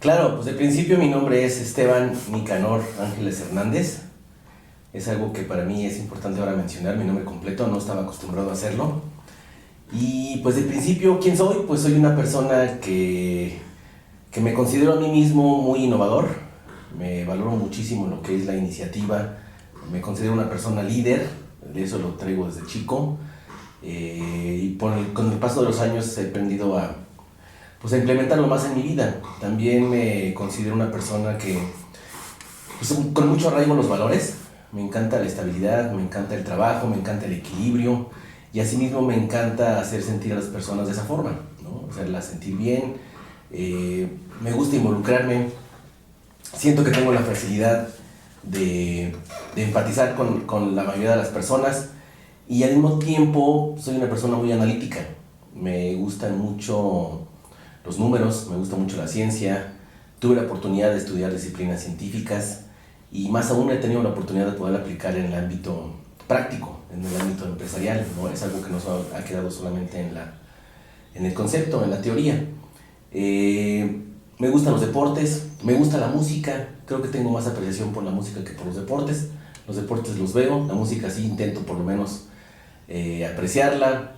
Claro, pues de principio mi nombre es Esteban Nicanor Ángeles Hernández. Es algo que para mí es importante ahora mencionar, mi nombre completo, no estaba acostumbrado a hacerlo. Y pues de principio, ¿quién soy? Pues soy una persona que me considero a mí mismo muy innovador. Me valoro muchísimo lo que es la iniciativa. Me considero una persona líder, de eso lo traigo desde chico. Con el paso de los años he aprendido pues a implementarlo más en mi vida. También me considero una persona que, pues, con mucho arraigo a los valores. Me encanta la estabilidad, me encanta el trabajo, me encanta el equilibrio y asimismo me encanta hacer sentir a las personas de esa forma, ¿no? Hacerlas sentir bien. Me gusta involucrarme. Siento que tengo la facilidad de empatizar con la mayoría de las personas y al mismo tiempo soy una persona muy analítica. Me gustan mucho los números, me gusta mucho la ciencia. Tuve la oportunidad de estudiar disciplinas científicas y más aún he tenido la oportunidad de poder aplicar en el ámbito práctico, en el ámbito empresarial, ¿no? Es algo que no ha quedado solamente en el concepto, en la teoría. Me gustan los deportes, me gusta la música, creo que tengo más apreciación por la música que por los deportes. Los deportes los veo, la música sí intento por lo menos apreciarla,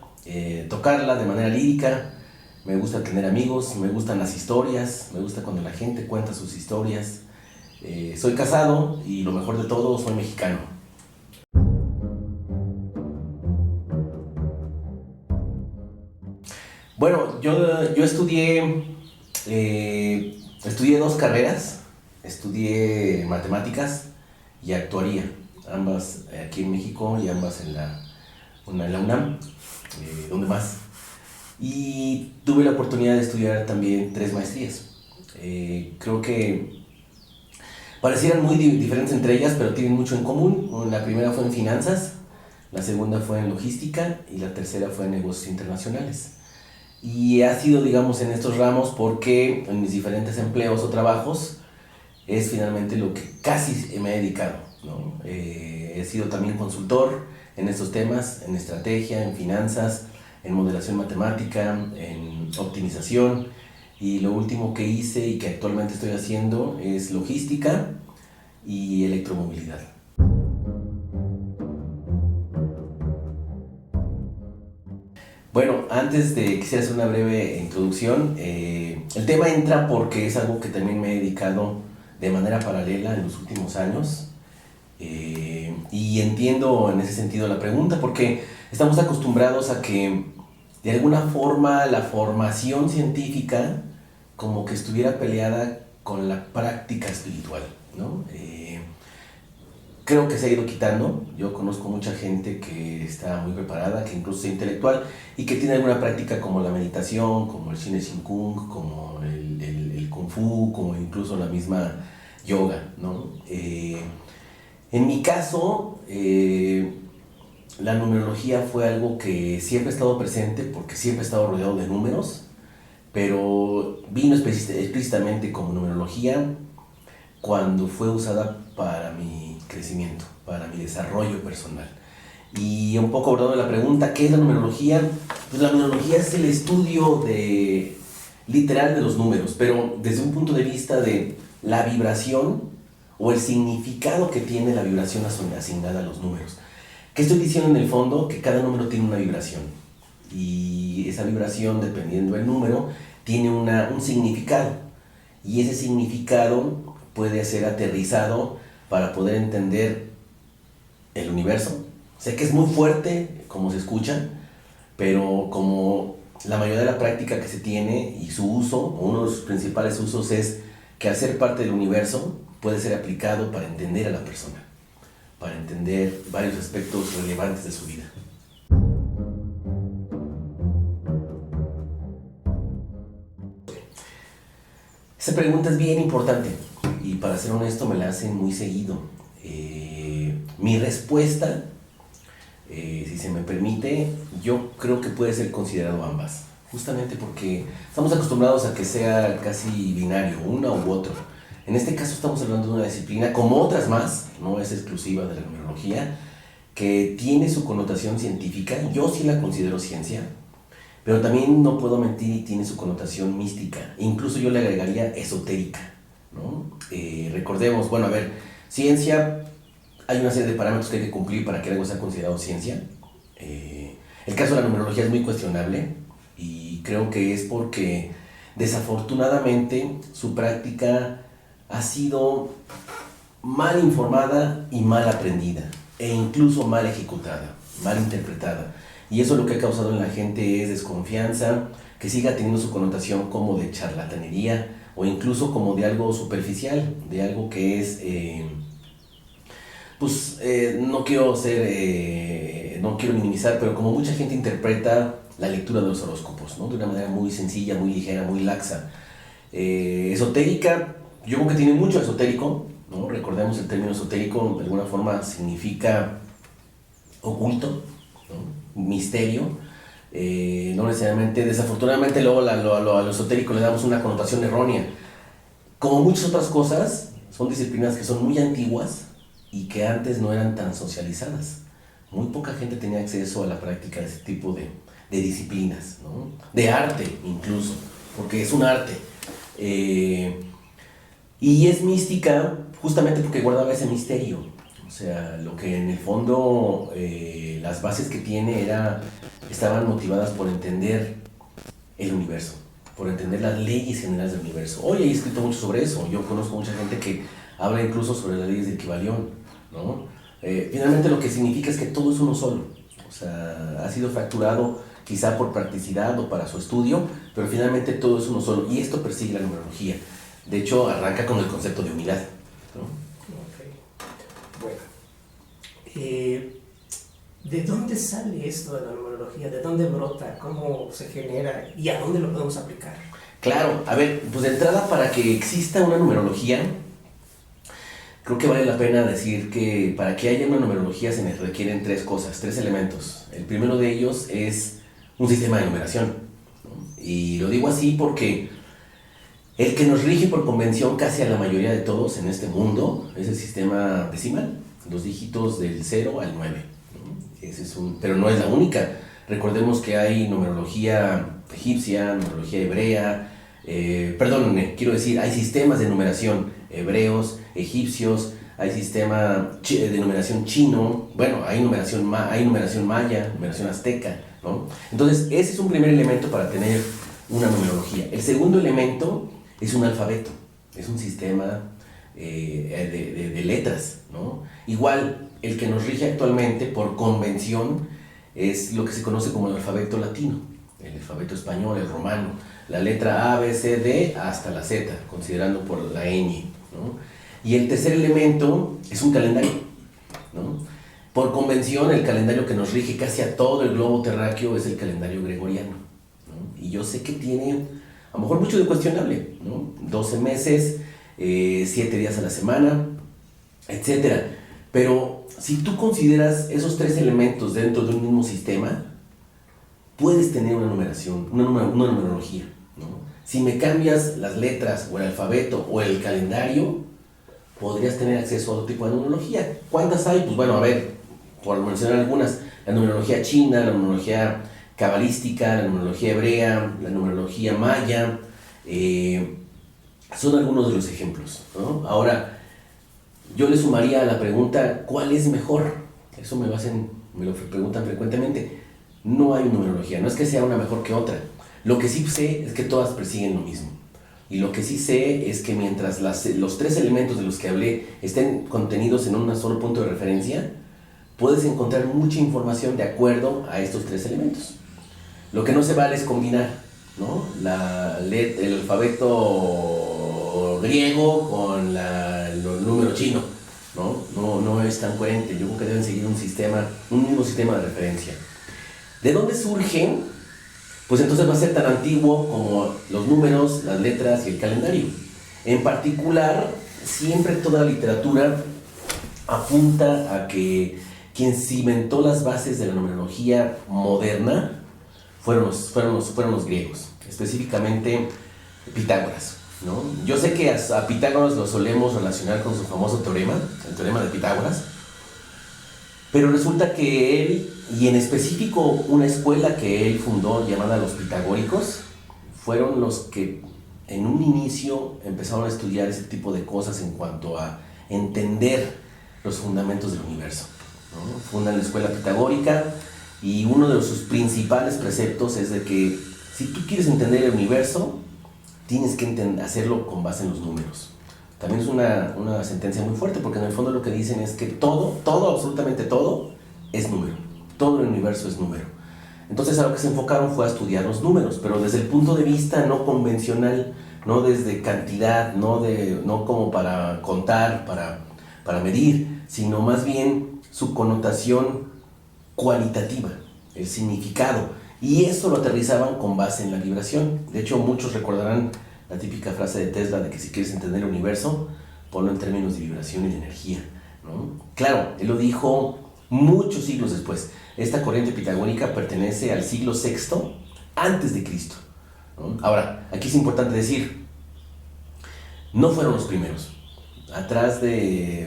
tocarla de manera lírica. Me gusta tener amigos, me gustan las historias, me gusta cuando la gente cuenta sus historias. Soy casado y lo mejor de todo, soy mexicano. Bueno, yo estudié dos carreras, estudié matemáticas y actuaría, ambas aquí en México y ambas una en la UNAM, ¿dónde más? Y tuve la oportunidad de estudiar también tres maestrías. Creo que parecieran muy diferentes entre ellas, pero tienen mucho en común. La primera fue en finanzas, la segunda fue en logística y la tercera fue en negocios internacionales. Y ha sido, digamos, en estos ramos porque en mis diferentes empleos o trabajos es finalmente lo que casi me he dedicado, ¿no? He sido también consultor en estos temas, en estrategia, en finanzas, en modelación matemática, en optimización, y lo último que hice y que actualmente estoy haciendo es logística y electromovilidad. Bueno, quisiera hacer una breve introducción. El tema entra porque es algo que también me he dedicado de manera paralela en los últimos años. Y entiendo en ese sentido la pregunta, porque estamos acostumbrados a que de alguna forma la formación científica como que estuviera peleada con la práctica espiritual, ¿no? Creo que se ha ido quitando. Yo conozco mucha gente que está muy preparada, que incluso es intelectual y que tiene alguna práctica como la meditación, como el Cine Shin Kung, como el Kung Fu, como incluso la misma yoga, ¿no? En mi caso, la numerología fue algo que siempre ha estado presente porque siempre he estado rodeado de números, pero vino explícitamente como numerología cuando fue usada para mi crecimiento, para mi desarrollo personal. Y un poco abordando la pregunta, ¿qué es la numerología? Pues la numerología es el estudio literal de los números, pero desde un punto de vista de la vibración o el significado que tiene la vibración asignada a los números. ¿Qué estoy diciendo en el fondo? Que cada número tiene una vibración. Y esa vibración, dependiendo del número, tiene un significado. Y ese significado puede ser aterrizado para poder entender el universo. Sé que es muy fuerte, como se escucha, pero como la mayoría de la práctica que se tiene y su uso, o uno de sus principales usos es que al ser parte del universo puede ser aplicado para entender a la persona, para entender varios aspectos relevantes de su vida. Esa pregunta es bien importante y para ser honesto me la hacen muy seguido. Mi respuesta, si se me permite, yo creo que puede ser considerado ambas, justamente porque estamos acostumbrados a que sea casi binario, una u otro. En este caso estamos hablando de una disciplina, como otras más, no es exclusiva de la numerología, que tiene su connotación científica. Yo sí la considero ciencia, pero también no puedo mentir y tiene su connotación mística, incluso yo le agregaría esotérica, ¿no? Recordemos, bueno, a ver, ciencia, hay una serie de parámetros que hay que cumplir para que algo sea considerado ciencia. El caso de la numerología es muy cuestionable y creo que es porque desafortunadamente su práctica ha sido mal informada y mal aprendida e incluso mal ejecutada, mal interpretada. Y eso lo que ha causado en la gente es desconfianza, que siga teniendo su connotación como de charlatanería o incluso como de algo superficial, de algo que es, no quiero no quiero minimizar, pero como mucha gente interpreta la lectura de los horóscopos, ¿no? De una manera muy sencilla, muy ligera, muy laxa. Esotérica, yo creo que tiene mucho esotérico, ¿no? Recordemos el término esotérico, de alguna forma significa oculto, ¿no? Misterio. No necesariamente, desafortunadamente luego a lo esotérico le damos una connotación errónea. Como muchas otras cosas, son disciplinas que son muy antiguas y que antes no eran tan socializadas. Muy poca gente tenía acceso a la práctica de ese tipo de disciplinas, ¿no? De arte incluso, porque es un arte. Y es mística justamente porque guardaba ese misterio. O sea, lo que en el fondo, las bases que tiene estaban motivadas por entender el universo, por entender las leyes generales del universo. Hoy he escrito mucho sobre eso. Yo conozco mucha gente que habla incluso sobre las leyes de Kybalión, ¿no? Finalmente lo que significa es que todo es uno solo. O sea, ha sido fracturado quizá por practicidad o para su estudio, pero finalmente todo es uno solo. Y esto persigue la numerología. De hecho, arranca con el concepto de unidad, ¿no? Ok. Bueno. ¿De dónde sale esto de la numerología? ¿De dónde brota? ¿Cómo se genera? ¿Y a dónde lo podemos aplicar? Claro, a ver, pues de entrada, para que exista una numerología, creo que vale la pena decir que para que haya una numerología se requieren tres cosas, tres elementos. El primero de ellos es un sistema de numeración, ¿no? Y lo digo así porque el que nos rige por convención casi a la mayoría de todos en este mundo es el sistema decimal, los dígitos del 0 al 9, ¿no? Pero no es la única. Recordemos que hay numerología egipcia, numerología hebrea, hay sistemas de numeración hebreos, egipcios, hay sistema de numeración chino, bueno, hay numeración maya, numeración azteca, ¿no? Entonces, ese es un primer elemento para tener una numerología. El segundo elemento es un alfabeto, es un sistema de letras, ¿no? Igual, el que nos rige actualmente por convención es lo que se conoce como el alfabeto latino, el alfabeto español, el romano, la letra A, B, C, D hasta la Z, considerando por la ñ, ¿no? Y el tercer elemento es un calendario, ¿no? Por convención, el calendario que nos rige casi a todo el globo terráqueo es el calendario gregoriano, ¿no? Y yo sé que tiene a lo mejor mucho de cuestionable, ¿no? 12 meses, 7 días a la semana, etc. Pero si tú consideras esos tres elementos dentro de un mismo sistema, puedes tener una numeración, una numerología, ¿no? Si me cambias las letras o el alfabeto o el calendario, podrías tener acceso a otro tipo de numerología. ¿Cuántas hay? Pues bueno, a ver, por mencionar algunas, la numerología china, la numerología cabalística, la numerología hebrea, la numerología maya, son algunos de los ejemplos, ¿no? Ahora, yo le sumaría a la pregunta, ¿cuál es mejor? Eso me lo preguntan frecuentemente. No hay numerología, no es que sea una mejor que otra. Lo que sí sé es que todas persiguen lo mismo. Y lo que sí sé es que mientras los tres elementos de los que hablé estén contenidos en un solo punto de referencia, puedes encontrar mucha información de acuerdo a estos tres elementos. Lo que no se vale es combinar, ¿no? El alfabeto griego con el número chino, ¿no? No es tan coherente. Yo creo que deben seguir un mismo sistema de referencia. ¿De dónde surgen? Pues entonces va a ser tan antiguo como los números, las letras y el calendario. En particular, siempre toda la literatura apunta a que quien cimentó las bases de la numerología moderna fueron los griegos, específicamente Pitágoras, ¿no? Yo sé que a Pitágoras lo solemos relacionar con su famoso teorema, el teorema de Pitágoras, Pero resulta que él, y en específico una escuela que él fundó llamada los pitagóricos, fueron los que en un inicio empezaron a estudiar ese tipo de cosas en cuanto a entender los fundamentos del universo, ¿no? Fundan la escuela pitagórica y uno de sus principales preceptos es de que si tú quieres entender el universo, tienes que hacerlo con base en los números. También es una sentencia muy fuerte, porque en el fondo lo que dicen es que todo, absolutamente todo, es número. Todo el universo es número. Entonces a lo que se enfocaron fue a estudiar los números, pero desde el punto de vista no convencional, no desde cantidad, no como para contar, para medir, sino más bien su connotación cualitativa, el significado. Y eso lo aterrizaban con base en la vibración. De hecho, muchos recordarán la típica frase de Tesla de que si quieres entender el universo, ponlo en términos de vibración y de energía, ¿no? Claro, él lo dijo muchos siglos después. Esta corriente pitagórica pertenece al siglo VI antes de Cristo, ¿no? Ahora, aquí es importante decir, no fueron los primeros.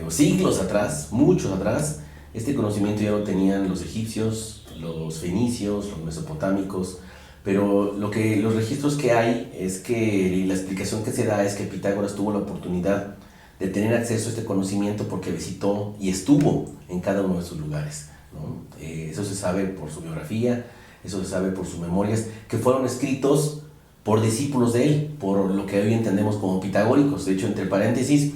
Siglos atrás, muchos atrás, este conocimiento ya lo tenían los egipcios, los fenicios, los mesopotámicos, pero los registros que hay es que la explicación que se da es que Pitágoras tuvo la oportunidad de tener acceso a este conocimiento porque visitó y estuvo en cada uno de esos lugares, ¿no? Eso se sabe por su biografía, eso se sabe por sus memorias, que fueron escritos por discípulos de él, por lo que hoy entendemos como pitagóricos. De hecho, entre paréntesis,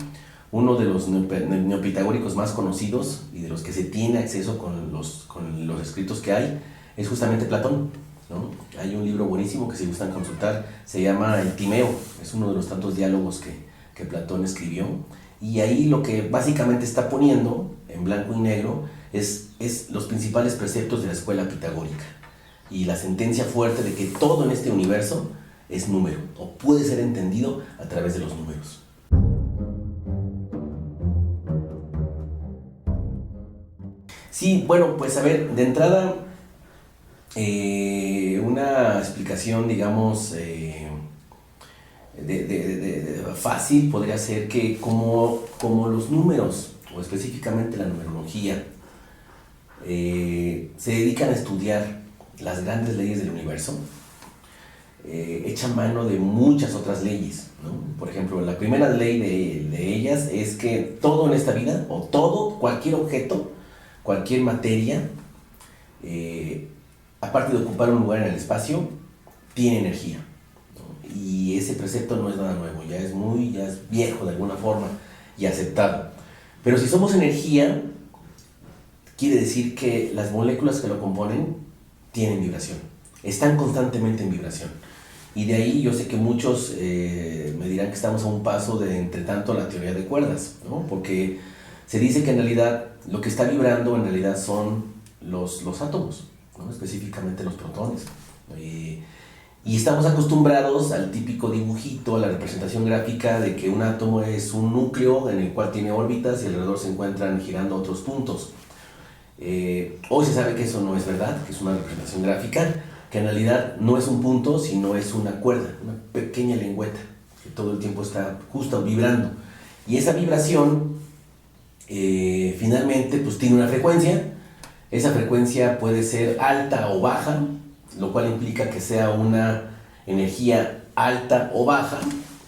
uno de los neopitagóricos más conocidos y de los que se tiene acceso con los escritos que hay es justamente Platón, ¿no? Hay un libro buenísimo que si gustan consultar, se llama El Timeo, es uno de los tantos diálogos que Platón escribió, y ahí lo que básicamente está poniendo en blanco y negro es los principales preceptos de la escuela pitagórica y la sentencia fuerte de que todo en este universo es número o puede ser entendido a través de los números. Sí, bueno, pues a ver, de entrada, una explicación, digamos, fácil podría ser que como los números, o específicamente la numerología, se dedican a estudiar las grandes leyes del universo, echan mano de muchas otras leyes, ¿no? Por ejemplo, la primera ley de ellas es que todo en esta vida, o todo, cualquier objeto, cualquier materia, aparte de ocupar un lugar en el espacio, tiene energía, ¿no? Y ese precepto no es nada nuevo, ya es viejo de alguna forma y aceptado. Pero si somos energía, quiere decir que las moléculas que lo componen tienen vibración, están constantemente en vibración. Y de ahí yo sé que muchos me dirán que estamos a un paso de, entre tanto, la teoría de cuerdas, ¿no? Porque se dice que en realidad lo que está vibrando en realidad son los átomos, ¿no? Específicamente los protones. Y estamos acostumbrados al típico dibujito, a la representación gráfica de que un átomo es un núcleo en el cual tiene órbitas y alrededor se encuentran girando otros puntos. Hoy se sabe que eso no es verdad, que es una representación gráfica, que en realidad no es un punto, sino es una cuerda, una pequeña lengüeta, que todo el tiempo está justo vibrando. Y esa vibración finalmente pues tiene una frecuencia. Esa frecuencia puede ser alta o baja, lo cual implica que sea una energía alta o baja,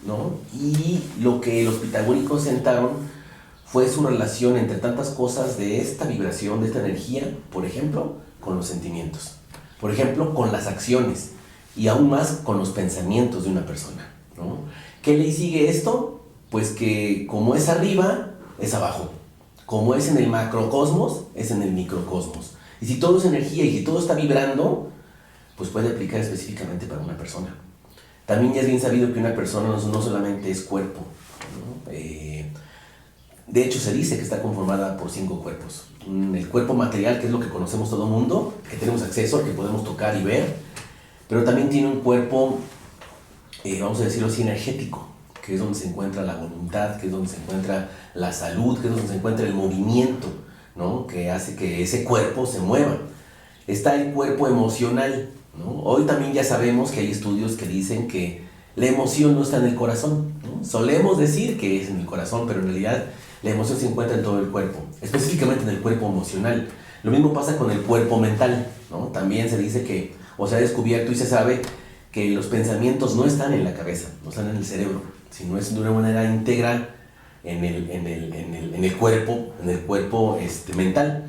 ¿no? Y lo que los pitagóricos sentaron fue su relación entre tantas cosas de esta vibración, de esta energía, por ejemplo, con los sentimientos, por ejemplo, con las acciones y aún más con los pensamientos de una persona, ¿no? ¿Qué le sigue esto? Pues que como es arriba, es abajo. Como es en el macrocosmos, es en el microcosmos. Y si todo es energía y si todo está vibrando, pues puede aplicar específicamente para una persona. También ya es bien sabido que una persona no solamente es cuerpo, ¿no? De hecho, se dice que está conformada por 5 cuerpos. El cuerpo material, que es lo que conocemos todo el mundo, que tenemos acceso, que podemos tocar y ver, pero también tiene un cuerpo, vamos a decirlo así, energético, que es donde se encuentra la voluntad, que es donde se encuentra la salud, que es donde se encuentra el movimiento, ¿no? Que hace que ese cuerpo se mueva. Está el cuerpo emocional, ¿no? Hoy también ya sabemos que hay estudios que dicen que la emoción no está en el corazón, ¿no? Solemos decir que es en el corazón, pero en realidad La emoción se encuentra en todo el cuerpo, específicamente en el cuerpo emocional. Lo mismo pasa con el cuerpo mental, ¿no? También se dice que, o se ha descubierto y se sabe que los pensamientos no están en la cabeza, no están en el cerebro, sino es de una manera integral en el cuerpo mental.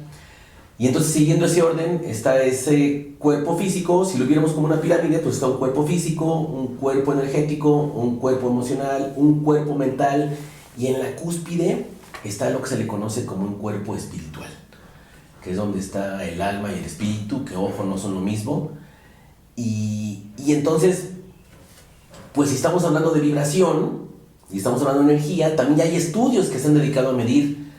Y entonces, siguiendo ese orden, está ese cuerpo físico. Si lo viéramos como una pirámide, pues está un cuerpo físico, un cuerpo energético, un cuerpo emocional, un cuerpo mental, y en la cúspide está lo que se le conoce como un cuerpo espiritual, que es donde está el alma y el espíritu, que ojo, no son lo mismo. Y entonces, pues si estamos hablando de vibración y estamos hablando de energía, también hay estudios que se han dedicado a medir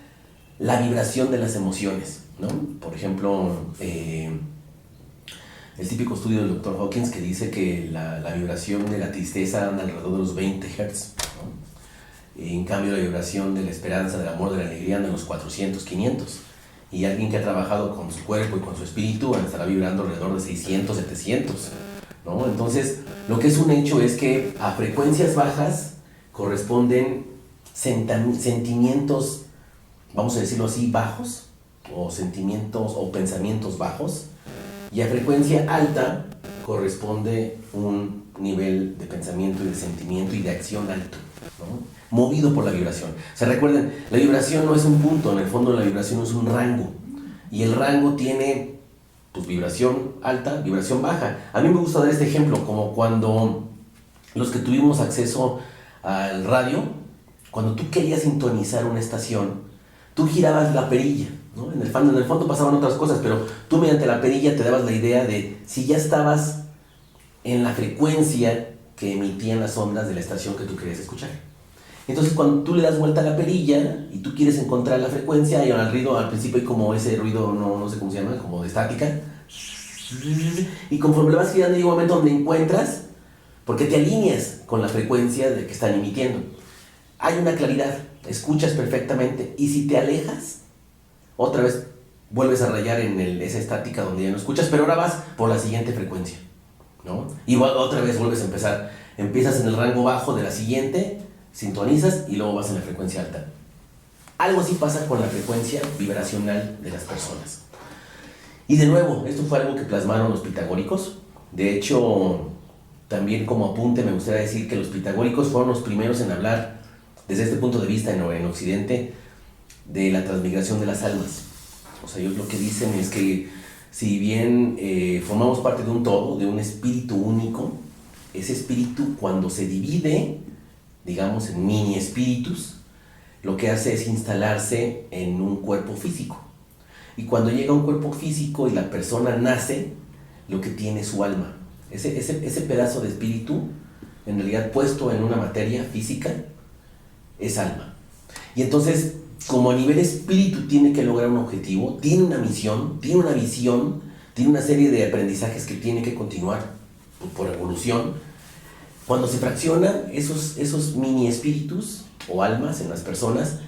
la vibración de las emociones, ¿no? Por ejemplo, el típico estudio del Dr. Hawkins, que dice que la vibración de la tristeza anda alrededor de los 20 Hz, ¿no? En cambio, la vibración de la esperanza, del amor, de la alegría anda en los 400, 500. Y alguien que ha trabajado con su cuerpo y con su espíritu estará vibrando alrededor de 600, 700, ¿no? Entonces, lo que es un hecho es que a frecuencias bajas corresponden sentimientos, vamos a decirlo así, bajos, o sentimientos o pensamientos bajos, y a frecuencia alta corresponde un nivel de pensamiento y de sentimiento y de acción alto, ¿no? Movido por la vibración. O sea, recuerden, la vibración no es un punto, en el fondo la vibración es un rango, y el rango tiene, pues, vibración alta, vibración baja. A mí me gusta dar este ejemplo, como cuando los que tuvimos acceso al radio, cuando tú querías sintonizar una estación, tú girabas la perilla, ¿no? En el fondo pasaban otras cosas, pero tú mediante la perilla te dabas la idea de si ya estabas en la frecuencia que emitían las ondas de la estación que tú querías escuchar. Entonces, cuando tú le das vuelta a la perilla y tú quieres encontrar la frecuencia, y al principio hay como ese ruido, no sé cómo se llama, como de estática, y conforme le vas girando llega un momento donde encuentras, porque te alineas con la frecuencia de que están emitiendo. Hay una claridad, escuchas perfectamente, y si te alejas, otra vez vuelves a rayar en esa estática donde ya no escuchas, pero ahora vas por la siguiente frecuencia, ¿no? Y otra vez vuelves a empezar. Empiezas en el rango bajo de la siguiente, sintonizas y luego vas en la frecuencia alta. Algo así pasa con la frecuencia vibracional de las personas. Y de nuevo, esto fue algo que plasmaron los pitagóricos. De hecho, también como apunte me gustaría decir que los pitagóricos fueron los primeros en hablar, desde este punto de vista en Occidente, de la transmigración de las almas. O sea, ellos lo que dicen es que si bien formamos parte de un todo, de un espíritu único, ese espíritu, cuando se divide, digamos, en mini espíritus, lo que hace es instalarse en un cuerpo físico. Y cuando llega a un cuerpo físico y la persona nace, lo que tiene es su alma. Ese pedazo de espíritu, en realidad puesto en una materia física, es alma. Y entonces, como a nivel espíritu tiene que lograr un objetivo, tiene una misión, tiene una visión, tiene una serie de aprendizajes que tiene que continuar por evolución. Cuando se fraccionan esos mini espíritus o almas en las personas,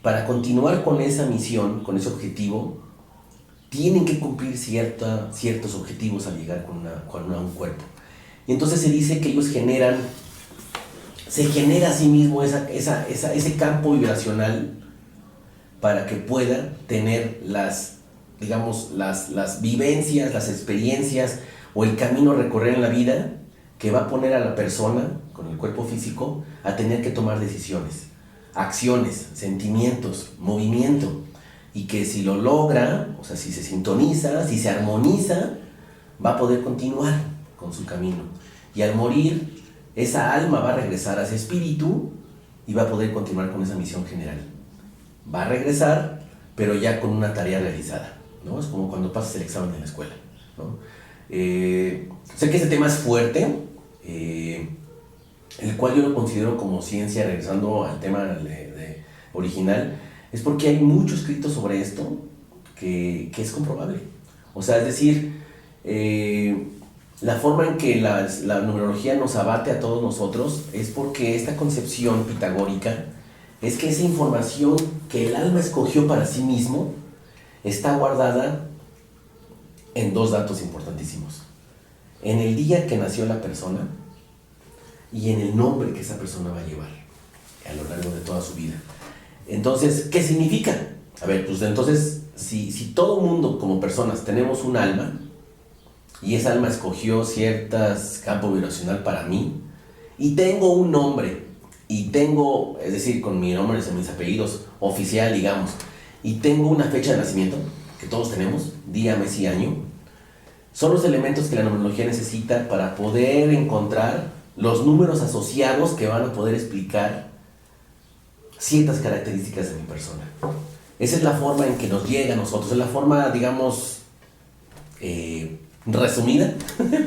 para continuar con esa misión, con ese objetivo, tienen que cumplir ciertos objetivos al llegar con un cuerpo. Y entonces se dice que ellos se genera a sí mismo ese campo vibracional para que pueda tener las vivencias, las experiencias o el camino a recorrer en la vida que va a poner a la persona con el cuerpo físico a tener que tomar decisiones, acciones, sentimientos, movimiento, y que si lo logra, o sea, si se sintoniza, si se armoniza, va a poder continuar con su camino. Y al morir, esa alma va a regresar a ese espíritu y va a poder continuar con esa misión general. Va a regresar, pero ya con una tarea realizada, ¿no? Es como cuando pasas el examen en la escuela, ¿no? Sé que este tema es fuerte, el cual yo lo considero como ciencia, regresando al tema original, es porque hay mucho escrito sobre esto que es comprobable. O sea, es decir, la forma en que la numerología nos abate a todos nosotros es porque esta concepción pitagórica es que esa información que el alma escogió para sí mismo está guardada en dos datos importantísimos: en el día que nació la persona y en el nombre que esa persona va a llevar a lo largo de toda su vida. Entonces, ¿qué significa? A ver, pues entonces, si todo mundo como personas tenemos un alma, y esa alma escogió ciertas campo vibracional para mí, y tengo un nombre, y tengo, es decir, con mi nombre y mis apellidos oficial, digamos, y tengo una fecha de nacimiento, que todos tenemos, día, mes y año, son los elementos que la numerología necesita para poder encontrar los números asociados que van a poder explicar ciertas características de mi persona. Esa es la forma en que nos llega a nosotros, es la forma, digamos, resumida,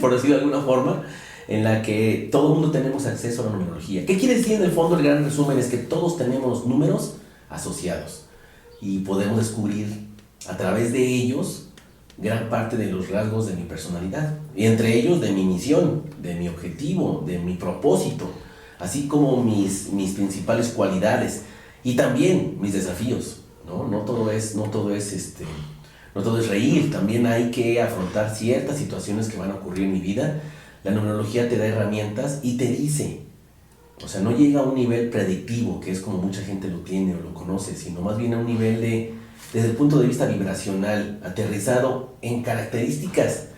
por decirlo de alguna forma, en la que todo el mundo tenemos acceso a la numerología. ¿Qué quiere decir en el fondo? El gran resumen es que todos tenemos números asociados y podemos descubrir a través de ellos gran parte de los rasgos de mi personalidad, y entre ellos de mi misión, de mi objetivo, de mi propósito, así como mis principales cualidades y también mis desafíos. No todo es reír, también hay que afrontar ciertas situaciones que van a ocurrir en mi vida. La numerología te da herramientas y te dice, o sea, no llega a un nivel predictivo, que es como mucha gente lo tiene o lo conoce, sino más bien a un nivel desde el punto de vista vibracional, aterrizado en características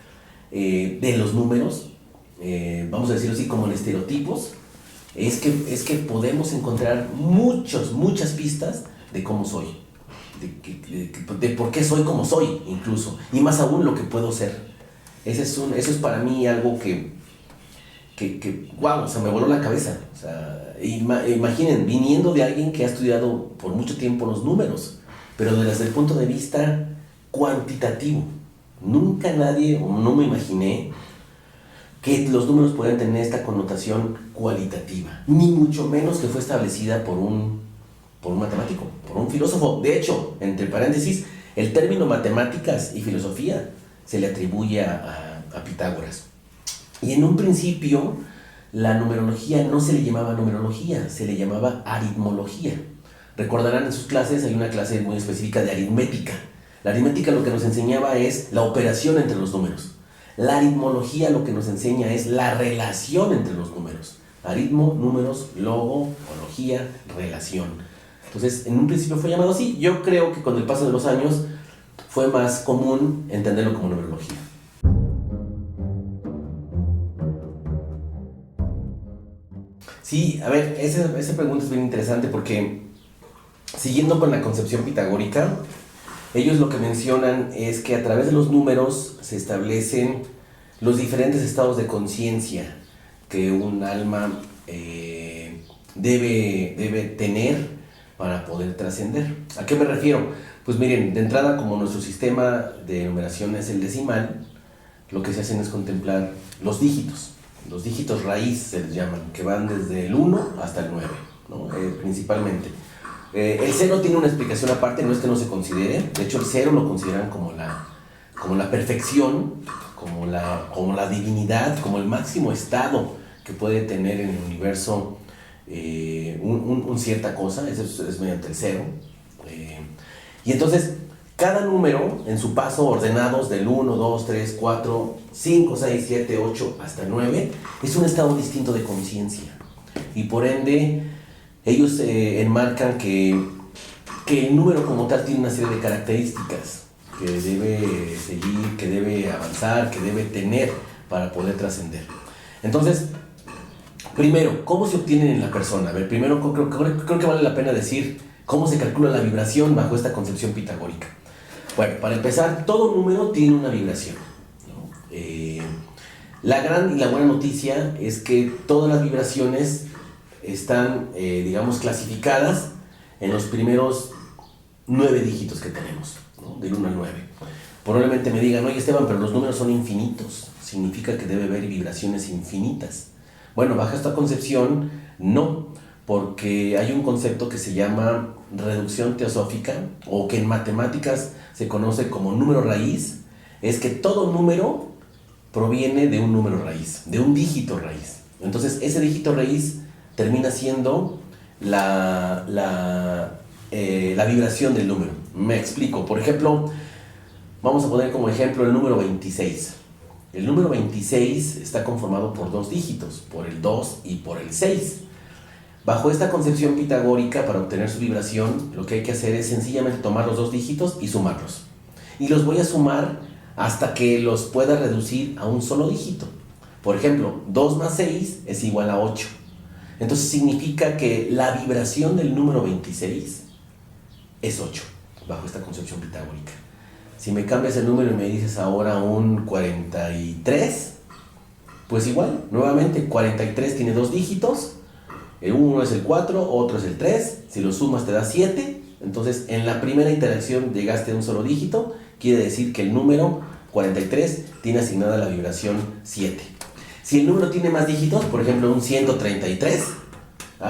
de los números, vamos a decirlo así, como en estereotipos. Es que podemos encontrar muchas pistas de cómo soy, de por qué soy como soy, incluso, y más aún lo que puedo ser. Eso es para mí algo que wow, o sea, me voló la cabeza. O sea, imaginen, viniendo de alguien que ha estudiado por mucho tiempo los números, pero desde el punto de vista cuantitativo. Nunca nadie, o no me imaginé, que los números pueden tener esta connotación cualitativa, ni mucho menos que fue establecida por un matemático, por un filósofo. De hecho, entre paréntesis, el término matemáticas y filosofía se le atribuye a Pitágoras. Y en un principio, la numerología no se le llamaba numerología, se le llamaba aritmología. Recordarán en sus clases, hay una clase muy específica de aritmética. La aritmética lo que nos enseñaba es la operación entre los números. La aritmología lo que nos enseña es la relación entre los números. Aritmo, números, logo, ología, relación. Entonces, en un principio fue llamado así. Yo creo que con el paso de los años fue más común entenderlo como numerología. Sí, a ver, esa pregunta es bien interesante porque, siguiendo con la concepción pitagórica, ellos lo que mencionan es que a través de los números se establecen los diferentes estados de conciencia que un alma debe tener para poder trascender. ¿A qué me refiero? Pues miren, de entrada, como nuestro sistema de numeración es el decimal, lo que se hacen es contemplar los dígitos raíz se les llaman, que van desde el 1 hasta el 9, ¿no? Principalmente. El 0 tiene una explicación aparte, no es que no se considere, de hecho el 0 lo consideran como la perfección, como la divinidad, como el máximo estado que puede tener en el universo cierta cosa, eso es mediante el 0. Y entonces, cada número en su paso ordenados del 1, 2, 3, 4, 5, 6, 7, 8 hasta 9 es un estado distinto de conciencia. Y por ende, ellos enmarcan que el número como tal tiene una serie de características que debe seguir, que debe avanzar, que debe tener para poder trascender. Entonces, primero, ¿cómo se obtienen en la persona? A ver, primero creo que vale la pena decir cómo se calcula la vibración bajo esta concepción pitagórica. Bueno, para empezar, todo número tiene una vibración, ¿no? La gran y la buena noticia es que todas las vibraciones están, digamos, clasificadas en los primeros 9 dígitos que tenemos, ¿no? Del 1 al 9. Probablemente me digan, oye Esteban, pero los números son infinitos, significa que debe haber vibraciones infinitas. Bueno, bajo esta concepción, no, porque hay un concepto que se llama reducción teosófica, o que en matemáticas se conoce como número raíz, es que todo número proviene de un número raíz, de un dígito raíz. Entonces, ese dígito raíz termina siendo la vibración del número. Me explico. Por ejemplo, vamos a poner como ejemplo el número 26. El número 26 está conformado por 2 dígitos, por el 2 y por el 6. Bajo esta concepción pitagórica, para obtener su vibración, lo que hay que hacer es sencillamente tomar los dos dígitos y sumarlos. Y los voy a sumar hasta que los pueda reducir a un solo dígito. Por ejemplo, 2 más 6 es igual a 8. Entonces significa que la vibración del número 26 es 8, bajo esta concepción pitagórica. Si me cambias el número y me dices ahora un 43, pues igual, nuevamente 43 tiene dos dígitos, uno es el 4, otro es el 3, si lo sumas te da 7, entonces en la primera interacción llegaste a un solo dígito, quiere decir que el número 43 tiene asignada la vibración 7. Si el número tiene más dígitos, por ejemplo un 133,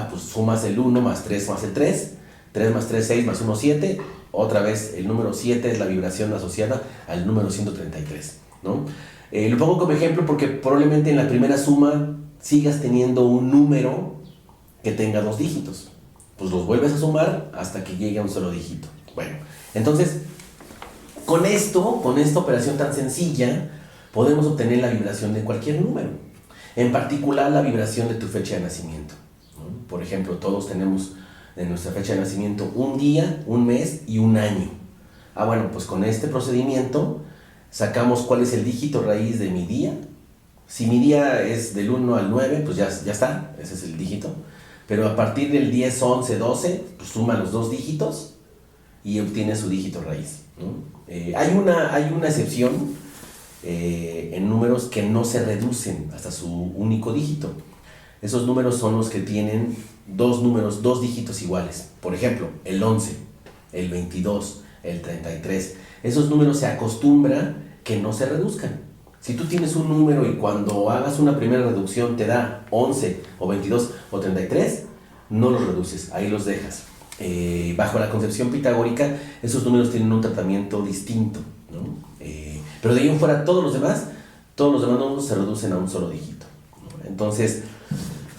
pues sumas el 1 más 3 más el 3, 3 más 3, 6 más 1, 7, otra vez el número 7 es la vibración asociada al número 133, ¿no? Lo pongo como ejemplo porque probablemente en la primera suma sigas teniendo un número que tenga dos dígitos. Pues los vuelves a sumar hasta que llegue a un solo dígito. Bueno, entonces, con esta operación tan sencilla, podemos obtener la vibración de cualquier número. En particular, la vibración de tu fecha de nacimiento, ¿no? Por ejemplo, todos tenemos en nuestra fecha de nacimiento un día, un mes y un año. Bueno, pues con este procedimiento sacamos cuál es el dígito raíz de mi día. Si mi día es del 1 al 9, pues ya está, ese es el dígito. Pero a partir del 10, 11, 12, pues suma los dos dígitos y obtiene su dígito raíz, ¿no? Hay una excepción en números que no se reducen hasta su único dígito. Esos números son los que tienen dos dígitos iguales. Por ejemplo, el 11, el 22, el 33. Esos números se acostumbra que no se reduzcan. Si tú tienes un número y cuando hagas una primera reducción te da 11 o 22 o 33, no los reduces, ahí los dejas. Bajo la concepción pitagórica, esos números tienen un tratamiento distinto, ¿no? Pero de ahí en fuera, todos los demás números se reducen a un solo dígito, ¿no? Entonces,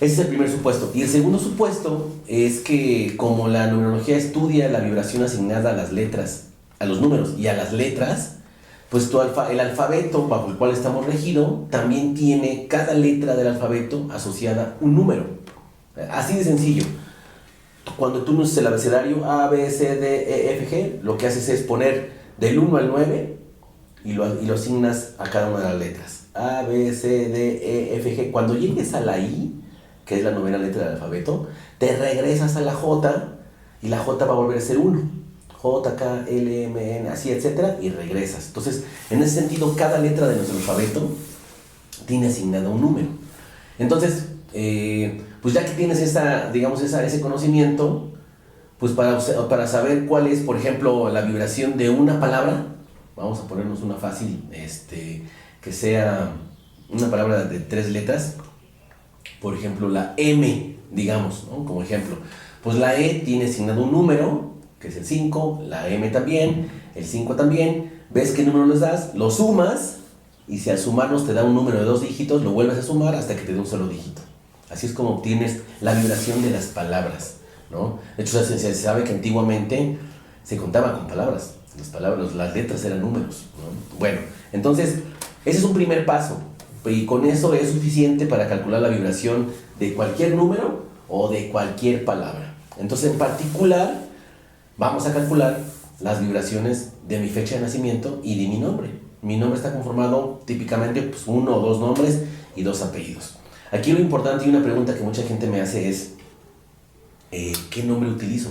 ese es el primer supuesto. Y el segundo supuesto es que como la numerología estudia la vibración asignada a las letras, a los números y a las letras, pues el alfabeto bajo el cual estamos regido también tiene cada letra del alfabeto asociada a un número. Así de sencillo. Cuando tú usas el abecedario A, B, C, D, E, F, G, lo que haces es poner del 1 al 9 y lo asignas a cada una de las letras. A, B, C, D, E, F, G. Cuando llegues a la I, que es la novena letra del alfabeto, te regresas a la J y la J va a volver a ser 1. J, K, L, M, N, así, etcétera, y regresas. Entonces, en ese sentido, cada letra de nuestro alfabeto tiene asignado un número. Entonces, pues ya que tienes ese conocimiento, pues para saber cuál es, por ejemplo, la vibración de una palabra, vamos a ponernos una fácil, que sea una palabra de 3 letras, por ejemplo, la M, digamos, ¿no? Como ejemplo, pues la E tiene asignado un número, que es el 5, la M también, el 5 también. ¿Ves qué número les das? Lo sumas, y si al sumarlos te da un número de 2 dígitos, lo vuelves a sumar hasta que te dé un solo dígito. Así es como obtienes la vibración de las palabras, ¿no? De hecho, se sabe que antiguamente se contaba con palabras. Las letras eran números, ¿no? Bueno, entonces, ese es un primer paso. Y con eso es suficiente para calcular la vibración de cualquier número o de cualquier palabra. Entonces, en particular, vamos a calcular las vibraciones de mi fecha de nacimiento y de mi nombre. Mi nombre está conformado típicamente pues 1 o 2 nombres y 2 apellidos. Aquí lo importante y una pregunta que mucha gente me hace es ¿qué nombre utilizo?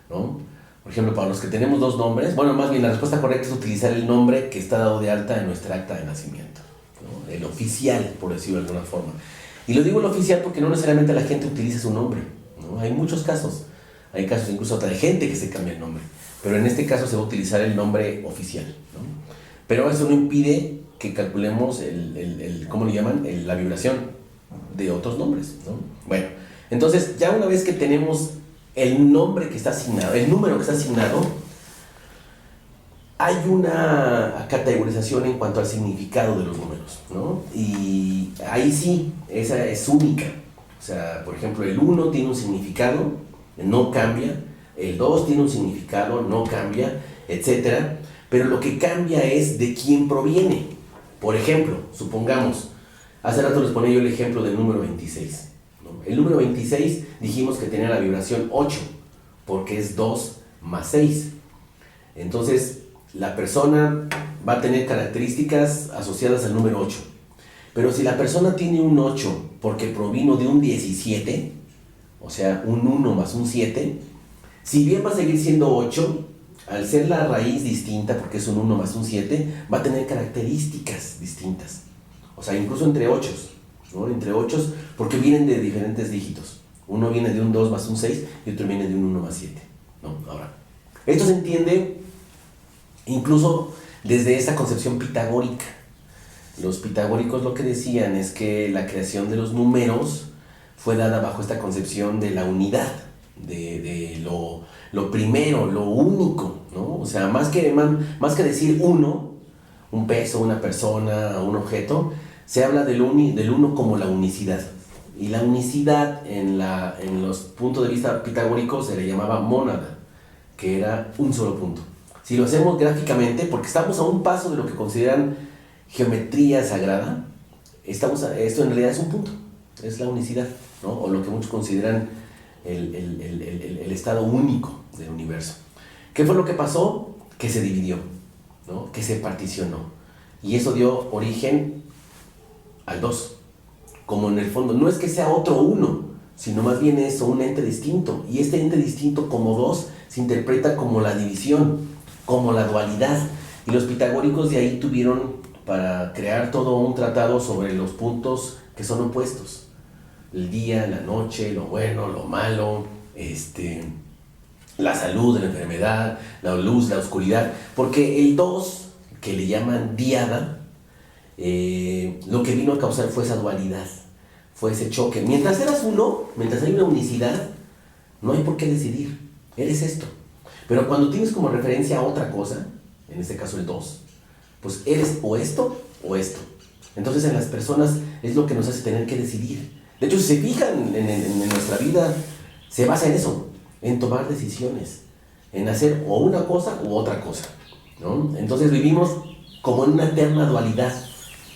¿No? Por ejemplo, para los que tenemos 2 nombres, bueno, más bien la respuesta correcta es utilizar el nombre que está dado de alta en nuestra acta de nacimiento, ¿no? El oficial, por decirlo de alguna forma. Y lo digo el oficial porque no necesariamente la gente utiliza su nombre, ¿no? Hay muchos casos. Hay casos incluso hasta de gente que se cambia el nombre. Pero en este caso se va a utilizar el nombre oficial, ¿no? Pero eso no impide que calculemos ¿cómo le llaman? La vibración de otros nombres, ¿no? Bueno, entonces ya una vez que tenemos el nombre que está asignado, el número que está asignado, hay una categorización en cuanto al significado de los números, ¿no? Y ahí sí, esa es única. O sea, por ejemplo, el 1 tiene un significado, no cambia, el 2 tiene un significado, no cambia, etc. Pero lo que cambia es de quién proviene. Por ejemplo, supongamos, hace rato les ponía yo el ejemplo del número 26. ¿no? El número 26 dijimos que tenía la vibración 8, porque es 2 más 6. Entonces, la persona va a tener características asociadas al número 8. Pero si la persona tiene un 8 porque provino de un 17, o sea, un 1 más un 7, si bien va a seguir siendo 8, al ser la raíz distinta, porque es un 1 más un 7, va a tener características distintas. O sea, incluso entre 8, ¿no? Entre 8, porque vienen de diferentes dígitos. Uno viene de un 2 más un 6 y otro viene de un 1 más 7, ¿no? Ahora, esto se entiende incluso desde esa concepción pitagórica. Los pitagóricos lo que decían es que la creación de los números fue dada bajo esta concepción de la unidad, de lo primero, lo único, ¿no? O sea, más que decir uno, un peso, una persona, un objeto, se habla del uno como la unicidad. Y la unicidad en los puntos de vista pitagóricos se le llamaba mónada, que era un solo punto. Si lo hacemos gráficamente, porque estamos a un paso de lo que consideran geometría sagrada, esto en realidad es un punto, es la unicidad, ¿no? O lo que muchos consideran el estado único del universo. ¿Qué fue lo que pasó? Que se dividió, ¿no? Que se particionó. Y eso dio origen al 2. Como en el fondo, no es que sea otro uno, sino más bien es un ente distinto. Y este ente distinto como 2 se interpreta como la división, como la dualidad. Y los pitagóricos de ahí tuvieron para crear todo un tratado sobre los puntos que son opuestos. El día, la noche, lo bueno, lo malo, la salud, la enfermedad, la luz, la oscuridad. Porque el 2, que le llaman diada, lo que vino a causar fue esa dualidad, fue ese choque. Mientras eras uno, mientras hay una unicidad, no hay por qué decidir, eres esto. Pero cuando tienes como referencia a otra cosa, en este caso el 2, pues eres o esto o esto. Entonces en las personas es lo que nos hace tener que decidir. De hecho, si se fijan en nuestra vida, se basa en eso, en tomar decisiones, en hacer o una cosa u otra cosa, ¿no? Entonces vivimos como en una eterna dualidad,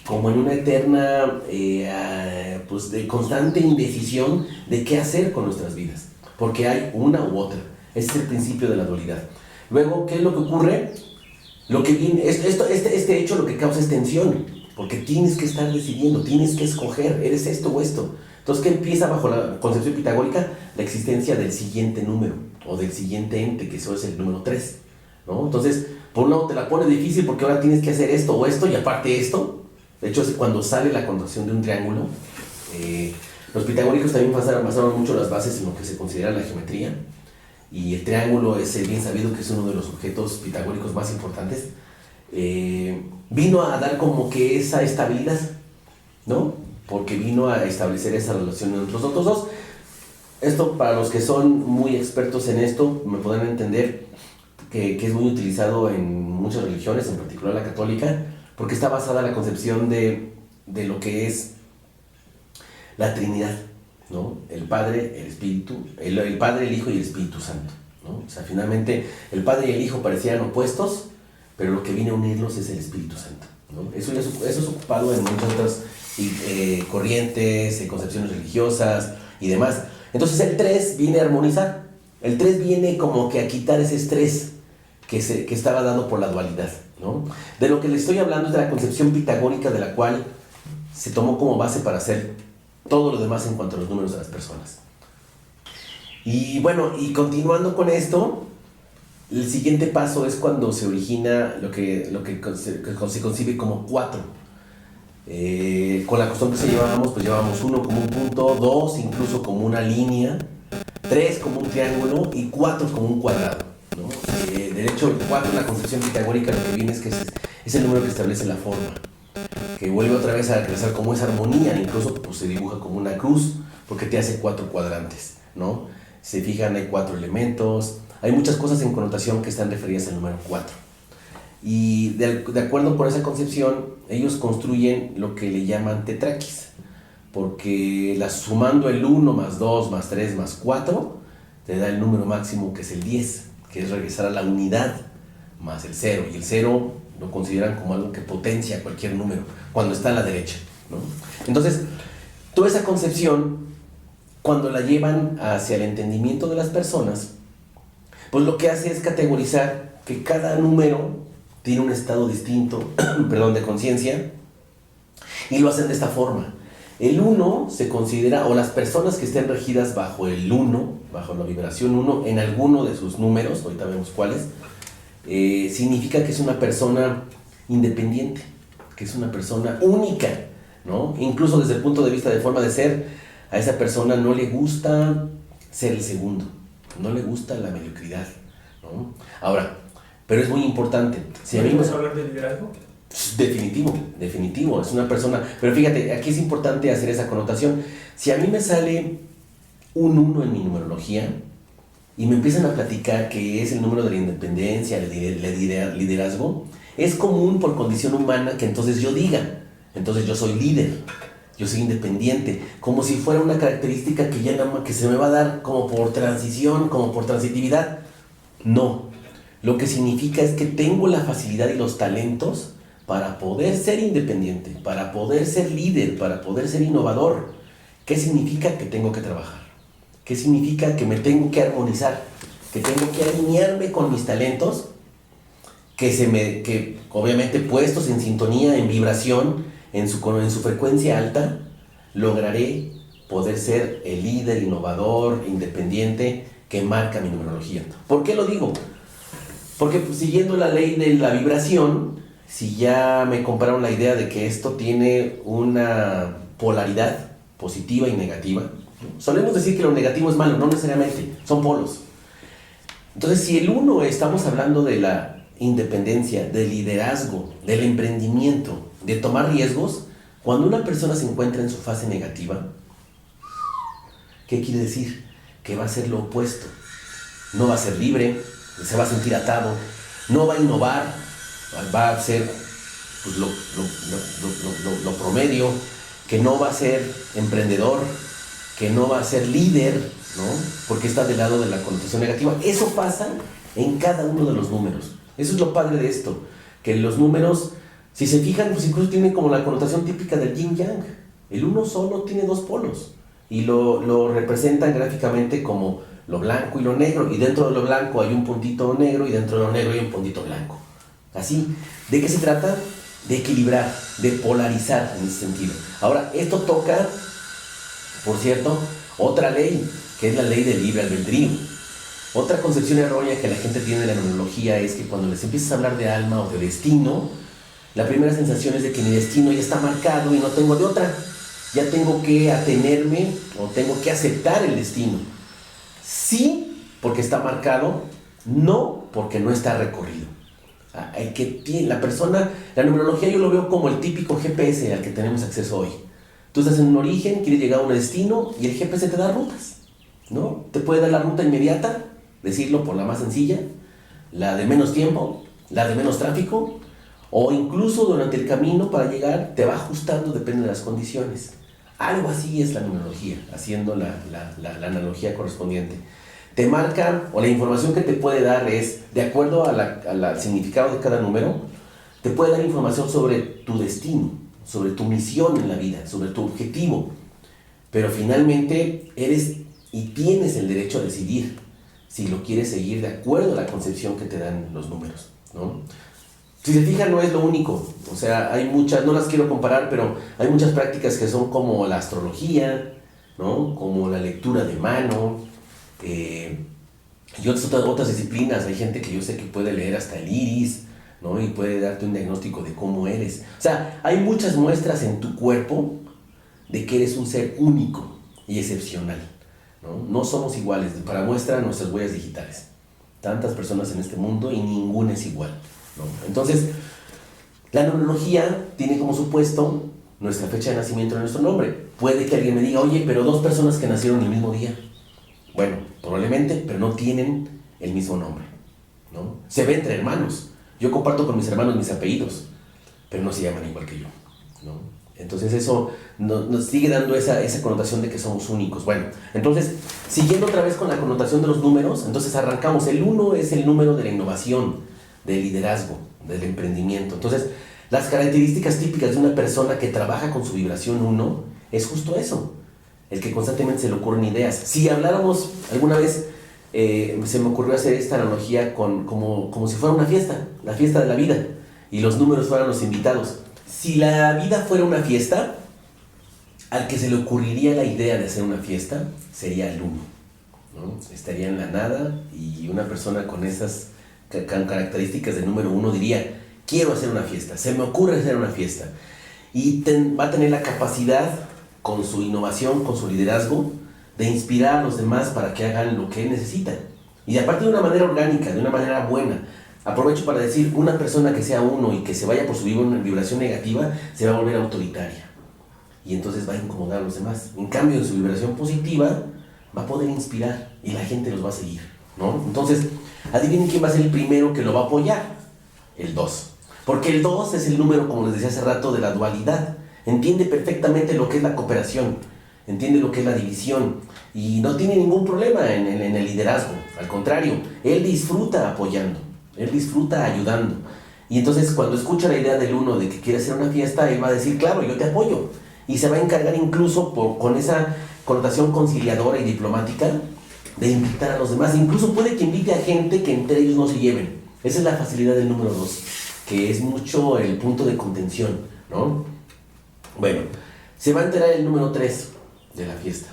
como en una eterna pues de constante indecisión de qué hacer con nuestras vidas, porque hay una u otra. Ese es el principio de la dualidad. Luego, ¿qué es lo que ocurre? Lo que viene, este hecho lo que causa es tensión, porque tienes que estar decidiendo, tienes que escoger, eres esto o esto. Entonces, ¿qué empieza bajo la concepción pitagórica? La existencia del siguiente número, o del siguiente ente, que eso es el número 3, ¿no? Entonces, por un lado te la pone difícil porque ahora tienes que hacer esto o esto, y aparte esto. De hecho, es cuando sale la contracción de un triángulo. Los pitagóricos también basaron mucho las bases en lo que se considera la geometría. Y el triángulo es bien sabido que es uno de los objetos pitagóricos más importantes. Vino a dar como que esa estabilidad, ¿no? Porque vino a establecer esa relación entre los otros dos. Esto, para los que son muy expertos en esto, me podrán entender que es muy utilizado en muchas religiones, en particular la católica, porque está basada en la concepción de lo que es la Trinidad, ¿no? El Padre, el Espíritu, el Padre, el Hijo y el Espíritu Santo, ¿no? O sea, finalmente el Padre y el Hijo parecían opuestos, pero lo que viene a unirlos es el Espíritu Santo, ¿no? Eso es ocupado en muchas otras corrientes, concepciones religiosas y demás. Entonces el 3 viene a armonizar. El 3 viene como que a quitar ese estrés que estaba dado por la dualidad, ¿no? De lo que les estoy hablando es de la concepción pitagórica, de la cual se tomó como base para hacer todo lo demás en cuanto a los números de las personas. Y bueno, y continuando con esto, el siguiente paso es cuando se origina lo que se concibe como 4. Con la costumbre que llevábamos, pues llevábamos 1 como un punto, 2 incluso como una línea, 3 como un triángulo y 4 como un cuadrado, ¿no? De hecho, el 4 en la concepción pitagórica lo que viene es que es el número que establece la forma, que vuelve otra vez a crecer como esa armonía. Incluso pues, se dibuja como una cruz porque te hace 4 cuadrantes, ¿no? Se fijan, hay 4 elementos, hay muchas cosas en connotación que están referidas al número 4. Y de acuerdo con esa concepción, ellos construyen lo que le llaman tetraquis, porque sumando el 1 más 2 más 3 más 4 te da el número máximo, que es el 10, que es regresar a la unidad, más el 0, y el 0 lo consideran como algo que potencia cualquier número cuando está a la derecha, ¿no? Entonces, toda esa concepción cuando la llevan hacia el entendimiento de las personas, pues lo que hace es categorizar que cada número tiene un estado distinto, perdón, de conciencia, y lo hacen de esta forma. El 1 se considera, o las personas que estén regidas bajo el 1, bajo la vibración 1, en alguno de sus números, ahorita vemos cuáles, significa que es una persona independiente, que es una persona única, ¿no? Incluso desde el punto de vista de forma de ser, a esa persona no le gusta ser el segundo, no le gusta la mediocridad, ¿no? Ahora, pero es muy importante. Si ¿podemos hablar de liderazgo? Definitivo, es una persona, pero fíjate, aquí es importante hacer esa connotación. Si a mí me sale un 1 en mi numerología y me empiezan a platicar que es el número de la independencia, el liderazgo, es común por condición humana que entonces yo diga, entonces yo soy líder, yo soy independiente, como si fuera una característica que ya nada más que se me va a dar como por transición, como por transitividad. No, lo que significa es que tengo la facilidad y los talentos para poder ser independiente, para poder ser líder, para poder ser innovador. ¿Qué significa? Que tengo que trabajar. ¿Qué significa? Que me tengo que armonizar, que tengo que alinearme con mis talentos, que obviamente puestos en sintonía, en vibración, en su frecuencia alta, lograré poder ser el líder, innovador, independiente que marca mi numerología. ¿Por qué lo digo? Porque pues, siguiendo la ley de la vibración, si ya me compraron la idea de que esto tiene una polaridad positiva y negativa, ¿no? Solemos decir que lo negativo es malo, no necesariamente, son polos. Entonces, si el 1 estamos hablando de la independencia, del liderazgo, del emprendimiento, de tomar riesgos, cuando una persona se encuentra en su fase negativa, ¿qué quiere decir? Que va a ser lo opuesto. No va a ser libre, se va a sentir atado, no va a innovar, va a ser pues, lo promedio, que no va a ser emprendedor, que no va a ser líder, ¿no? Porque está del lado de la connotación negativa. Eso pasa en cada uno de los números. Eso es lo padre de esto, que los números, si se fijan, pues incluso tienen como la connotación típica del yin-yang. El 1 solo tiene 2 polos y lo representan gráficamente como lo blanco y lo negro, y dentro de lo blanco hay un puntito negro y dentro de lo negro hay un puntito blanco. Así, ¿de qué se trata? De equilibrar, de polarizar en ese sentido. Ahora, esto toca, por cierto, otra ley, que es la ley del libre albedrío. Otra concepción errónea que la gente tiene de la numerología es que cuando les empiezas a hablar de alma o de destino, la primera sensación es de que mi destino ya está marcado y no tengo de otra. Ya tengo que atenerme o tengo que aceptar el destino. Sí, porque está marcado, no porque no está recorrido. La persona, la numerología yo lo veo como el típico GPS al que tenemos acceso hoy. Tú estás en un origen, quieres llegar a un destino y el GPS te da rutas, ¿no? Te puede dar la ruta inmediata, decirlo por la más sencilla, la de menos tiempo, la de menos tráfico, o incluso durante el camino para llegar te va ajustando, depende de las condiciones. Algo así es la numerología, haciendo la analogía correspondiente. Te marca, o la información que te puede dar es, de acuerdo al significado de cada número, te puede dar información sobre tu destino, sobre tu misión en la vida, sobre tu objetivo. Pero finalmente eres y tienes el derecho a decidir si lo quieres seguir de acuerdo a la concepción que te dan los números, ¿no? Si se fijan, no es lo único. O sea, hay muchas, no las quiero comparar, pero hay muchas prácticas que son como la astrología, ¿no? Como la lectura de mano, y otras disciplinas. Hay gente que yo sé que puede leer hasta el iris, ¿no? Y puede darte un diagnóstico de cómo eres. O sea, hay muchas muestras en tu cuerpo de que eres un ser único y excepcional, ¿no? No somos iguales. Para muestra nuestras huellas digitales. Tantas personas en este mundo y ninguna es igual, ¿no? Entonces, la numerología tiene como supuesto nuestra fecha de nacimiento de nuestro nombre. Puede que alguien me diga, oye, pero 2 personas que nacieron el mismo día. Bueno, probablemente, pero no tienen el mismo nombre, ¿no? Se ve entre hermanos. Yo comparto con mis hermanos mis apellidos, pero no se llaman igual que yo, ¿no? Entonces eso nos sigue dando esa connotación de que somos únicos. Bueno, entonces, siguiendo otra vez con la connotación de los números, entonces arrancamos. El 1 es el número de la innovación, del liderazgo, del emprendimiento. Entonces, las características típicas de una persona que trabaja con su vibración 1 es justo eso. el que constantemente se le ocurren ideas. Si habláramos alguna vez, se me ocurrió hacer esta analogía como si fuera una fiesta, la fiesta de la vida, y los números fueran los invitados. Si la vida fuera una fiesta, al que se le ocurriría la idea de hacer una fiesta sería el 1, ¿no? Estaría en la nada y una persona con esas características del número 1 diría: quiero hacer una fiesta, se me ocurre hacer una fiesta. Y va a tener la capacidad, con su innovación, con su liderazgo, de inspirar a los demás para que hagan lo que necesitan. Y aparte de una manera orgánica, de una manera buena. Aprovecho para decir, una persona que sea 1 y que se vaya por su vibración negativa, se va a volver autoritaria. Y entonces va a incomodar a los demás. En cambio, en su vibración positiva, va a poder inspirar y la gente los va a seguir, ¿no? Entonces, adivinen quién va a ser el primero que lo va a apoyar. El 2. Porque el 2 es el número, como les decía hace rato, de la dualidad. Entiende perfectamente lo que es la cooperación, entiende lo que es la división y no tiene ningún problema en el liderazgo. Al contrario, él disfruta apoyando, él disfruta ayudando. Y entonces cuando escucha la idea del 1 de que quiere hacer una fiesta, él va a decir: claro, yo te apoyo. Y se va a encargar incluso con esa connotación conciliadora y diplomática de invitar a los demás. Incluso puede que invite a gente que entre ellos no se lleven. Esa es la facilidad del número 2, que es mucho el punto de contención, ¿no? Bueno, se va a enterar el número 3 de la fiesta.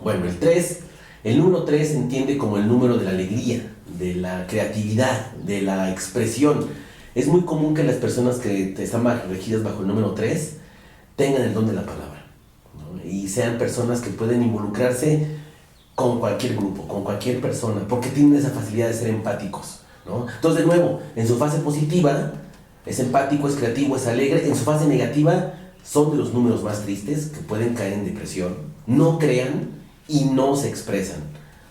Bueno, el número 3 se entiende como el número de la alegría, de la creatividad, de la expresión. Es muy común que las personas que están regidas bajo el número 3 tengan el don de la palabra, ¿no? Y sean personas que pueden involucrarse con cualquier grupo, con cualquier persona, porque tienen esa facilidad de ser empáticos, ¿no? Entonces, de nuevo, en su fase positiva es empático, es creativo, es alegre. En su fase negativa son de los números más tristes, que pueden caer en depresión, no crean y no se expresan.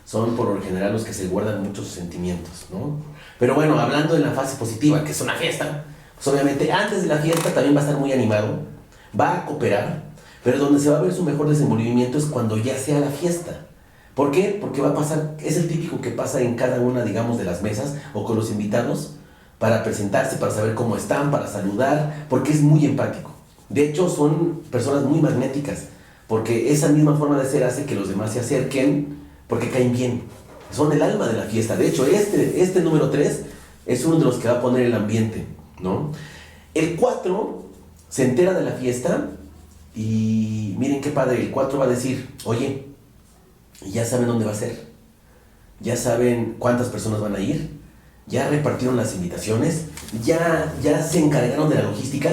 Son por lo general los que se guardan muchos sentimientos, ¿no? Pero bueno, hablando de la fase positiva, que es una fiesta, pues obviamente antes de la fiesta también va a estar muy animado, va a cooperar, pero donde se va a ver su mejor desenvolvimiento es cuando ya sea la fiesta. ¿Por qué? Porque va a pasar, es el típico que pasa en cada una, digamos, de las mesas o con los invitados, para presentarse, para saber cómo están, para saludar, porque es muy empático. De hecho, son personas muy magnéticas, porque esa misma forma de ser hace que los demás se acerquen, porque caen bien. Son el alma de la fiesta. De hecho, este número 3 es uno de los que va a poner el ambiente, ¿no? El 4 se entera de la fiesta y miren qué padre, el 4 va a decir: oye, ya saben dónde va a ser, ya saben cuántas personas van a ir, ya repartieron las invitaciones, ya se encargaron de la logística.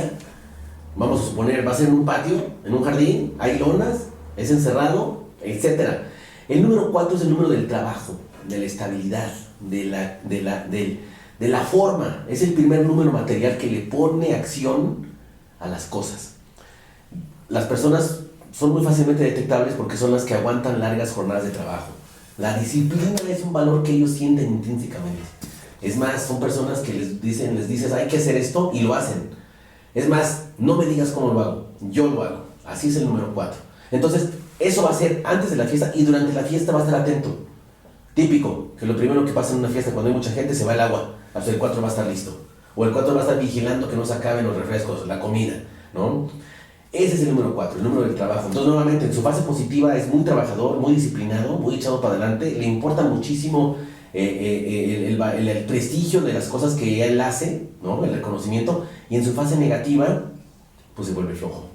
Vamos a suponer, va a ser en un patio, en un jardín, hay lonas, es encerrado, etc. El número 4 es el número del trabajo, de la estabilidad, de la forma. Es el primer número material que le pone acción a las cosas. Las personas son muy fácilmente detectables porque son las que aguantan largas jornadas de trabajo. La disciplina es un valor que ellos sienten intrínsecamente. Es más, son personas que les dices hay que hacer esto y lo hacen. Es más, no me digas cómo lo hago, yo lo hago. Así es el número 4. Entonces, eso va a ser antes de la fiesta y durante la fiesta va a estar atento. Típico, que lo primero que pasa en una fiesta cuando hay mucha gente se va el agua. Entonces el 4 va a estar listo. O el 4 va a estar vigilando que no se acaben los refrescos, la comida, ¿no? Ese es el número 4, el número del trabajo. Entonces, nuevamente, en su fase positiva es muy trabajador, muy disciplinado, muy echado para adelante. Le importa muchísimo el prestigio de las cosas que él hace, ¿no? El reconocimiento. Y en su fase negativa, pues se vuelve flojo.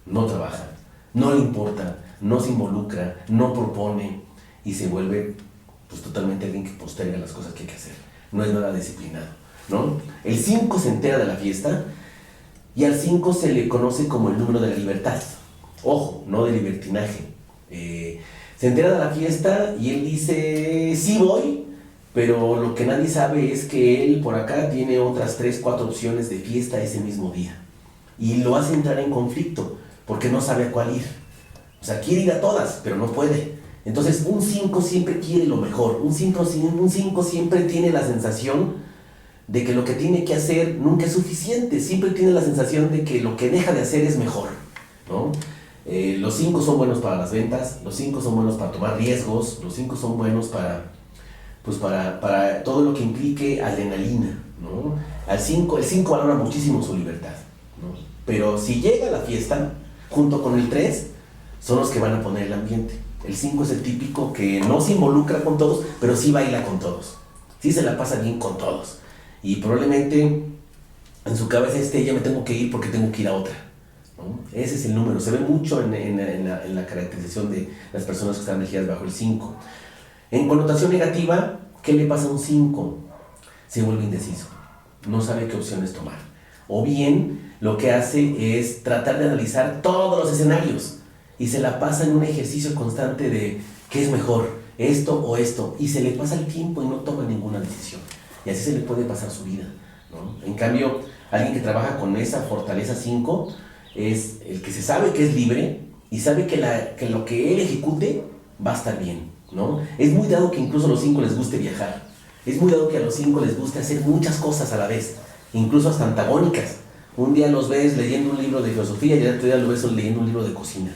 No trabaja, no le importa, no se involucra, no propone y se vuelve pues totalmente alguien que posterga las cosas que hay que hacer. No es nada disciplinado, ¿no? El 5 se entera de la fiesta y al 5 se le conoce como el número de la libertad. Ojo, no de libertinaje. Se entera de la fiesta y él dice, sí voy, pero lo que nadie sabe es que él por acá tiene otras 3, 4 opciones de fiesta ese mismo día. Y lo hace entrar en conflicto, porque no sabe a cuál ir. O sea, quiere ir a todas, pero no puede. Entonces, un 5 siempre quiere lo mejor. Un 5 siempre tiene la sensación de que lo que tiene que hacer nunca es suficiente. Siempre tiene la sensación de que lo que deja de hacer es mejor, ¿no? Los 5 son buenos para las ventas, los 5 son buenos para tomar riesgos, los 5 son buenos para todo lo que implique adrenalina, ¿no? El 5 valora muchísimo su libertad, ¿no? Pero si llega a la fiesta, junto con el 3, son los que van a poner el ambiente. El 5 es el típico que no se involucra con todos, pero sí baila con todos. Sí se la pasa bien con todos. Y probablemente en su cabeza ya me tengo que ir porque tengo que ir a otra, ¿no? Ese es el número. Se ve mucho en la caracterización de las personas que están regidas bajo el 5. En connotación negativa, ¿qué le pasa a un 5? Se vuelve indeciso. No sabe qué opciones tomar. O bien, lo que hace es tratar de analizar todos los escenarios y se la pasa en un ejercicio constante de ¿qué es mejor? ¿Esto o esto? Y se le pasa el tiempo y no toma ninguna decisión. Y así se le puede pasar su vida, ¿no? En cambio, alguien que trabaja con esa fortaleza 5 es el que se sabe que es libre y sabe que lo que él ejecute va a estar bien, ¿no? Es muy dado que incluso a los 5 les guste viajar. Es muy dado que a los 5 les guste hacer muchas cosas a la vez, incluso hasta antagónicas. Un día los ves leyendo un libro de filosofía y el otro día los ves leyendo un libro de cocina.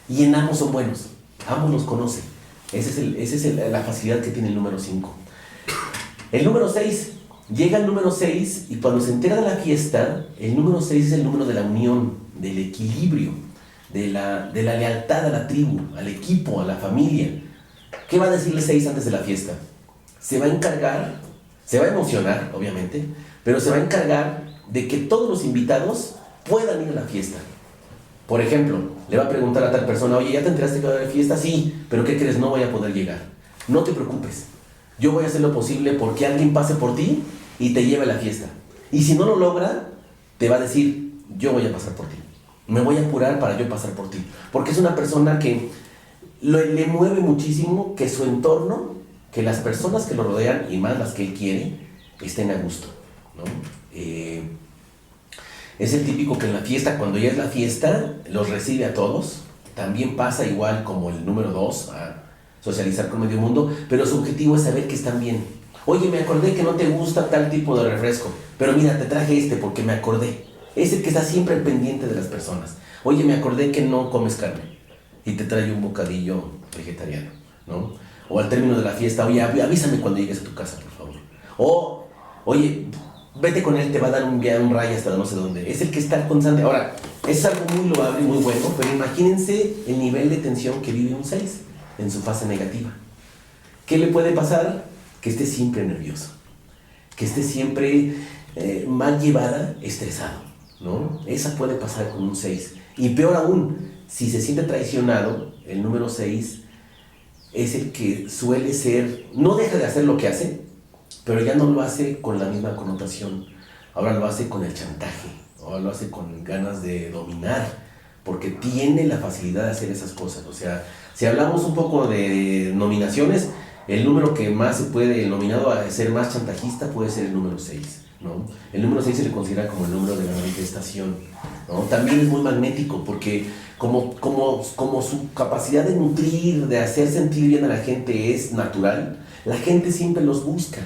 Y en ambos son buenos, ambos los conocen. Esa es la facilidad que tiene el número 5. El número 6, llega el número 6 y cuando se entera de la fiesta, el número 6 es el número de la unión, del equilibrio, de la lealtad a la tribu, al equipo, a la familia. ¿Qué va a decir el 6 antes de la fiesta? Se va a encargar, se va a emocionar, obviamente, pero se va a encargar de que todos los invitados puedan ir a la fiesta. Por ejemplo, le va a preguntar a tal persona, oye, ¿ya te enteraste que va a haber fiesta? Sí, pero ¿qué crees? No voy a poder llegar. No te preocupes, yo voy a hacer lo posible porque alguien pase por ti y te lleve a la fiesta. Y si no lo logra, te va a decir, yo voy a pasar por ti. Me voy a apurar para yo pasar por ti. Porque es una persona que le mueve muchísimo que su entorno, que las personas que lo rodean, y más las que él quiere, estén a gusto, ¿no? Es el típico que en la fiesta, cuando ya es la fiesta, los recibe a todos. También pasa igual como el número 2, a socializar con medio mundo, pero su objetivo es saber que están bien. Oye, me acordé que no te gusta tal tipo de refresco, pero mira, te traje este porque me acordé. Es el que está siempre pendiente de las personas. Oye, me acordé que no comes carne y te trae un bocadillo vegetariano, ¿no? O al término de la fiesta, oye, avísame cuando llegues a tu casa, por favor. O, oye, vete con él, te va a dar un rayo hasta no sé dónde. Es el que está constante. Ahora, es algo muy loable y muy bueno, pero imagínense el nivel de tensión que vive un 6 en su fase negativa. ¿Qué le puede pasar? Que esté siempre nervioso, que esté siempre mal llevada, estresado, ¿no? Esa puede pasar con un 6. Y peor aún, si se siente traicionado, el número 6 es el que suele ser, no deja de hacer lo que hace, pero ya no lo hace con la misma connotación. Ahora lo hace con el chantaje, ahora lo hace con ganas de dominar, porque tiene la facilidad de hacer esas cosas. O sea, si hablamos un poco de nominaciones, el número que más se puede, nominado a ser más chantajista, puede ser el número 6, ¿no? El número 6 se le considera como el número de la manifestación, ¿no? También es muy magnético, porque como su capacidad de nutrir, de hacer sentir bien a la gente es natural, la gente siempre los busca,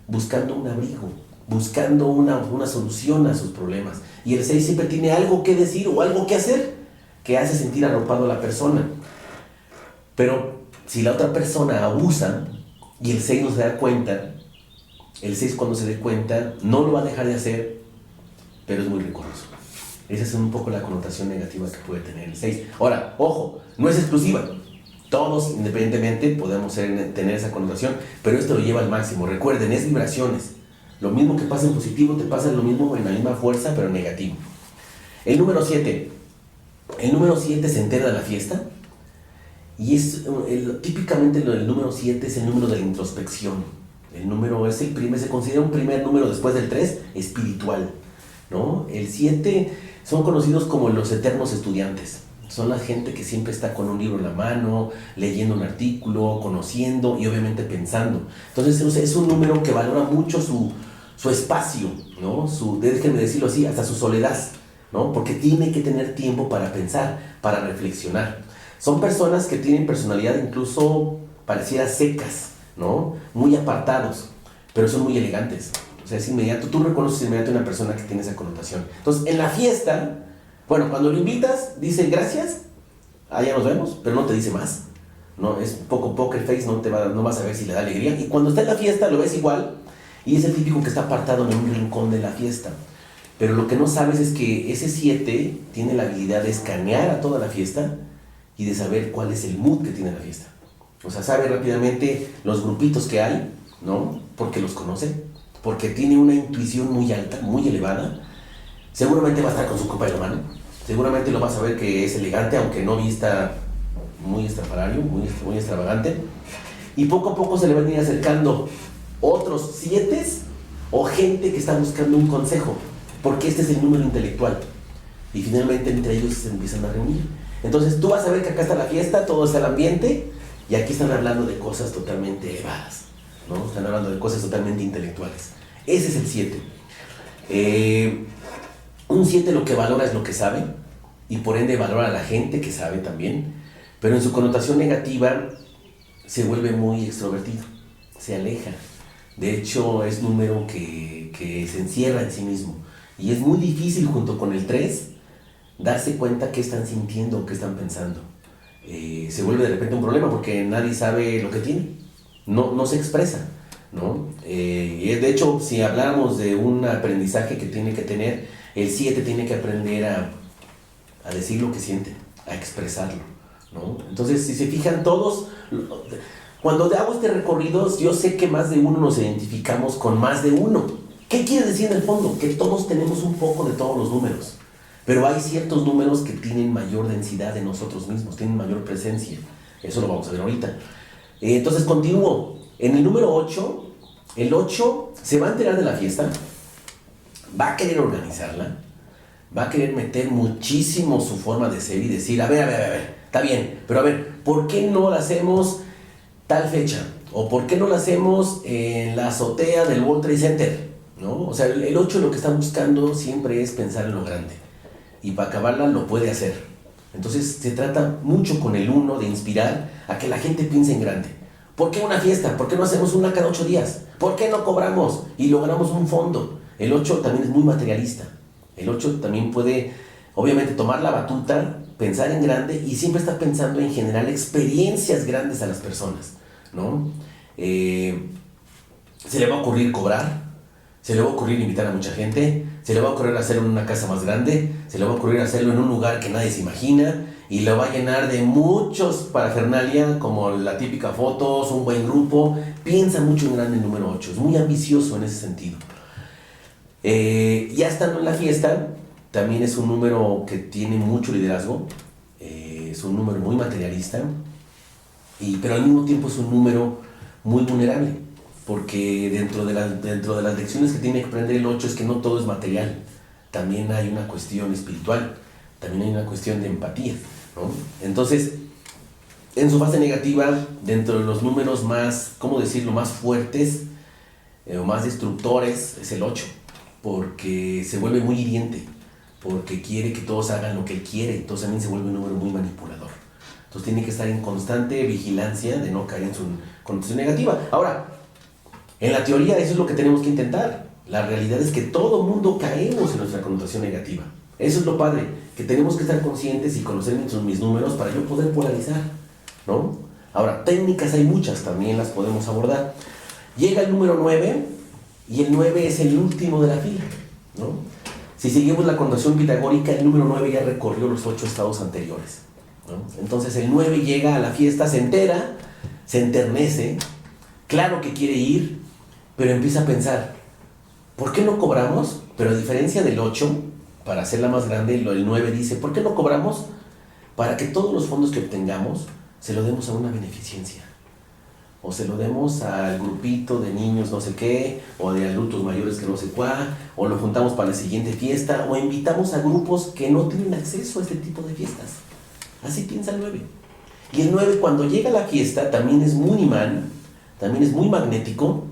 buscando un abrigo, buscando una solución a sus problemas. Y el 6 siempre tiene algo que decir o algo que hacer que hace sentir arropado a la persona. Pero si la otra persona abusa y el 6 no se da cuenta, el 6 cuando se dé cuenta no lo va a dejar de hacer, pero es muy recurroso. Esa es un poco la connotación negativa que puede tener el 6. Ahora, ojo, no es exclusiva. Todos, independientemente, podemos tener esa connotación, pero esto lo lleva al máximo. Recuerden, es vibraciones. Lo mismo que pasa en positivo, te pasa lo mismo en la misma fuerza, pero negativo. El número 7. El número 7 se entera de la fiesta. Y típicamente el número 7 es el número de la introspección. El número es se considera un primer número después del 3, espiritual, ¿no? El 7 son conocidos como los eternos estudiantes. Son la gente que siempre está con un libro en la mano, leyendo un artículo, conociendo y obviamente pensando. Entonces es un número que valora mucho su espacio, ¿no? Déjenme decirlo así, hasta su soledad, ¿no? Porque tiene que tener tiempo para pensar, para reflexionar. Son personas que tienen personalidad incluso pareciera secas, ¿no? Muy apartados, pero son muy elegantes. O sea, es inmediato, tú reconoces inmediato a una persona que tiene esa connotación. Entonces, en la fiesta, bueno, cuando lo invitas, dice gracias, allá nos vemos, pero no te dice más, ¿no? Es poco poker face, no vas a ver si le da alegría. Y cuando está en la fiesta, lo ves igual, y es el típico que está apartado en un rincón de la fiesta. Pero lo que no sabes es que ese 7 tiene la habilidad de escanear a toda la fiesta y de saber cuál es el mood que tiene la fiesta. O sea, sabe rápidamente los grupitos que hay, ¿no? Porque los conoce, porque tiene una intuición muy alta, muy elevada. Seguramente va a estar con su copa de la mano, seguramente lo vas a ver que es elegante, aunque no vista muy estrafalario, muy extravagante. Y poco a poco se le van a ir acercando otros 7 o gente que está buscando un consejo, porque este es el número intelectual. Y finalmente entre ellos se empiezan a reunir. Entonces tú vas a ver que acá está la fiesta, todo está el ambiente, y aquí están hablando de cosas totalmente elevadas, ¿no? Están hablando de cosas totalmente intelectuales. Ese es el 7. Un 7 lo que valora es lo que sabe, y por ende valora a la gente que sabe también, pero en su connotación negativa se vuelve muy extrovertido, se aleja. De hecho, es número que se encierra en sí mismo. Y es muy difícil, junto con el 3, darse cuenta qué están sintiendo, qué están pensando. Se vuelve de repente un problema porque nadie sabe lo que tiene. No se expresa, ¿no? De hecho, si habláramos de un aprendizaje que tiene que tener, el 7 tiene que aprender a decir lo que siente, a expresarlo, ¿no? Entonces, si se fijan todos, cuando hago este recorrido, yo sé que más de uno nos identificamos con más de uno. ¿Qué quiere decir en el fondo? Que todos tenemos un poco de todos los números, pero hay ciertos números que tienen mayor densidad en nosotros mismos, tienen mayor presencia. Eso lo vamos a ver ahorita. Entonces, continúo. En el número 8, el 8 se va a enterar de la fiesta, va a querer organizarla, va a querer meter muchísimo su forma de ser y decir, a ver, está bien, pero a ver, ¿por qué no la hacemos tal fecha? ¿O por qué no la hacemos en la azotea del World Trade Center? ¿No? O sea, el 8 lo que está buscando siempre es pensar en lo grande. Y para acabarla lo puede hacer. Entonces se trata mucho con el 1 de inspirar a que la gente piense en grande. ¿Por qué una fiesta? ¿Por qué no hacemos una cada 8 días? ¿Por qué no cobramos y logramos un fondo? El 8 también es muy materialista. El 8 también puede, obviamente, tomar la batuta, pensar en grande y siempre está pensando en generar experiencias grandes a las personas, ¿no? Se le va a ocurrir cobrar, se le va a ocurrir invitar a mucha gente, se le va a ocurrir hacerlo en una casa más grande, se le va a ocurrir hacerlo en un lugar que nadie se imagina y lo va a llenar de muchos parafernalia, como la típica fotos, un buen grupo. Piensa mucho en grande el número 8, es muy ambicioso en ese sentido. Ya estando en la fiesta, también es un número que tiene mucho liderazgo, es un número muy materialista, pero al mismo tiempo es un número muy vulnerable, porque dentro de las lecciones que tiene que aprender el 8 es que no todo es material, también hay una cuestión espiritual, también hay una cuestión de empatía, ¿no? Entonces, en su fase negativa, dentro de los números más, ¿cómo decirlo?, más fuertes o más destructores, es el 8, porque se vuelve muy hiriente, porque quiere que todos hagan lo que él quiere, entonces también se vuelve un número muy manipulador. Entonces tiene que estar en constante vigilancia de no caer en su connotación negativa. Ahora, en la teoría eso es lo que tenemos que intentar. La realidad es que todo mundo caemos en nuestra connotación negativa. Eso es lo padre, que tenemos que estar conscientes y conocer mis números para yo poder polarizar, ¿no? Ahora, técnicas hay muchas, también las podemos abordar. Llega el número 9, y el 9 es el último de la fila, ¿no? Si seguimos la connotación pitagórica, el número 9 ya recorrió los 8 estados anteriores, ¿no? Entonces el 9 llega a la fiesta, se entera, se enternece, claro que quiere ir, pero empieza a pensar, ¿por qué no cobramos? Pero a diferencia del 8, para hacerla más grande, el 9 dice, ¿por qué no cobramos? Para que todos los fondos que obtengamos se lo demos a una beneficencia, o se lo demos al grupito de niños no sé qué, o de adultos mayores que no sé cuál, o lo juntamos para la siguiente fiesta, o invitamos a grupos que no tienen acceso a este tipo de fiestas. Así piensa el 9. Y el 9, cuando llega a la fiesta, también es muy imán, también es muy magnético,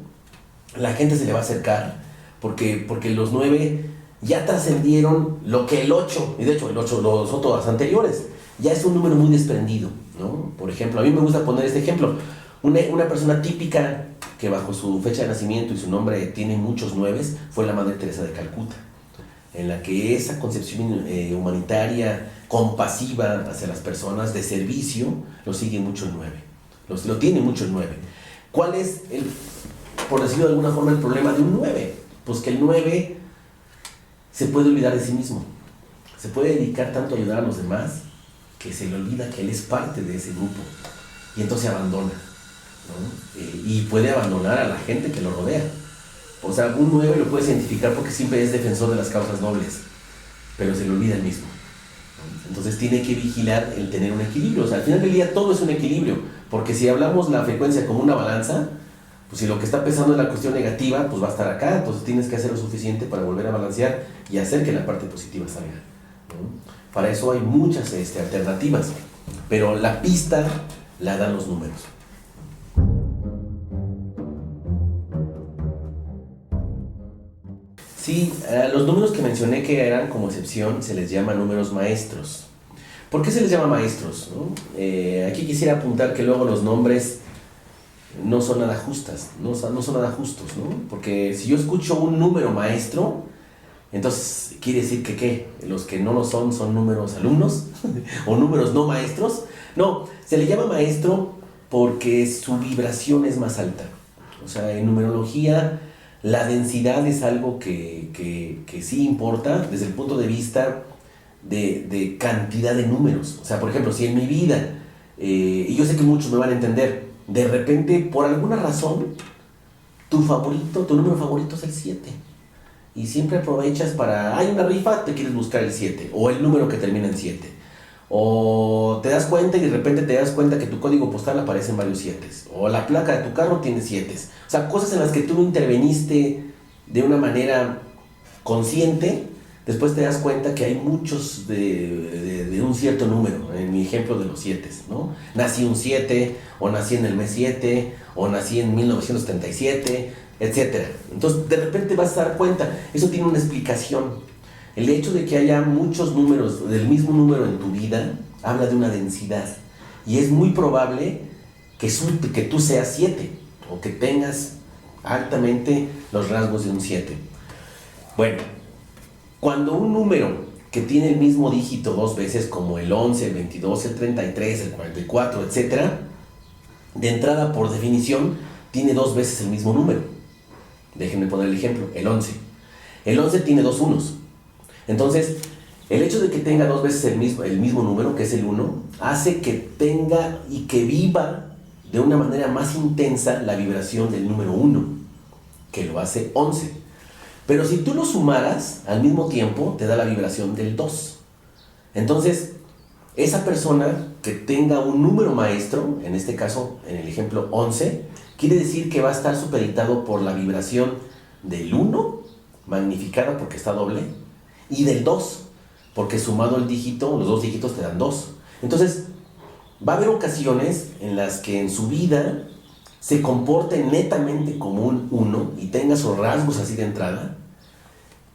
la gente se le va a acercar, porque los 9 ya trascendieron lo que el 8, y de hecho el 8, los otros anteriores, ya es un número muy desprendido, ¿no? Por ejemplo, a mí me gusta poner este ejemplo. Una persona típica que bajo su fecha de nacimiento y su nombre tiene muchos 9 fue la Madre Teresa de Calcuta, en la que esa concepción humanitaria, compasiva hacia las personas, de servicio, lo sigue mucho el 9. Lo tiene mucho el 9. ¿Cuál es, por decirlo de alguna forma, el problema de un 9? Pues que el 9 se puede olvidar de sí mismo. Se puede dedicar tanto a ayudar a los demás que se le olvida que él es parte de ese grupo y entonces abandona, ¿no? Y puede abandonar a la gente que lo rodea. O sea, un 9 lo puedes identificar porque siempre es defensor de las causas nobles, pero se le olvida el mismo, ¿no? Entonces tiene que vigilar el tener un equilibrio. O sea, al final del día todo es un equilibrio, porque si hablamos la frecuencia como una balanza, pues si lo que está pesando es la cuestión negativa, pues va a estar acá. Entonces tienes que hacer lo suficiente para volver a balancear y hacer que la parte positiva salga, ¿no? Para eso hay muchas alternativas, pero la pista la dan los números. Sí, los números que mencioné que eran como excepción se les llama números maestros. ¿Por qué se les llama maestros, no? Aquí quisiera apuntar que luego los nombres no son nada justas, no son nada justos, ¿no? Porque si yo escucho un número maestro, entonces quiere decir que ¿qué? Los que no lo son números alumnos o números no maestros. No, se le llama maestro porque su vibración es más alta. O sea, en numerología la densidad es algo que sí importa desde el punto de vista de cantidad de números. O sea, por ejemplo, si en mi vida, y yo sé que muchos me van a entender, de repente, por alguna razón, tu número favorito es el 7. Y siempre aprovechas para, hay una rifa, te quieres buscar el 7, o el número que termina en 7. O te das cuenta y de repente te das cuenta que tu código postal aparece en varios 7. O la placa de tu carro tiene 7. O sea, cosas en las que tú no interveniste de una manera consciente. Después te das cuenta que hay muchos de un cierto número, en mi ejemplo de los 7, ¿no? Nací un 7, o nací en el mes 7, o nací en 1977, etc. Entonces, de repente vas a dar cuenta, eso tiene una explicación. El hecho de que haya muchos números, del mismo número en tu vida, habla de una densidad. Y es muy probable que tú seas 7, o que tengas altamente los rasgos de un 7. Bueno, cuando un número que tiene el mismo dígito dos veces, como el 11, el 22, el 33, el 44, etc., de entrada, por definición, tiene dos veces el mismo número. Déjenme poner el ejemplo, el 11. El 11 tiene dos unos. Entonces, el hecho de que tenga dos veces el mismo número, que es el 1, hace que tenga y que viva de una manera más intensa la vibración del número 1, que lo hace 11. Pero si tú lo sumaras al mismo tiempo, te da la vibración del 2. Entonces, esa persona que tenga un número maestro, en este caso, en el ejemplo 11, quiere decir que va a estar supeditado por la vibración del 1, magnificada porque está doble, y del 2, porque sumado el dígito, los dos dígitos te dan 2. Entonces, va a haber ocasiones en las que en su vida se comporte netamente como un 1 y tenga sus rasgos así de entrada,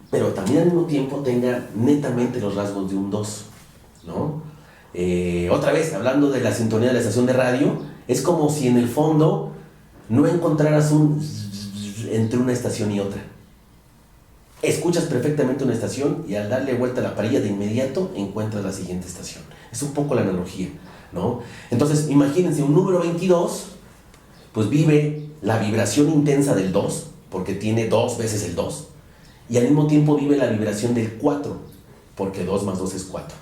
pero también al mismo tiempo tenga netamente los rasgos de un 2, ¿no? Otra vez, hablando de la sintonía de la estación de radio, es como si en el fondo no encontraras un entre una estación y otra. Escuchas perfectamente una estación y al darle vuelta a la parilla de inmediato encuentras la siguiente estación. Es un poco la analogía, ¿no? Entonces, imagínense, un número 22, pues vive la vibración intensa del 2, porque tiene dos veces el 2, y al mismo tiempo vive la vibración del 4, porque 2 más 2 es 4,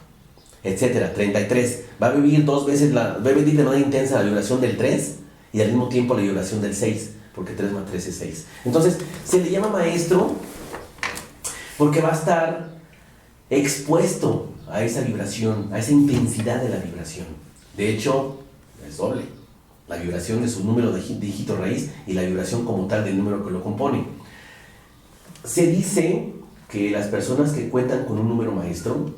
etcétera. 33, va a vivir de manera intensa la vibración del 3, y al mismo tiempo la vibración del 6, porque 3 más 3 es 6. Entonces, se le llama maestro porque va a estar expuesto a esa vibración, a esa intensidad de la vibración. De hecho, es doble. La vibración de su número de dígito raíz y la vibración como tal del número que lo compone. Se dice que las personas que cuentan con un número maestro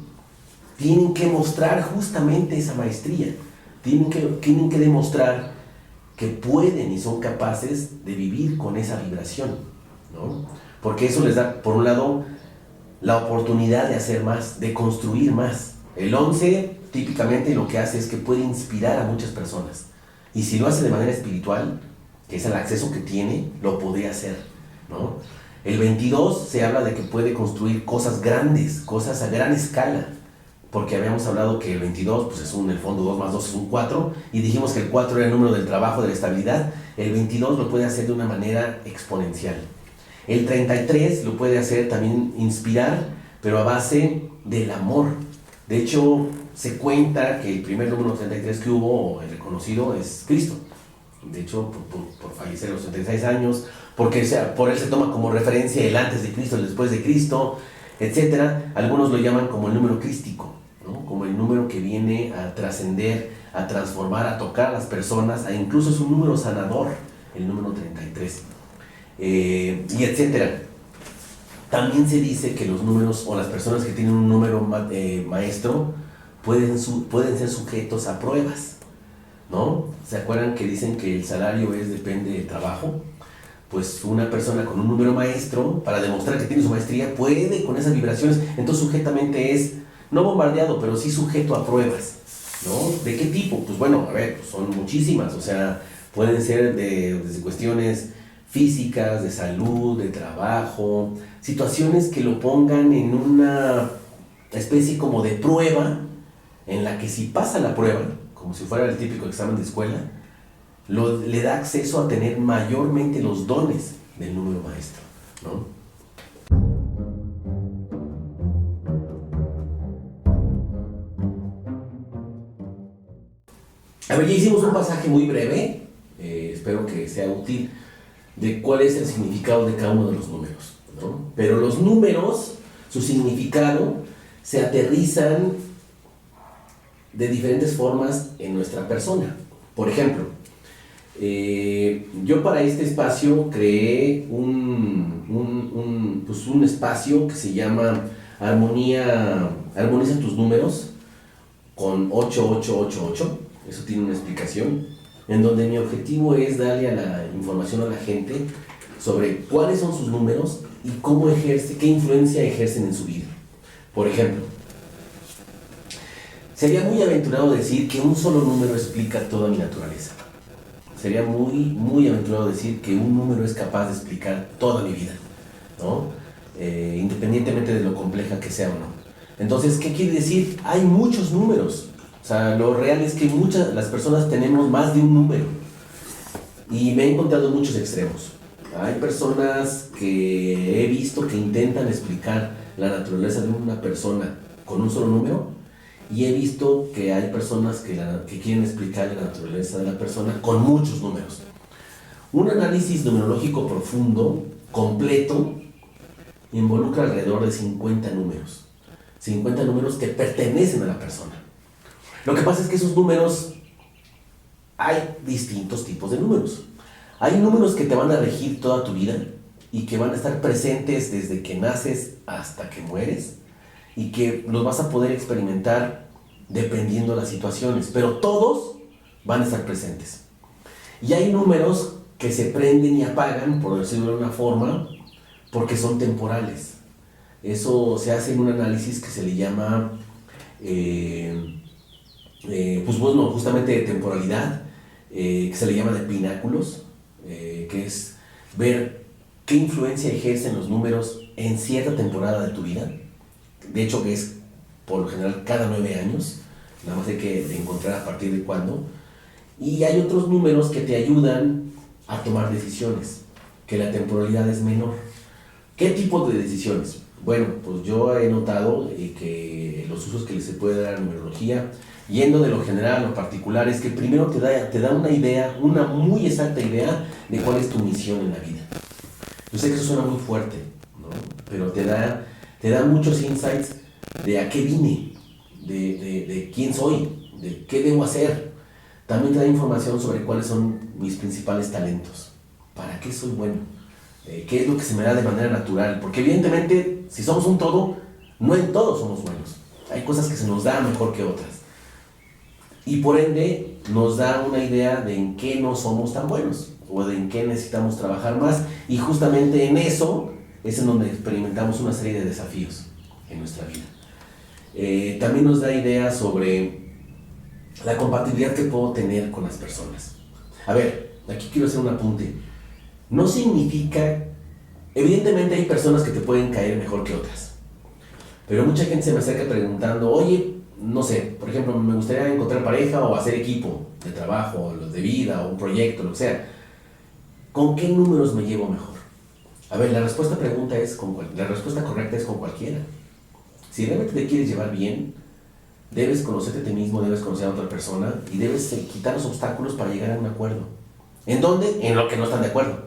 tienen que mostrar justamente esa maestría. Tienen que demostrar que pueden y son capaces de vivir con esa vibración, ¿no? Porque eso les da, por un lado, la oportunidad de hacer más, de construir más. El 11 típicamente lo que hace es que puede inspirar a muchas personas. Y si lo hace de manera espiritual, que es el acceso que tiene, lo podría hacer, ¿no? El 22 se habla de que puede construir cosas grandes, cosas a gran escala, porque habíamos hablado que el 22, pues es en el fondo 2 más 2 es un 4, y dijimos que el 4 era el número del trabajo, de la estabilidad. El 22 lo puede hacer de una manera exponencial. El 33 lo puede hacer también inspirar, pero a base del amor. De hecho, se cuenta que el primer número 33 que hubo, el reconocido, es Cristo. De hecho, por fallecer a los 36 años, porque por él se toma como referencia el antes de Cristo, el después de Cristo, etcétera. Algunos lo llaman como el número crístico, ¿no? Como el número que viene a trascender, a transformar, a tocar a las personas, incluso es un número sanador, el número 33, y etcétera. También se dice que los números o las personas que tienen un número maestro pueden ser sujetos a pruebas, ¿no? ¿Se acuerdan que dicen que el salario depende del trabajo? Pues una persona con un número maestro, para demostrar que tiene su maestría, puede con esas vibraciones, entonces sujetamente es, no bombardeado, pero sí sujeto a pruebas, ¿no? ¿De qué tipo? Pues bueno, a ver, pues son muchísimas, o sea, pueden ser desde cuestiones físicas, de salud, de trabajo, situaciones que lo pongan en una especie como de prueba, en la que si pasa la prueba, como si fuera el típico examen de escuela, le da acceso a tener mayormente los dones del número maestro, ¿no? A ver, ya hicimos un pasaje muy breve, espero que sea útil, de cuál es el significado de cada uno de los números, ¿no? Pero los números, su significado, se aterrizan de diferentes formas en nuestra persona. Por ejemplo, yo para este espacio creé un espacio que se llama Armoniza tus números con 8888. Eso tiene una explicación, en donde mi objetivo es darle a la información a la gente sobre cuáles son sus números y qué influencia ejercen en su vida. Por ejemplo, sería muy aventurado decir que un solo número explica toda mi naturaleza. Sería muy aventurado decir que un número es capaz de explicar toda mi vida, ¿no? Independientemente de lo compleja que sea o no. Entonces, ¿qué quiere decir? Hay muchos números. O sea, lo real es que las personas tenemos más de un número. Y me he encontrado muchos extremos. Hay personas que he visto que intentan explicar la naturaleza de una persona con un solo número, y he visto que hay personas que quieren explicar la naturaleza de la persona con muchos números. Un análisis numerológico profundo, completo, involucra alrededor de 50 números. 50 números que pertenecen a la persona. Lo que pasa es que esos números, hay distintos tipos de números. Hay números que te van a regir toda tu vida y que van a estar presentes desde que naces hasta que mueres, y que los vas a poder experimentar dependiendo de las situaciones, pero todos van a estar presentes. Y hay números que se prenden y apagan, por decirlo de una forma, porque son temporales. Eso se hace en un análisis que se le llama, justamente de temporalidad, que se le llama de pináculos, que es ver qué influencia ejercen los números en cierta temporada de tu vida. De hecho, que es por lo general cada 9 años, nada más hay que encontrar a partir de cuándo. Y hay otros números que te ayudan a tomar decisiones, que la temporalidad es menor. ¿Qué tipo de decisiones? Bueno, pues yo he notado que los usos que se puede dar a la numerología, yendo de lo general a lo particular, es que primero te da una idea, una muy exacta idea de cuál es tu misión en la vida. Yo sé que eso suena muy fuerte, ¿no? Pero te da muchos insights de a qué vine, de quién soy, de qué debo hacer. También te da información sobre cuáles son mis principales talentos, para qué soy bueno, qué es lo que se me da de manera natural. Porque evidentemente, si somos un todo, no en todo somos buenos. Hay cosas que se nos da mejor que otras. Y por ende, nos da una idea de en qué no somos tan buenos, o de en qué necesitamos trabajar más. Y justamente en eso es en donde experimentamos una serie de desafíos en nuestra vida. También nos da ideas sobre la compatibilidad que puedo tener con las personas. A ver, aquí quiero hacer un apunte. No significa, evidentemente hay personas que te pueden caer mejor que otras, pero mucha gente se me acerca preguntando, oye, no sé, por ejemplo, me gustaría encontrar pareja o hacer equipo de trabajo, o de vida, o un proyecto, lo que sea. ¿Con qué números me llevo mejor? A ver, la respuesta correcta es con cualquiera. Si realmente te quieres llevar bien, debes conocerte a ti mismo, debes conocer a otra persona y debes quitar los obstáculos para llegar a un acuerdo. ¿En dónde? En lo que no están de acuerdo,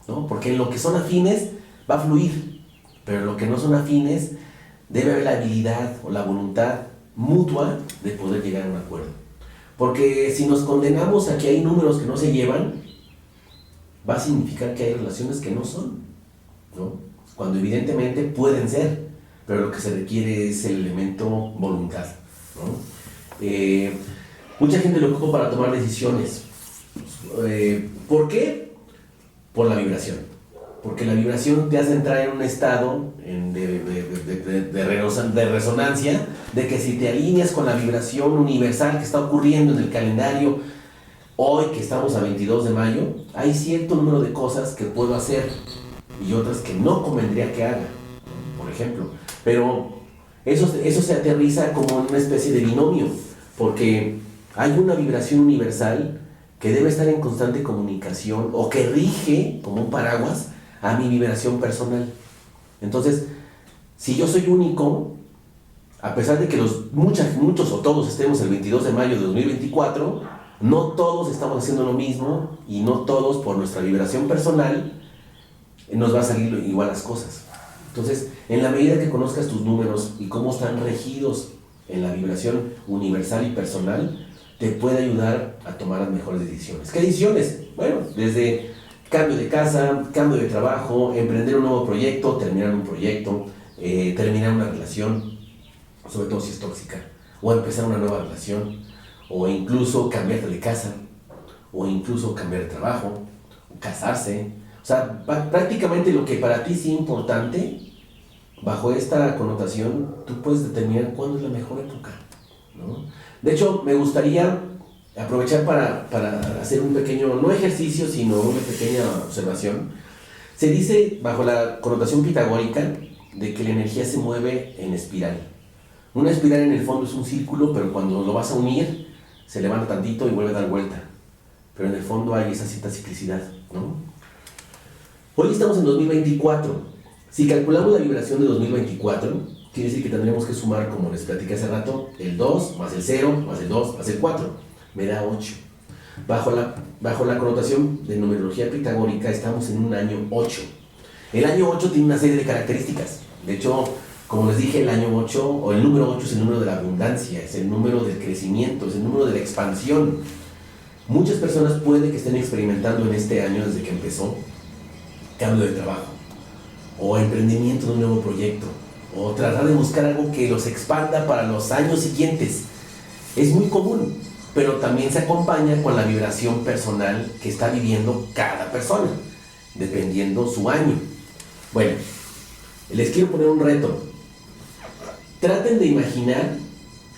¿no? Porque en lo que son afines va a fluir, pero en lo que no son afines debe haber la habilidad o la voluntad mutua de poder llegar a un acuerdo. Porque si nos condenamos a que hay números que no se llevan, va a significar que hay relaciones que no son, ¿no? Cuando evidentemente pueden ser, pero lo que se requiere es el elemento voluntad, ¿no? Mucha gente lo ocupa para tomar decisiones. ¿Por qué? Por la vibración. Porque la vibración te hace entrar en un estado de resonancia, de que si te alineas con la vibración universal que está ocurriendo en el calendario, hoy que estamos a 22 de mayo, hay cierto número de cosas que puedo hacer y otras que no convendría que haga, por ejemplo. Pero eso se aterriza como en una especie de binomio, porque hay una vibración universal que debe estar en constante comunicación o que rige como un paraguas a mi vibración personal. Entonces, si yo soy único, a pesar de que muchos o todos estemos el 22 de mayo de 2024, no todos estamos haciendo lo mismo y no todos por nuestra vibración personal nos va a salir igual las cosas. Entonces, en la medida que conozcas tus números y cómo están regidos en la vibración universal y personal, te puede ayudar a tomar las mejores decisiones. ¿Qué decisiones? Bueno, desde cambio de casa, cambio de trabajo, emprender un nuevo proyecto, terminar un proyecto, terminar una relación, sobre todo si es tóxica, o empezar una nueva relación, o incluso cambiarte de casa, o incluso cambiar de trabajo, o casarse. O sea, prácticamente lo que para ti es importante, bajo esta connotación, tú puedes determinar cuándo es la mejor época, ¿no? De hecho, me gustaría aprovechar para hacer un pequeño, no ejercicio, sino una pequeña observación. Se dice, bajo la connotación pitagórica, de que la energía se mueve en espiral. Una espiral en el fondo es un círculo, pero cuando lo vas a unir, se levanta tantito y vuelve a dar vuelta. Pero en el fondo hay esa cierta ciclicidad, ¿no? Hoy estamos en 2024. Si calculamos la vibración de 2024, quiere decir que tendremos que sumar, como les platiqué hace rato, el 2 más el 0 más el 2 más el 4. Me da 8. Bajo la connotación de numerología pitagórica, estamos en un año 8. El año 8 tiene una serie de características. De hecho, como les dije, el año 8, o el número 8 es el número de la abundancia, es el número del crecimiento, es el número de la expansión. Muchas personas puede que estén experimentando en este año, desde que empezó, cambio de trabajo, o emprendimiento de un nuevo proyecto, o tratar de buscar algo que los expanda para los años siguientes. Es muy común, pero también se acompaña con la vibración personal que está viviendo cada persona, dependiendo su año. Bueno, les quiero poner un reto. Traten de imaginar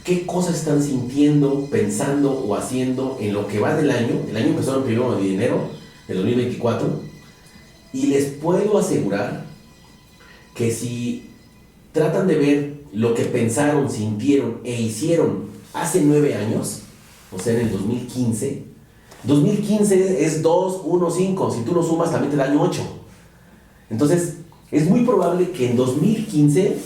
qué cosas están sintiendo, pensando o haciendo en lo que va del año. El año empezó el 1 de enero del 2024, y les puedo asegurar que si tratan de ver lo que pensaron, sintieron e hicieron hace 9 años, o sea, en el 2015, 2015 es 2, 1, 5, si tú lo sumas también te da año 8. Entonces, es muy probable que en 2015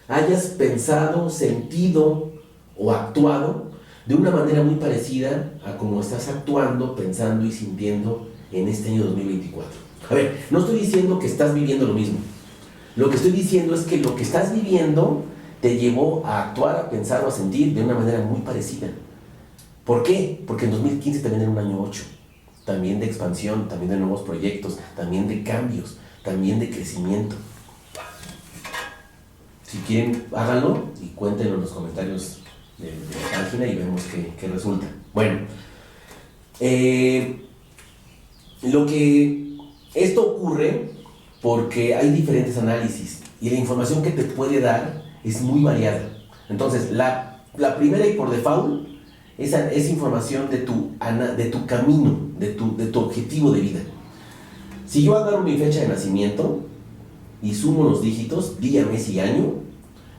hayas pensado, sentido o actuado de una manera muy parecida a como estás actuando, pensando y sintiendo en este año 2024. A ver, no estoy diciendo que estás viviendo lo mismo. Lo que estoy diciendo es que lo que estás viviendo te llevó a actuar, a pensar o a sentir de una manera muy parecida. ¿Por qué? Porque en 2015 también era un año 8. También de expansión, también de nuevos proyectos, también de cambios, también de crecimiento. Si quieren, háganlo y cuéntenlo en los comentarios de la página y vemos qué resulta. Bueno, esto ocurre porque hay diferentes análisis y la información que te puede dar es muy variada. Entonces, la primera y por default es información de tu camino, de tu objetivo de vida. Si yo agarro mi fecha de nacimiento y sumo los dígitos, día, mes y año,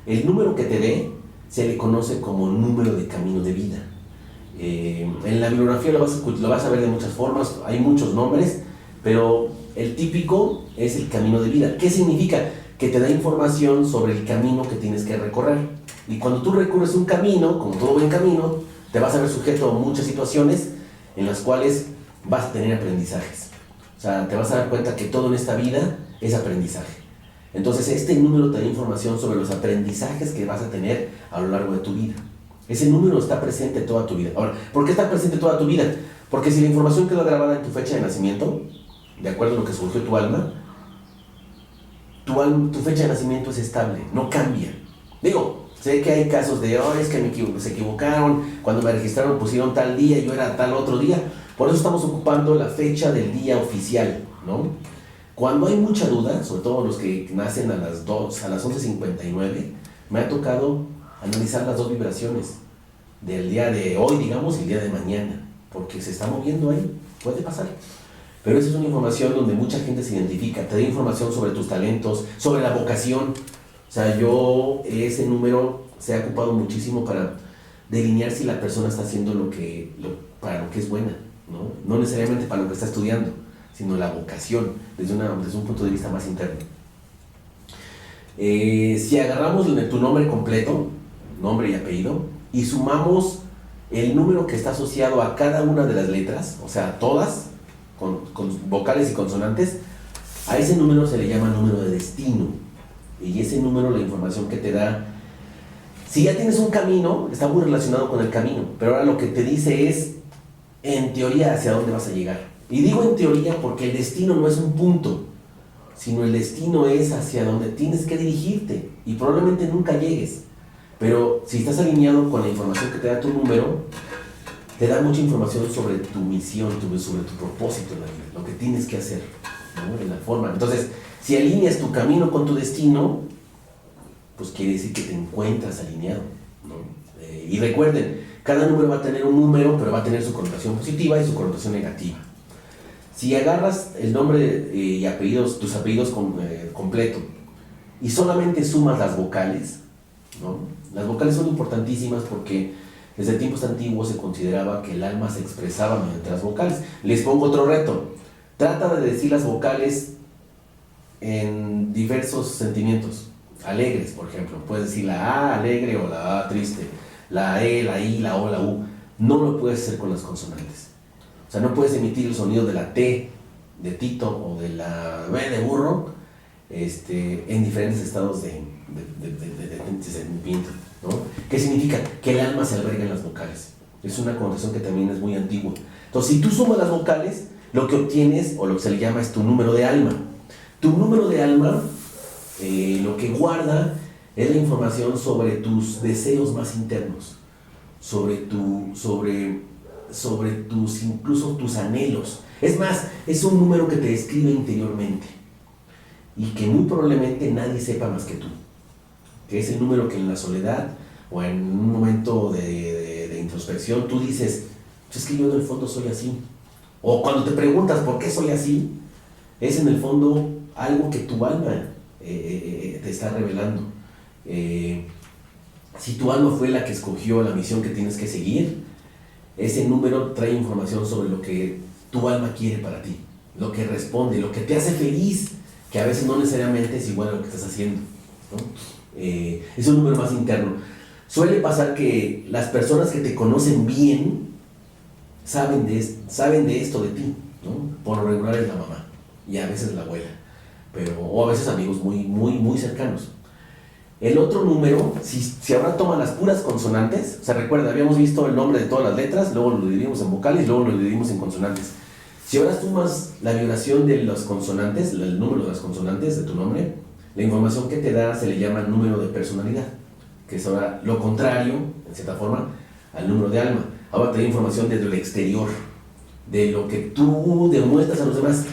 el número que te dé se le conoce como número de camino de vida. En la bibliografía lo vas a ver de muchas formas, hay muchos nombres, pero el típico es el camino de vida. ¿Qué significa? Que te da información sobre el camino que tienes que recorrer. Y cuando tú recorres un camino, como todo buen camino, te vas a ver sujeto a muchas situaciones en las cuales vas a tener aprendizajes. O sea, te vas a dar cuenta que todo en esta vida es aprendizaje. Entonces, este número te da información sobre los aprendizajes que vas a tener a lo largo de tu vida. Ese número está presente toda tu vida. Ahora, ¿por qué está presente toda tu vida? Porque si la información quedó grabada en tu fecha de nacimiento, de acuerdo a lo que surgió tu alma, tu fecha de nacimiento es estable, no cambia. Digo, sé que hay casos de, es que se equivocaron, cuando me registraron pusieron tal día y yo era tal otro día. Por eso estamos ocupando la fecha del día oficial, ¿no? Cuando hay mucha duda, sobre todo los que nacen a las 11:59, me ha tocado analizar las dos vibraciones del día de hoy, digamos, y el día de mañana, porque se está moviendo ahí, puede pasar. Pero esa es una información donde mucha gente se identifica, te da información sobre tus talentos, sobre la vocación. O sea, ese número se ha ocupado muchísimo para delinear si la persona está haciendo para lo que es buena, ¿no? No necesariamente para lo que está estudiando, sino la vocación, desde un punto de vista más interno. Si agarramos tu nombre completo, nombre y apellido, y sumamos el número que está asociado a cada una de las letras, o sea, todas, con vocales y consonantes, a ese número se le llama número de destino. Y ese número, la información que te da, si ya tienes un camino, está muy relacionado con el camino, pero ahora lo que te dice es, en teoría, hacia dónde vas a llegar. Y digo en teoría porque el destino no es un punto, sino el destino es hacia donde tienes que dirigirte y probablemente nunca llegues. Pero si estás alineado con la información que te da tu número, te da mucha información sobre tu misión, sobre tu propósito en la vida, lo que tienes que hacer, ¿no? En la forma. Entonces, si alineas tu camino con tu destino, pues quiere decir que te encuentras alineado, ¿no? Y recuerden, cada número va a tener un número, pero va a tener su connotación positiva y su connotación negativa. Si agarras el nombre y apellidos, tus apellidos completo, y solamente sumas las vocales, ¿no? Las vocales son importantísimas porque desde tiempos antiguos se consideraba que el alma se expresaba mediante las vocales. Les pongo otro reto. Trata de decir las vocales en diversos sentimientos. Alegres, por ejemplo. Puedes decir la A alegre o la A triste. La E, la I, la O, la U. No lo puedes hacer con las consonantes. O sea, no puedes emitir el sonido de la T de Tito o de la B de burro en diferentes estados de sentimiento, ¿no? ¿Qué significa? Que el alma se alberga en las vocales. Es una connotación que también es muy antigua. Entonces, si tú sumas las vocales, lo que obtienes, o lo que se le llama, es tu número de alma. Tu número de alma, lo que guarda es la información sobre tus deseos más internos, incluso tus anhelos. Es más, es un número que te describe interiormente y que muy probablemente nadie sepa más que tú, que es el número que en la soledad o en un momento de introspección tú dices, pues es que yo en el fondo soy así. O cuando te preguntas por qué soy así, es en el fondo algo que tu alma te está revelando. Si tu alma fue la que escogió la misión que tienes que seguir, ese número trae información sobre lo que tu alma quiere para ti, lo que responde, lo que te hace feliz, que a veces no necesariamente es igual a lo que estás haciendo, ¿no? Es un número más interno. Suele pasar que las personas que te conocen bien saben de esto de ti, ¿no? Por lo regular es la mamá y a veces la abuela, o a veces amigos muy, muy, muy cercanos. El otro número, si ahora toman las puras consonantes, o sea, recuerda, habíamos visto el nombre de todas las letras, luego lo dividimos en vocales, luego lo dividimos en consonantes. Si ahora sumas la vibración de las consonantes, el número de las consonantes de tu nombre, la información que te da se le llama número de personalidad, que es ahora lo contrario, en cierta forma, al número de alma. Ahora te da información desde el exterior, de lo que tú demuestras a los demás,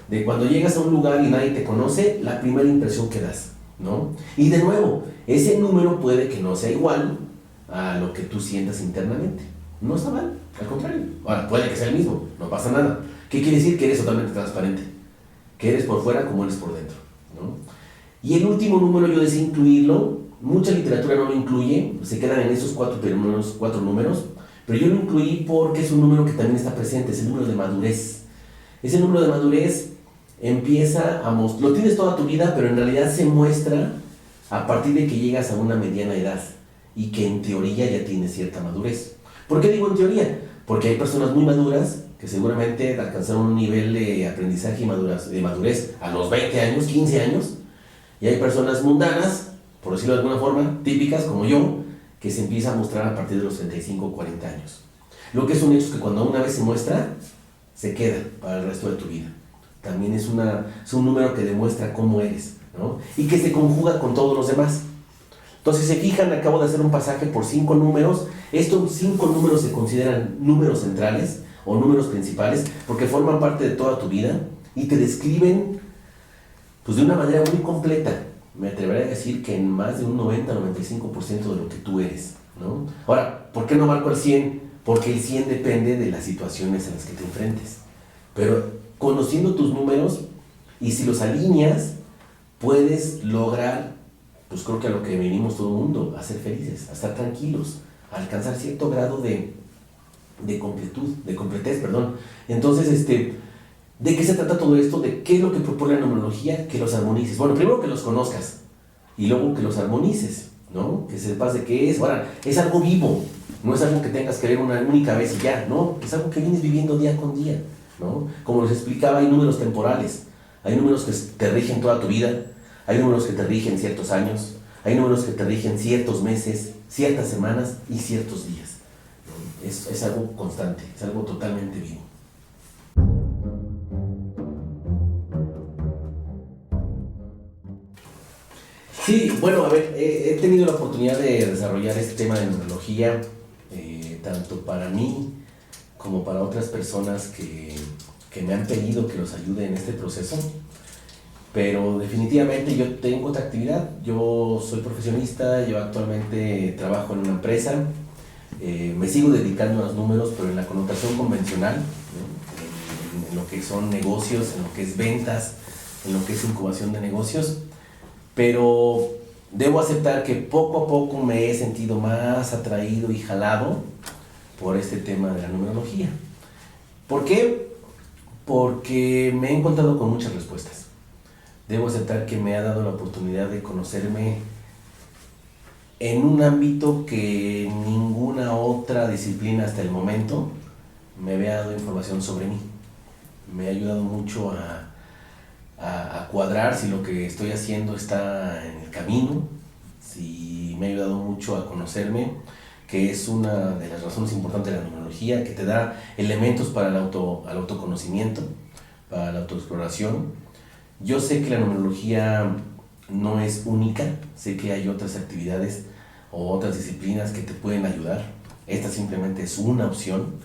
de cuando llegas a un lugar y nadie te conoce, la primera impresión que das, ¿no? Y de nuevo, ese número puede que no sea igual a lo que tú sientas internamente. No está mal, al contrario. Ahora, puede que sea el mismo, no pasa nada. ¿Qué quiere decir? Que eres totalmente transparente, que eres por fuera como eres por dentro, ¿no? Y el último número yo deseo incluirlo, mucha literatura no lo incluye, se quedan en esos cuatro números, pero yo lo incluí porque es un número que también está presente, es el número de madurez. Ese número de madurez empieza lo tienes toda tu vida, pero en realidad se muestra a partir de que llegas a una mediana edad. y que en teoría ya tiene cierta madurez. ¿Por qué digo en teoría? Porque hay personas muy maduras que seguramente alcanzaron un nivel de aprendizaje y de madurez a los 20 años, 15 años, y hay personas mundanas, por decirlo de alguna forma, típicas como yo, que se empieza a mostrar a partir de los 35 o 40 años. Lo que es un hecho es que cuando una vez se muestra, se queda para el resto de tu vida. También es un número que demuestra cómo eres, ¿no? Y que se conjuga con todos los demás. Entonces, si se fijan, acabo de hacer un pasaje por 5 números. Estos 5 números se consideran números centrales o números principales porque forman parte de toda tu vida y te describen pues, de una manera muy completa. Me atrevería a decir que en más de un 90-95% de lo que tú eres, ¿no? Ahora, ¿por qué no marco el 100? Porque el 100 depende de las situaciones en las que te enfrentes. Pero conociendo tus números y si los alineas, puedes lograr, pues creo que a lo que venimos todo el mundo, a ser felices, a estar tranquilos, a alcanzar cierto grado de completez. Entonces, ¿de qué se trata todo esto? ¿De qué es lo que propone la numerología? Que los armonices. Bueno, primero que los conozcas y luego que los armonices, ¿no? Que sepas de qué es. Ahora, es algo vivo, no es algo que tengas que ver una única vez y ya, ¿no? Es algo que vienes viviendo día con día, ¿no? Como les explicaba, hay números temporales, hay números que te rigen toda tu vida, hay números que te rigen ciertos años, hay números que te rigen ciertos meses, ciertas semanas y ciertos días, ¿no? Es algo constante, es algo totalmente vivo. Sí, bueno, a ver, he tenido la oportunidad de desarrollar este tema de numerología, tanto para mí como para otras personas que me han pedido que los ayude en este proceso, pero definitivamente yo tengo otra actividad. Yo soy profesionista, yo actualmente trabajo en una empresa, me sigo dedicando a los números, pero en la connotación convencional, ¿no? En lo que son negocios, en lo que es ventas, en lo que es incubación de negocios. Pero debo aceptar que poco a poco me he sentido más atraído y jalado por este tema de la numerología. ¿Por qué? Porque me he encontrado con muchas respuestas. Debo aceptar que me ha dado la oportunidad de conocerme en un ámbito que ninguna otra disciplina hasta el momento me había dado información sobre mí. Me ha ayudado mucho a cuadrar si lo que estoy haciendo está en el camino, si me ha ayudado mucho a conocerme, que es una de las razones importantes de la numerología, que te da elementos para el autoconocimiento, para la autoexploración. Yo sé que la numerología no es única, sé que hay otras actividades o otras disciplinas que te pueden ayudar. Esta simplemente es una opción,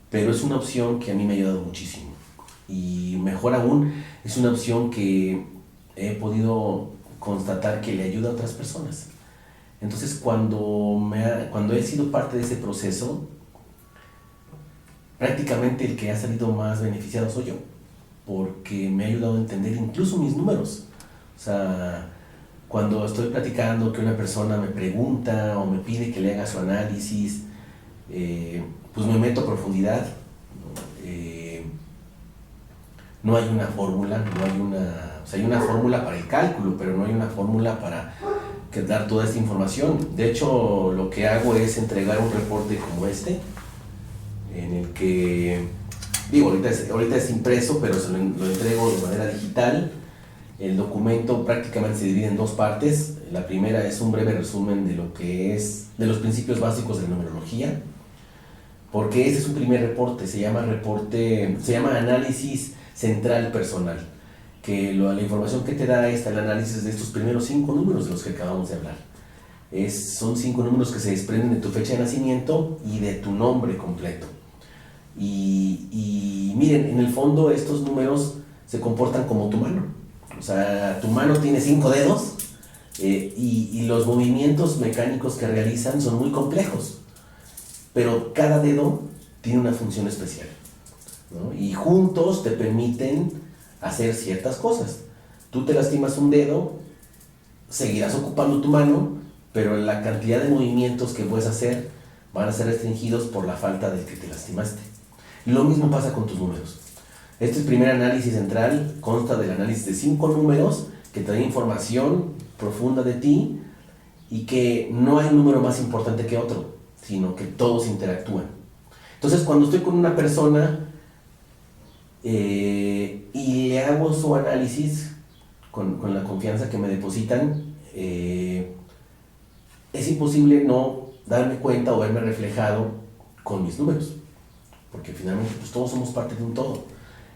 pero es una opción que a mí me ha ayudado muchísimo. Y mejor aún, es una opción que he podido constatar que le ayuda a otras personas. Entonces, cuando he sido parte de ese proceso, prácticamente el que ha salido más beneficiado soy yo, porque me ha ayudado a entender incluso mis números. O sea, cuando estoy platicando, que una persona me pregunta o me pide que le haga su análisis, pues me meto a profundidad. No hay una fórmula, hay una fórmula para el cálculo, pero no hay una fórmula para dar toda esta información. De hecho, lo que hago es entregar un reporte como este, en el que, ahorita es impreso, pero lo entrego de manera digital. El documento prácticamente se divide en 2 partes. La primera es un breve resumen de los principios básicos de la numerología, porque ese es un primer reporte, se llama análisis central personal, que la información que te da es el análisis de estos primeros 5 números de los que acabamos de hablar. Son 5 números que se desprenden de tu fecha de nacimiento y de tu nombre completo. Y miren, en el fondo estos números se comportan como tu mano. O sea, tu mano tiene 5 dedos y los movimientos mecánicos que realizan son muy complejos, pero cada dedo tiene una función especial, ¿no? Y juntos te permiten hacer ciertas cosas. Tú te lastimas un dedo, seguirás ocupando tu mano, pero la cantidad de movimientos que puedes hacer van a ser restringidos por la falta del que te lastimaste. Y lo mismo pasa con tus números. Este primer análisis central consta del análisis de 5 números que te dan información profunda de ti y que no hay un número más importante que otro, sino que todos interactúan. Entonces, cuando estoy con una persona y le hago su análisis con la confianza que me depositan, es imposible no darme cuenta o verme reflejado con mis números, porque finalmente pues, todos somos parte de un todo.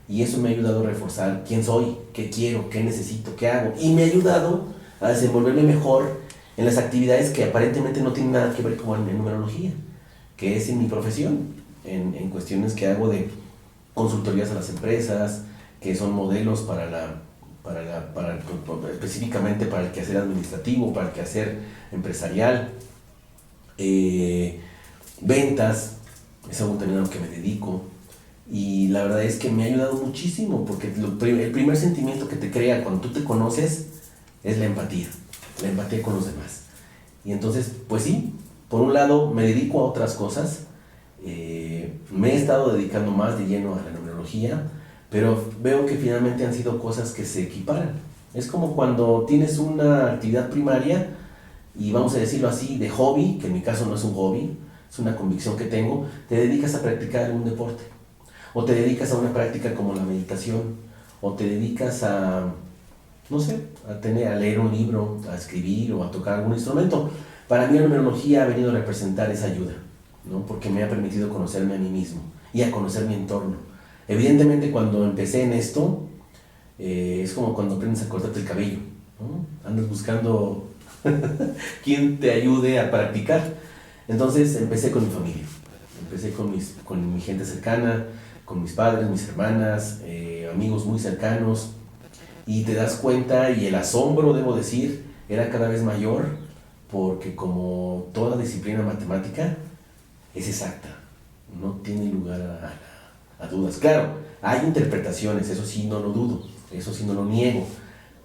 Y eso me ha ayudado a reforzar quién soy, qué quiero, qué necesito, qué hago. Y me ha ayudado a desenvolverme mejor en las actividades que aparentemente no tienen nada que ver con en numerología, que es en mi profesión, en cuestiones que hago de consultorías a las empresas, que son modelos específicamente para el quehacer administrativo, para el quehacer empresarial, ventas, es algo también a lo que me dedico. Y la verdad es que me ha ayudado muchísimo, porque el primer sentimiento que te crea cuando tú te conoces es la empatía con los demás. Y entonces, pues sí, por un lado me dedico a otras cosas, me he estado dedicando más de lleno a la numerología, pero veo que finalmente han sido cosas que se equiparan. Es como cuando tienes una actividad primaria y vamos a decirlo así, de hobby, que en mi caso no es un hobby, es una convicción que tengo, te dedicas a practicar un deporte, o te dedicas a una práctica como la meditación, o te dedicas a, no sé, a leer un libro, a escribir o a tocar algún instrumento. Para mí la numerología ha venido a representar esa ayuda, ¿no? Porque me ha permitido conocerme a mí mismo y a conocer mi entorno. Evidentemente cuando empecé en esto, es como cuando aprendes a cortarte el cabello, ¿no? Andas buscando quien te ayude a practicar. Entonces empecé con mi familia, empecé con mi gente cercana, con mis padres, mis hermanas, amigos muy cercanos, y te das cuenta, y el asombro, debo decir, era cada vez mayor, porque como toda disciplina matemática es exacta, no tiene lugar a dudas. Claro, hay interpretaciones, eso sí no lo dudo, eso sí no lo niego,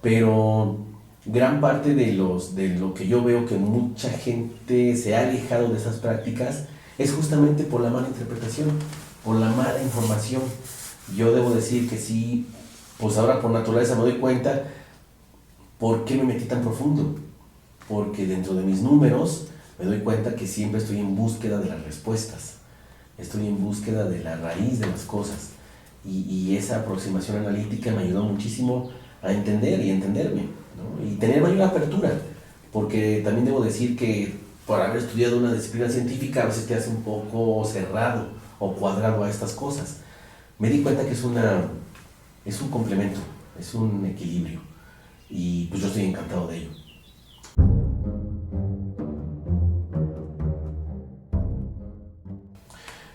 pero gran parte de lo que yo veo que mucha gente se ha alejado de esas prácticas es justamente por la mala interpretación, por la mala información. Yo debo decir que sí, pues ahora por naturaleza me doy cuenta por qué me metí tan profundo, porque dentro de mis números me doy cuenta que siempre estoy en búsqueda de las respuestas, estoy en búsqueda de la raíz de las cosas, y esa aproximación analítica me ayudó muchísimo a entender y entenderme, ¿no? Y tener mayor apertura, porque también debo decir que por haber estudiado una disciplina científica a veces te hace un poco cerrado o cuadrado a estas cosas. Me di cuenta que es un complemento, es un equilibrio, y pues yo estoy encantado de ello.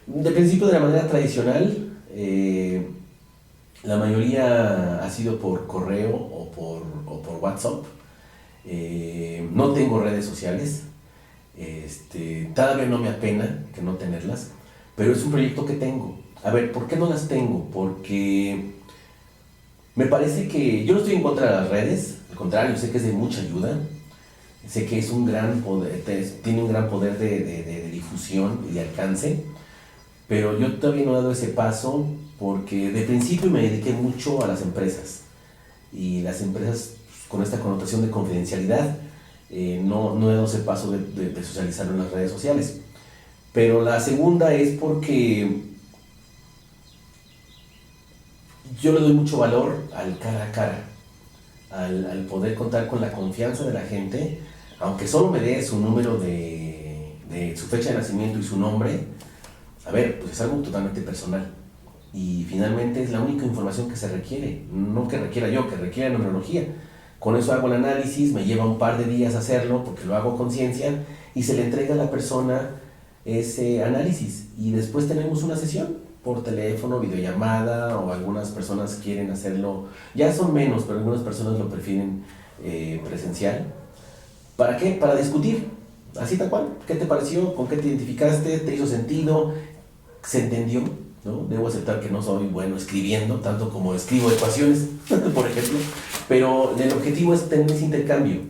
De principio, de la manera tradicional, la mayoría ha sido por correo o por WhatsApp. No tengo redes sociales, todavía no me apena que no tenerlas, pero es un proyecto que tengo. A ver, ¿por qué no las tengo? Porque me parece que yo no estoy en contra de las redes, al contrario, sé que es de mucha ayuda, sé que es un gran poder, tiene un gran poder de difusión y de alcance, pero yo todavía no he dado ese paso porque de principio me dediqué mucho a las empresas, y las empresas con esta connotación de confidencialidad, no he dado ese paso de socializarlo en las redes sociales. Pero la segunda es porque yo le doy mucho valor al cara a cara, al poder contar con la confianza de la gente, aunque solo me dé su número de su fecha de nacimiento y su nombre. A ver, pues es algo totalmente personal, y finalmente es la única información que se requiere, no que requiera yo, que requiere la numerología. Con eso hago el análisis, me lleva un par de días hacerlo porque lo hago con conciencia, y se le entrega a la persona ese análisis, y después tenemos una sesión por teléfono, videollamada, o algunas personas quieren hacerlo, ya son menos, pero algunas personas lo prefieren presencial. ¿Para qué? Para discutir, así tal cual. ¿Qué te pareció? ¿Con qué te identificaste? ¿Te hizo sentido? ¿Se entendió? ¿No? Debo aceptar que no soy bueno escribiendo, tanto como escribo ecuaciones, por ejemplo, pero el objetivo es tener ese intercambio.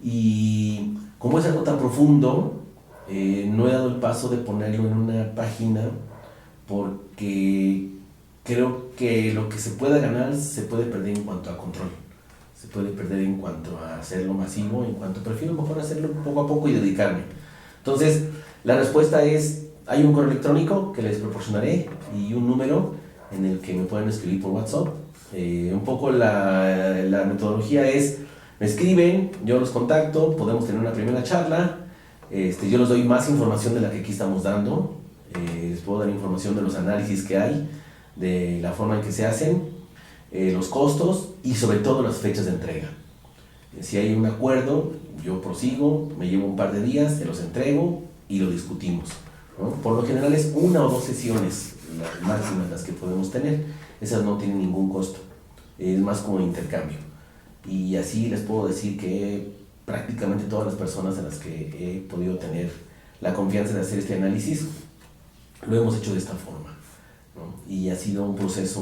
Y como es algo tan profundo, no he dado el paso de ponerlo en una página, porque creo que lo que se pueda ganar se puede perder en cuanto a control. se puede perder en cuanto a hacerlo masivo, en cuanto prefiero mejor hacerlo poco a poco y dedicarme. Entonces, la respuesta es, hay un correo electrónico que les proporcionaré y un número en el que me pueden escribir por WhatsApp. Un poco la metodología es, me escriben, yo los contacto, podemos tener una primera charla, yo les doy más información de la que aquí estamos dando, les puedo dar información de los análisis que hay, de la forma en que se hacen, los costos y sobre todo las fechas de entrega. Si hay un acuerdo, yo prosigo, me llevo un par de días, se los entrego y lo discutimos, ¿no? Por lo general es 1 o 2 sesiones las máximas las que podemos tener, esas no tienen ningún costo, es más como intercambio. Y así les puedo decir que prácticamente todas las personas a las que he podido tener la confianza de hacer este análisis, lo hemos hecho de esta forma, ¿no? Y ha sido un proceso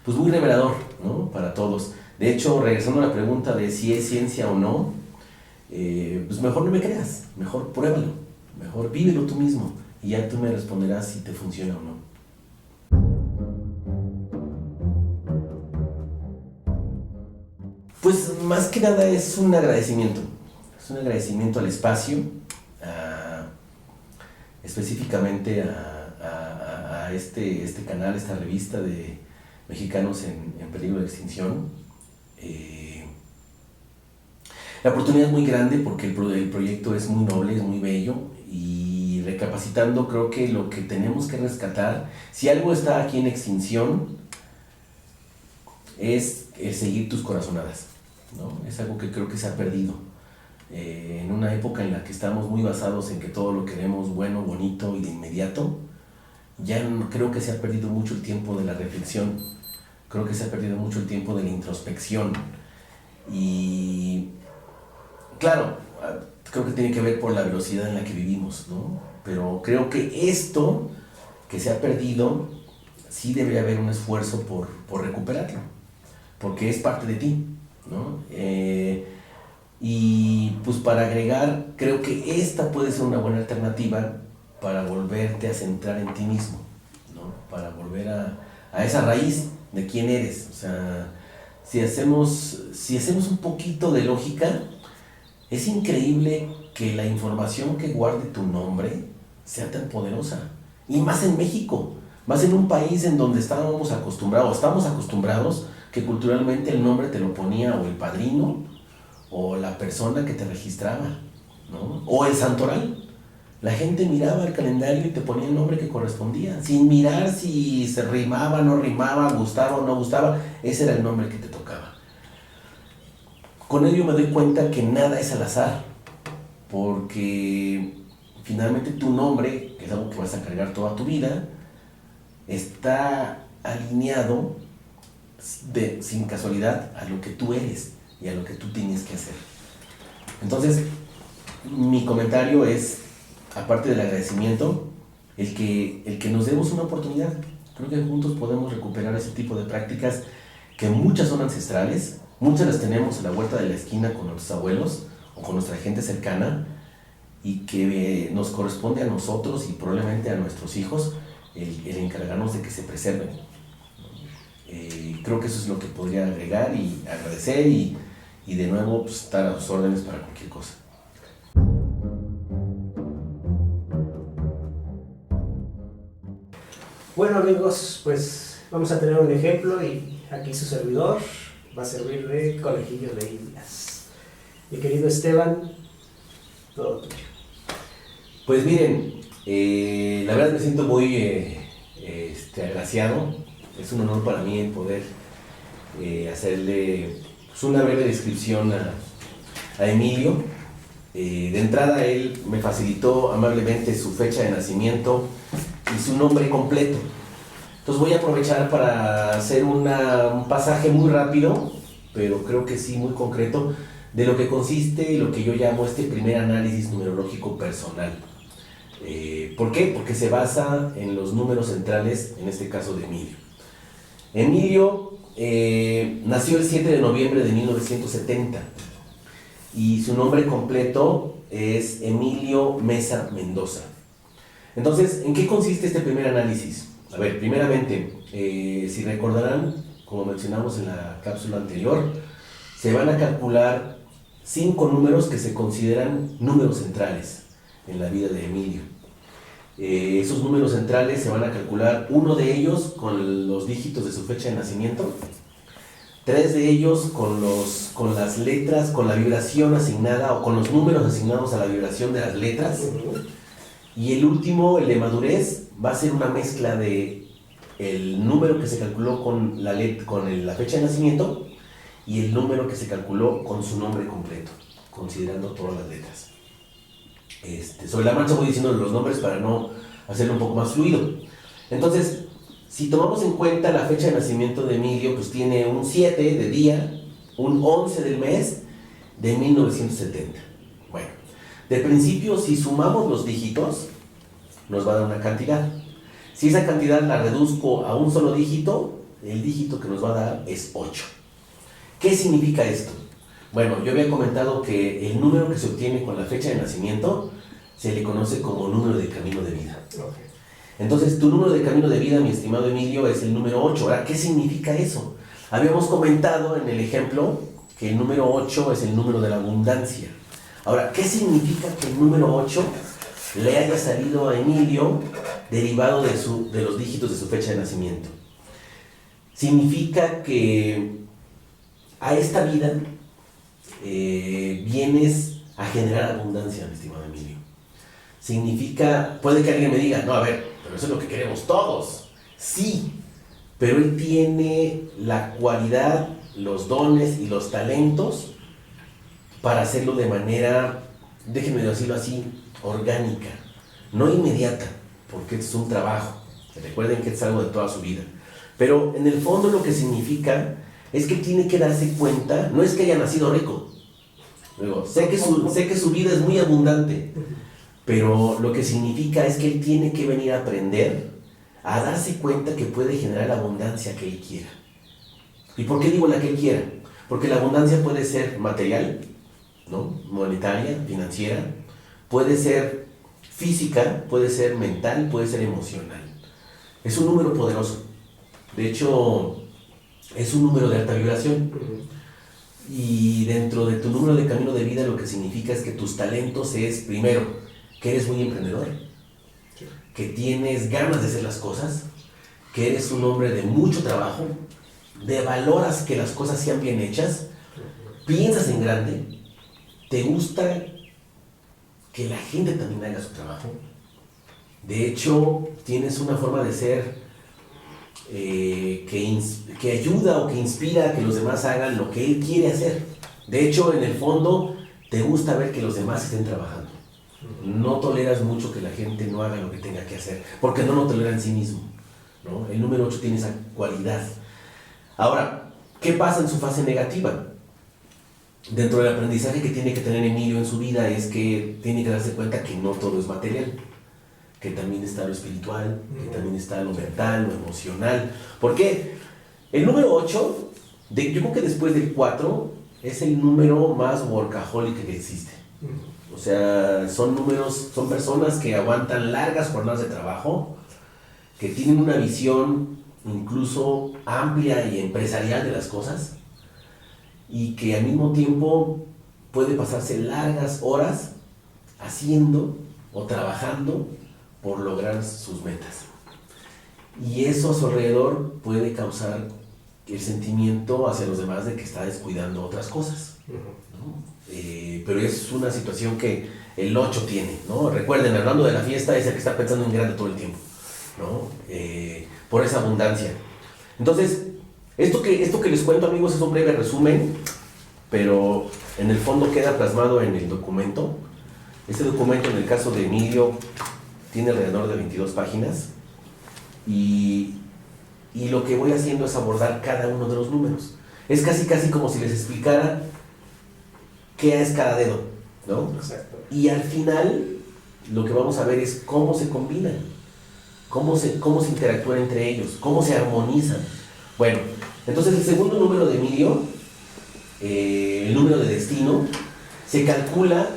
pues muy revelador, ¿no? Para todos. De hecho, regresando a la pregunta de si es ciencia o no, pues mejor no me creas, mejor pruébalo, mejor vívelo tú mismo y ya tú me responderás si te funciona o no. Pues más que nada es un agradecimiento al espacio, específicamente a este canal, esta revista de Mexicanos en Peligro de Extinción. La oportunidad es muy grande porque el proyecto es muy noble, es muy bello, y recapacitando creo que lo que tenemos que rescatar, si algo está aquí en extinción, es el seguir tus corazonadas, ¿no? Es algo que creo que se ha perdido. En una época en la que estamos muy basados en que todo lo queremos bueno, bonito y de inmediato, ya creo que se ha perdido mucho el tiempo de la reflexión, creo que se ha perdido mucho el tiempo de la introspección. Y claro, creo que tiene que ver por la velocidad en la que vivimos, ¿no? Pero creo que esto que se ha perdido, sí debería haber un esfuerzo por recuperarlo, porque es parte de ti, ¿no? Y pues para agregar, creo que esta puede ser una buena alternativa para volverte a centrar en ti mismo, ¿no? Para volver a esa raíz de quién eres. O sea, si hacemos un poquito de lógica, es increíble que la información que guarde tu nombre sea tan poderosa. Y más en México, más en un país en donde estamos acostumbrados que culturalmente el nombre te lo ponía o el padrino o la persona que te registraba, ¿no? O el santoral. La gente miraba el calendario y te ponía el nombre que correspondía, sin mirar si se rimaba, no rimaba, gustaba o no gustaba, ese era el nombre que te tocaba. Con ello me doy cuenta que nada es al azar, porque finalmente tu nombre, que es algo que vas a cargar toda tu vida, está alineado sin casualidad a lo que tú eres y a lo que tú tienes que hacer. Entonces, mi comentario es, aparte del agradecimiento, el que nos demos una oportunidad. Creo que juntos podemos recuperar ese tipo de prácticas que muchas son ancestrales, muchas las tenemos en la huerta de la esquina con nuestros abuelos o con nuestra gente cercana, y que nos corresponde a nosotros y probablemente a nuestros hijos el encargarnos de que se preserven. Creo que eso es lo que podría agregar y agradecer, y de nuevo pues, estar a sus órdenes para cualquier cosa. Bueno amigos, pues vamos a tener un ejemplo y aquí su servidor va a servir de conejillo de indias. Mi querido Esteban, todo tuyo. Pues miren, la verdad me siento muy agraciado. Es un honor para mí el poder hacerle pues, una breve descripción a Emilio. De entrada él me facilitó amablemente su fecha de nacimiento y su nombre completo. Entonces voy a aprovechar para hacer un pasaje muy rápido, pero creo que sí muy concreto, de lo que consiste lo que yo llamo este primer análisis numerológico personal. ¿Por qué? Porque se basa en los números centrales, en este caso de Emilio. Emilio nació el 7 de noviembre de 1970 y su nombre completo es Emilio Mesa Mendoza. Entonces, ¿en qué consiste este primer análisis? A ver, primeramente, si recordarán, como mencionamos en la cápsula anterior, se van a calcular 5 números que se consideran números centrales en la vida de Emilio. Esos números centrales se van a calcular, uno de ellos con los dígitos de su fecha de nacimiento, 3 de ellos con las letras, con la vibración asignada o con los números asignados a la vibración de las letras. Y el último, el de madurez, va a ser una mezcla de el número que se calculó con la fecha de nacimiento y el número que se calculó con su nombre completo, considerando todas las letras. Sobre la marcha voy diciendo los nombres para no hacerlo un poco más fluido. Entonces, si tomamos en cuenta la fecha de nacimiento de Emilio, pues tiene un 7 de día, un 11 del mes de 1970. Bueno, de principio, si sumamos los dígitos, nos va a dar una cantidad. Si esa cantidad la reduzco a un solo dígito, el dígito que nos va a dar es 8. ¿Qué significa esto? Bueno, yo había comentado que el número que se obtiene con la fecha de nacimiento se le conoce como número de camino de vida. Okay. Entonces, tu número de camino de vida, mi estimado Emilio, es el número 8. Ahora, ¿qué significa eso? Habíamos comentado en el ejemplo que el número 8 es el número de la abundancia. Ahora, ¿qué significa que el número 8 le haya salido a Emilio derivado de los dígitos de su fecha de nacimiento? Significa que a esta vida vienes a generar abundancia, mi estimado Emilio. Significa, puede que alguien me diga, no, a ver, pero eso es lo que queremos todos. Sí, pero él tiene la cualidad, los dones y los talentos para hacerlo de manera, déjenme decirlo así, orgánica, no inmediata, porque es un trabajo. Recuerden que es algo de toda su vida. Pero en el fondo lo que significa es que tiene que darse cuenta, no es que haya nacido rico. Luego, sé que su vida es muy abundante, pero lo que significa es que él tiene que venir a aprender a darse cuenta que puede generar la abundancia que él quiera. ¿Y por qué digo la que él quiera? Porque la abundancia puede ser material, ¿no? Monetaria, financiera, puede ser física, puede ser mental, puede ser emocional. Es un número poderoso. De hecho, es un número de alta vibración. Y dentro de tu número de camino de vida lo que significa es que tus talentos es, primero, que eres muy emprendedor, que tienes ganas de hacer las cosas, que eres un hombre de mucho trabajo, de valoras que las cosas sean bien hechas, piensas en grande, te gusta que la gente también haga su trabajo. De hecho, tienes una forma de ser que ayuda o que inspira a que los demás hagan lo que él quiere hacer. De hecho, en el fondo, te gusta ver que los demás estén trabajando. No toleras mucho que la gente no haga lo que tenga que hacer, porque no lo tolera en sí mismo, ¿no? El número 8 tiene esa cualidad. Ahora, ¿qué pasa en su fase negativa? Dentro del aprendizaje que tiene que tener Emilio en su vida es que tiene que darse cuenta que no todo es material, que también está lo espiritual, que también está lo mental, lo emocional. ¿Por qué? El número 8, yo creo que después del 4, es el número más workaholic que existe. O sea, son personas que aguantan largas jornadas de trabajo, que tienen una visión incluso amplia y empresarial de las cosas, y que al mismo tiempo puede pasarse largas horas haciendo o trabajando por lograr sus metas. Y eso a su alrededor puede causar el sentimiento hacia los demás de que está descuidando otras cosas, ¿no? Pero es una situación que el 8 tiene, ¿no? Recuerden, hablando de la fiesta, es el que está pensando en grande todo el tiempo, ¿no? Por esa abundancia. Entonces, esto que les cuento, amigos, es un breve resumen, pero en el fondo queda plasmado en el documento. Este documento, en el caso de Emilio, tiene alrededor de 22 páginas, y lo que voy haciendo es abordar cada uno de los números. Es casi como si les explicara qué es cada dedo, ¿no? Exacto. Y al final lo que vamos a ver es cómo se combinan, cómo se interactúan entre ellos, cómo se armonizan. Bueno, entonces el segundo número de Emilio, el número de destino, se calcula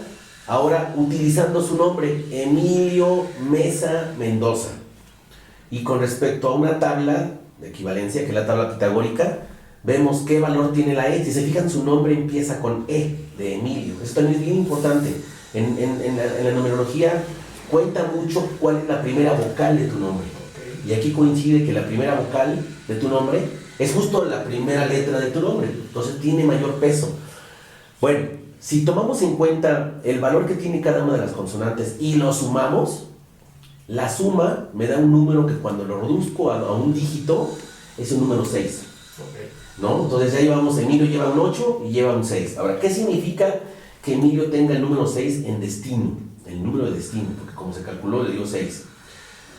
ahora utilizando su nombre, Emilio Mesa Mendoza. Y con respecto a una tabla de equivalencia, que es la tabla pitagórica, vemos qué valor tiene la E. Si se fijan, su nombre empieza con E, de Emilio. Eso también es bien importante. En la numerología cuenta mucho cuál es la primera vocal de tu nombre. Y aquí coincide que la primera vocal de tu nombre es justo la primera letra de tu nombre. Entonces tiene mayor peso. Bueno, si tomamos en cuenta el valor que tiene cada una de las consonantes y lo sumamos, la suma me da un número que cuando lo reduzco a un dígito es un número 6. ¿No? Entonces ya llevamos, Emilio lleva un 8 y lleva un 6. Ahora, ¿qué significa que Emilio tenga el número 6 en destino? El número de destino, porque como se calculó le dio 6.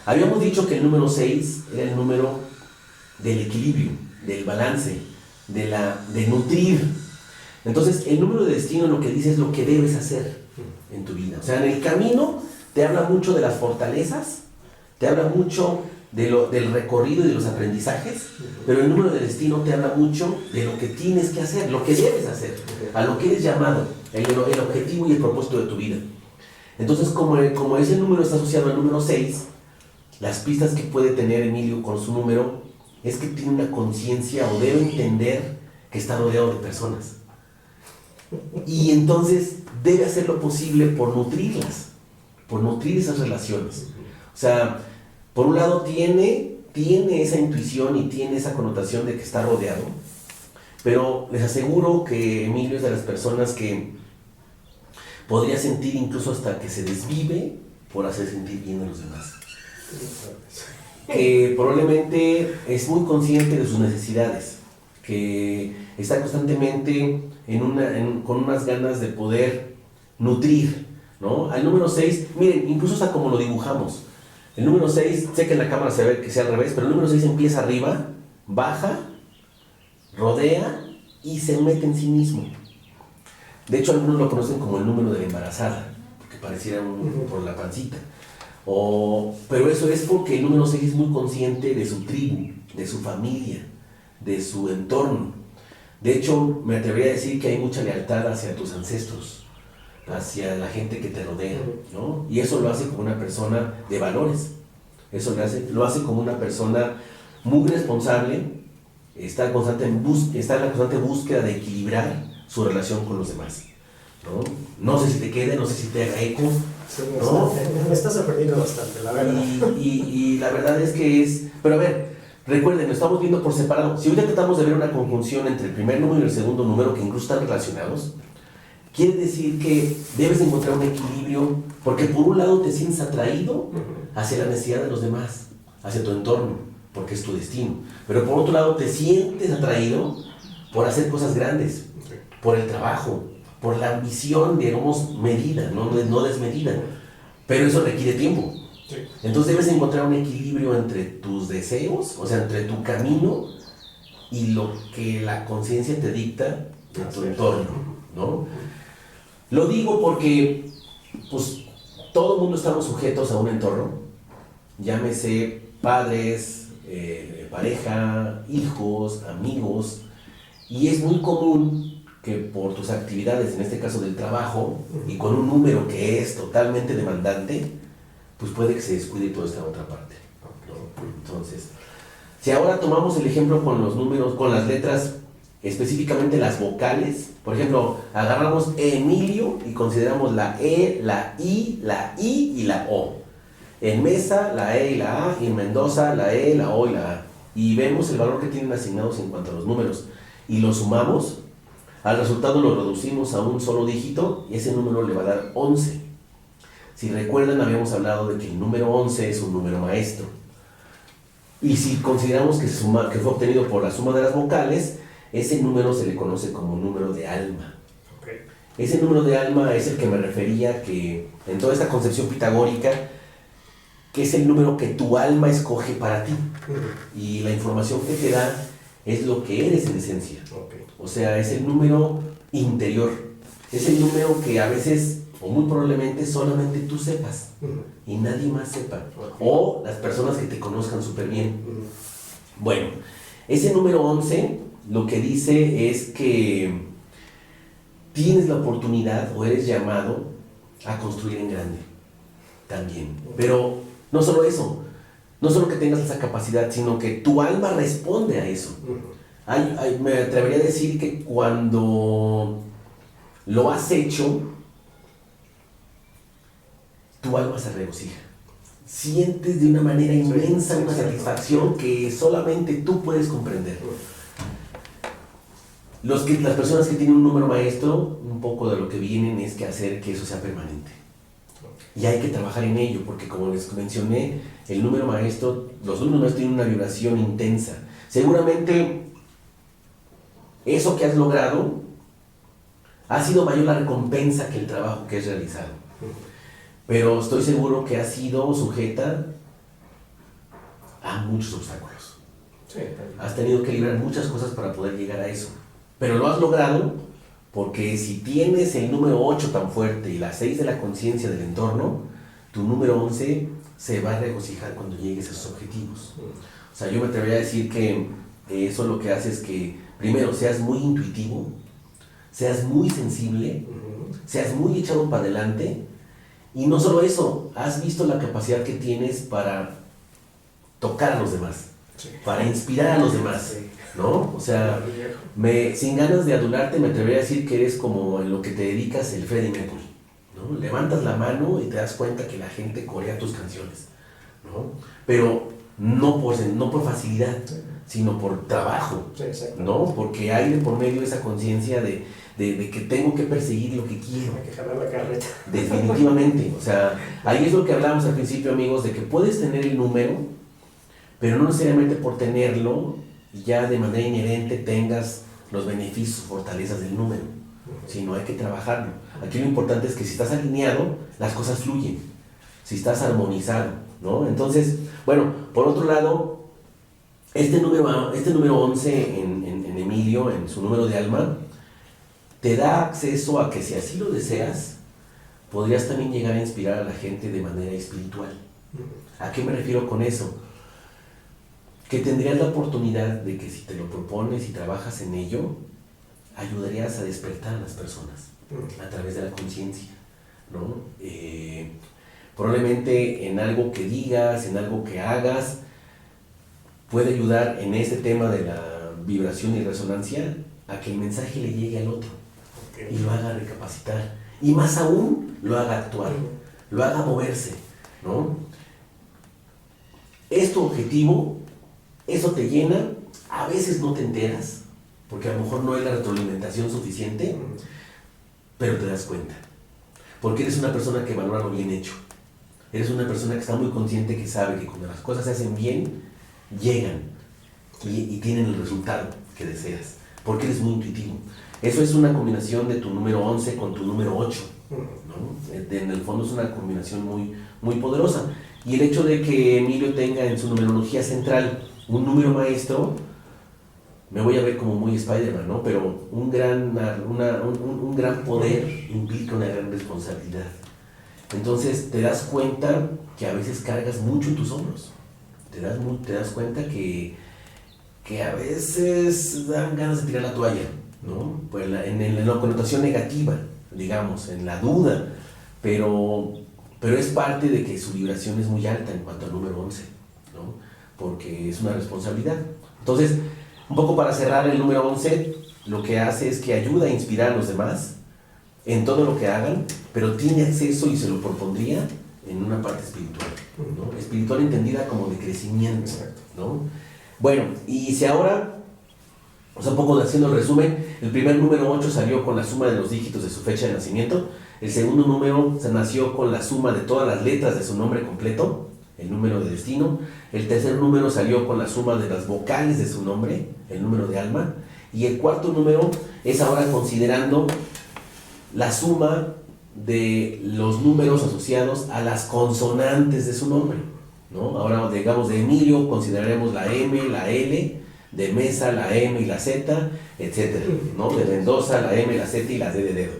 Habíamos dicho que el número 6 era el número del equilibrio, del balance, de nutrir. Entonces, el número de destino lo que dice es lo que debes hacer en tu vida. O sea, en el camino te habla mucho de las fortalezas, te habla mucho del recorrido y de los aprendizajes, pero el número de destino te habla mucho de lo que tienes que hacer, lo que debes hacer, a lo que eres llamado, el objetivo y el propósito de tu vida. Entonces, como ese número está asociado al número 6, las pistas que puede tener Emilio con su número es que tiene una conciencia o debe entender que está rodeado de personas. Y entonces debe hacer lo posible por nutrirlas, por nutrir esas relaciones. O sea, por un lado tiene esa intuición y tiene esa connotación de que está rodeado, pero les aseguro que Emilio es de las personas que podría sentir incluso hasta que se desvive por hacer sentir bien a los demás. Que probablemente es muy consciente de sus necesidades, que está constantemente con unas ganas de poder nutrir, ¿no? Al número 6, miren, incluso hasta como lo dibujamos. El número 6, sé que en la cámara se ve que sea al revés, pero el número 6 empieza arriba, baja, rodea y se mete en sí mismo. De hecho, algunos lo conocen como el número de la embarazada, porque pareciera por la pancita. Pero eso es porque el número 6 es muy consciente de su tribu, de su familia, de su entorno. De hecho, me atrevería a decir que hay mucha lealtad hacia tus ancestros, hacia la gente que te rodea, ¿no? Y eso lo hace como una persona de valores. Eso lo hace como una persona muy responsable, está en la constante búsqueda de equilibrar su relación con los demás, ¿no? No sé si te quede, no sé si te haga eco. Sí, ¿no? Me está sorprendiendo bastante, la verdad. Y la verdad es que es... Pero a ver, recuerden, lo estamos viendo por separado. Si hoy ya tratamos de ver una conjunción entre el primer número y el segundo número, que incluso están relacionados, quiere decir que debes encontrar un equilibrio, porque por un lado te sientes atraído hacia la necesidad de los demás, hacia tu entorno, porque es tu destino. Pero por otro lado te sientes atraído por hacer cosas grandes, por el trabajo, por la ambición, digamos, medida, no desmedida. Pero eso requiere tiempo. Sí. Entonces debes encontrar un equilibrio entre tus deseos, o sea, entre tu camino y lo que la conciencia te dicta en tu entorno, ¿no? Lo digo porque, pues, todo el mundo estamos sujetos a un entorno, llámese padres, pareja, hijos, amigos, y es muy común que por tus actividades, en este caso del trabajo, y con un número que es totalmente demandante, pues puede que se descuide toda esta otra parte, ¿no? Entonces, si ahora tomamos el ejemplo con los números, con las letras, específicamente las vocales, por ejemplo, agarramos Emilio y consideramos la E, la I y la O. En Mesa, la E y la A, y en Mendoza, la E, la O y la A. Y vemos el valor que tienen asignados en cuanto a los números, y lo sumamos. Al resultado lo reducimos a un solo dígito y ese número le va a dar 11. Si recuerdan, habíamos hablado de que el número 11 es un número maestro. Y si consideramos que fue obtenido por la suma de las vocales, ese número se le conoce como número de alma. Okay. Ese número de alma es el que me refería que en toda esta concepción pitagórica, que es el número que tu alma escoge para ti. Y la información que te da es lo que eres en esencia. Okay. O sea, es el número interior. Es el número que a veces, o muy probablemente, solamente tú sepas. Y nadie más sepa. Okay. O las personas que te conozcan súper bien. Bueno, ese número 11 lo que dice es que tienes la oportunidad o eres llamado a construir en grande también. Pero no solo eso, no solo que tengas esa capacidad, sino que tu alma responde a eso. Me atrevería a decir que cuando lo has hecho, tu alma se regocija. Sientes de una manera inmensa una satisfacción que solamente tú puedes comprender. Las personas que tienen un número maestro, un poco de lo que vienen es que hacer que eso sea permanente. Y hay que trabajar en ello, porque como les mencioné, los números maestros tienen una vibración intensa. Seguramente eso que has logrado ha sido mayor la recompensa que el trabajo que has realizado. Pero estoy seguro que has sido sujeta a muchos obstáculos. Sí, has tenido que librar muchas cosas para poder llegar a eso. Pero lo has logrado porque si tienes el número 8 tan fuerte y la 6 de la conciencia del entorno, tu número 11 se va a regocijar cuando llegues a esos objetivos. O sea, yo me atrevería a decir que eso lo que hace es que, primero, seas muy intuitivo, seas muy sensible, seas muy echado para adelante, y no solo eso, has visto la capacidad que tienes para tocar a los demás, para inspirar a los demás, ¿no? O sea, sin ganas de adularte, me atrevería a decir que eres como en lo que te dedicas el Freddie Mercury, ¿no? Levantas la mano y te das cuenta que la gente corea tus canciones, ¿no? Pero no por facilidad, sino por trabajo, ¿no? Porque hay de por medio esa conciencia de que tengo que perseguir lo que quiero. Hay que jalar la carreta. Definitivamente. O sea, ahí es lo que hablábamos al principio, amigos, de que puedes tener el número, pero no necesariamente por tenerlo, ya de manera inherente tengas los beneficios, fortalezas del número, sino hay que trabajarlo. Aquí lo importante es que si estás alineado, las cosas fluyen, si estás armonizado, ¿no? Entonces, bueno, por otro lado, este número 11 en Emilio, en su número de alma, te da acceso a que si así lo deseas, podrías también llegar a inspirar a la gente de manera espiritual. ¿A qué me refiero con eso? Que tendrías la oportunidad de que si te lo propones y trabajas en ello, ayudarías a despertar a las personas a través de la conciencia, ¿no? Probablemente en algo que digas, en algo que hagas, puede ayudar en este tema de la vibración y resonancia a que el mensaje le llegue al otro y lo haga recapacitar, y más aún lo haga actuar, lo haga moverse, ¿no? Es tu objetivo, eso te llena, a veces no te enteras, porque a lo mejor no hay la retroalimentación suficiente, pero te das cuenta, porque eres una persona que valora lo bien hecho, eres una persona que está muy consciente, que sabe que cuando las cosas se hacen bien, llegan y tienen el resultado que deseas, porque eres muy intuitivo. Eso es una combinación de tu número 11 con tu número 8, ¿no? En el fondo es una combinación muy, muy poderosa. Y el hecho de que Emilio tenga en su numerología central un número maestro, me voy a ver como muy Spider-Man, ¿no? Pero un gran poder implica una gran responsabilidad. Entonces te das cuenta que a veces cargas mucho en tus hombros. Te das cuenta que a veces dan ganas de tirar la toalla, ¿no? Pues en la connotación negativa, digamos, en la duda, pero es parte de que su vibración es muy alta en cuanto al número 11, ¿no? Porque es una responsabilidad. Entonces, un poco para cerrar, el número 11 lo que hace es que ayuda a inspirar a los demás en todo lo que hagan, pero tiene acceso, y se lo propondría, en una parte espiritual, ¿no? Espiritual entendida como de crecimiento, ¿no? Bueno, y si ahora, o sea, un poco haciendo el resumen, el primer número 8 salió con la suma de los dígitos de su fecha de nacimiento, el segundo número se nació con la suma de todas las letras de su nombre completo, el número de destino, el tercer número salió con la suma de las vocales de su nombre, el número de alma, y el cuarto número es ahora considerando la suma de los números asociados a las consonantes de su nombre, ¿no? Ahora, digamos, de Emilio consideraremos la M, la L, de Mesa, la M y la Z, etcétera, ¿no? De Mendoza, la M, la Z y la D de dedo.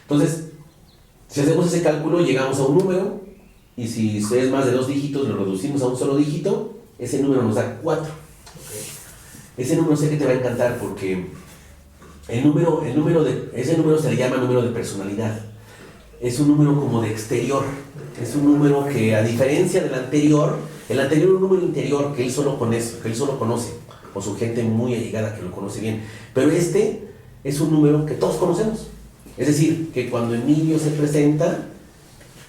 Entonces, si hacemos ese cálculo, llegamos a un número, y si es más de 2 dígitos, lo reducimos a un solo dígito, ese número nos da 4. Ese número sé que te va a encantar, porque ese número se le llama número de personalidad. Es un número como de exterior, Es un número que, a diferencia del anterior, el anterior es un número interior que él solo conoce, o su gente muy allegada que lo conoce bien. Pero este es un número que todos conocemos. Es decir, que cuando Emilio se presenta,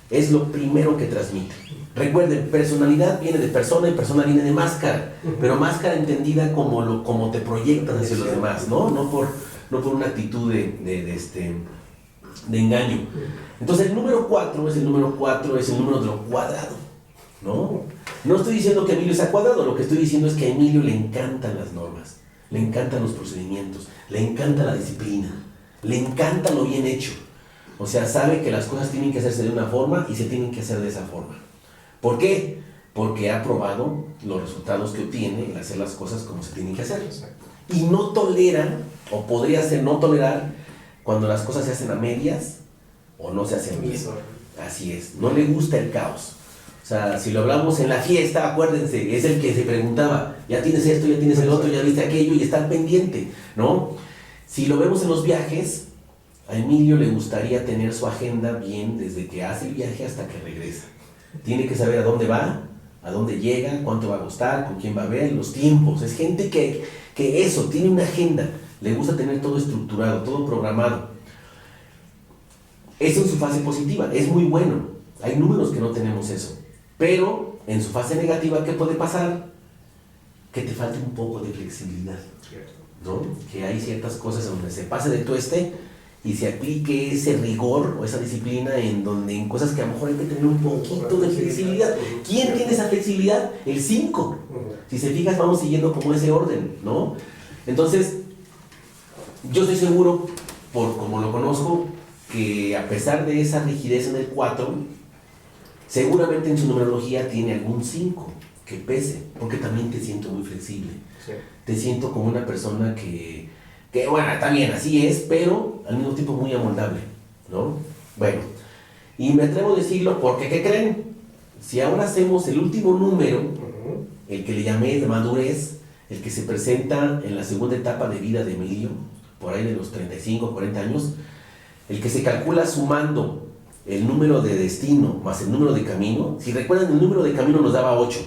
es lo primero que transmite. Recuerden, personalidad viene de persona y persona viene de máscara, pero máscara entendida como te proyectas hacia los demás, ¿no? No por una actitud de engaño. Entonces el número 4 es el número de lo cuadrado, ¿no? No estoy diciendo que Emilio sea cuadrado, lo que estoy diciendo es que a Emilio le encantan las normas, le encantan los procedimientos, le encanta la disciplina, le encanta lo bien hecho. O sea, sabe que las cosas tienen que hacerse de una forma y se tienen que hacer de esa forma. ¿Por qué? Porque ha probado los resultados que obtiene en hacer las cosas como se tienen que hacer. Y no tolera, o podría ser no tolerar, cuando las cosas se hacen a medias o no se hacen bien. Así es, no le gusta el caos. O sea, si lo hablamos en la fiesta, acuérdense, es el que se preguntaba, ya tienes esto, ya tienes el otro, ya viste aquello, y está pendiente, ¿no? Si lo vemos en los viajes, a Emilio le gustaría tener su agenda bien desde que hace el viaje hasta que regresa. Tiene que saber a dónde va, a dónde llega, cuánto va a costar, con quién va a ver, los tiempos. Es gente que eso, tiene una agenda, le gusta tener todo estructurado, todo programado. Eso en su fase positiva, es muy bueno. Hay números que no tenemos eso. Pero en su fase negativa, ¿qué puede pasar? Que te falte un poco de flexibilidad, ¿no? Que hay ciertas cosas donde se pase de tueste y se aplique ese rigor o esa disciplina en cosas que a lo mejor hay que tener un poquito de flexibilidad. ¿Quién tiene esa flexibilidad? El 5. Si se fijas, vamos siguiendo como ese orden, ¿no? Entonces, yo estoy seguro, por como lo conozco, que a pesar de esa rigidez en el 4, seguramente en su numerología tiene algún 5 que pese, porque también te siento muy flexible. Sí. Te siento como una persona que bueno, está bien, así es, pero al mismo tiempo muy amoldable, ¿no? Bueno, y me atrevo a decirlo porque, ¿qué creen? Si ahora hacemos el último número, el que le llamé de madurez, el que se presenta en la segunda etapa de vida de Emilio, por ahí de los 35, 40 años, el que se calcula sumando el número de destino más el número de camino. Si recuerdan, el número de camino nos daba 8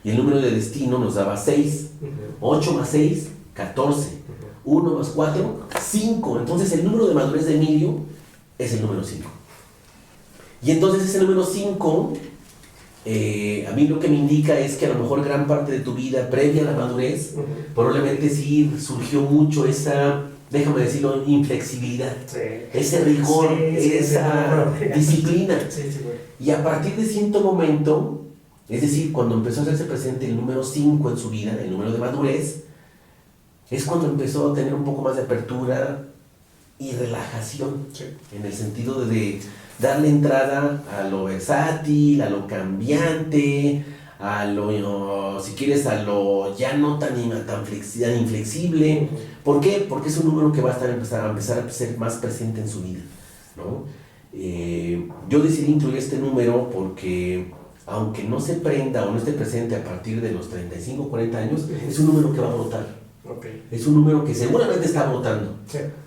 y el número de destino nos daba 6. 8 más 6, 14. 1 más 4, 5. Entonces el número de madurez de Emilio es el número 5. Y entonces ese número 5, a mí lo que me indica es que a lo mejor gran parte de tu vida previa a la madurez, probablemente sí surgió mucho esa, déjame decirlo, inflexibilidad, ese rigor, esa disciplina. Y a partir de cierto momento, es decir, cuando empezó a hacerse presente el número 5 en su vida, el número de madurez, es cuando empezó a tener un poco más de apertura y relajación, en el sentido de darle entrada a lo versátil, a lo cambiante, a lo, si quieres, a lo ya no tan inflexible. ¿Por qué? Porque es un número que va a empezar a ser más presente en su vida, ¿no? Yo decidí incluir este número porque, aunque no se prenda o no esté presente a partir de los 35 o 40 años, es un número que va a brotar. Es un número que seguramente está brotando,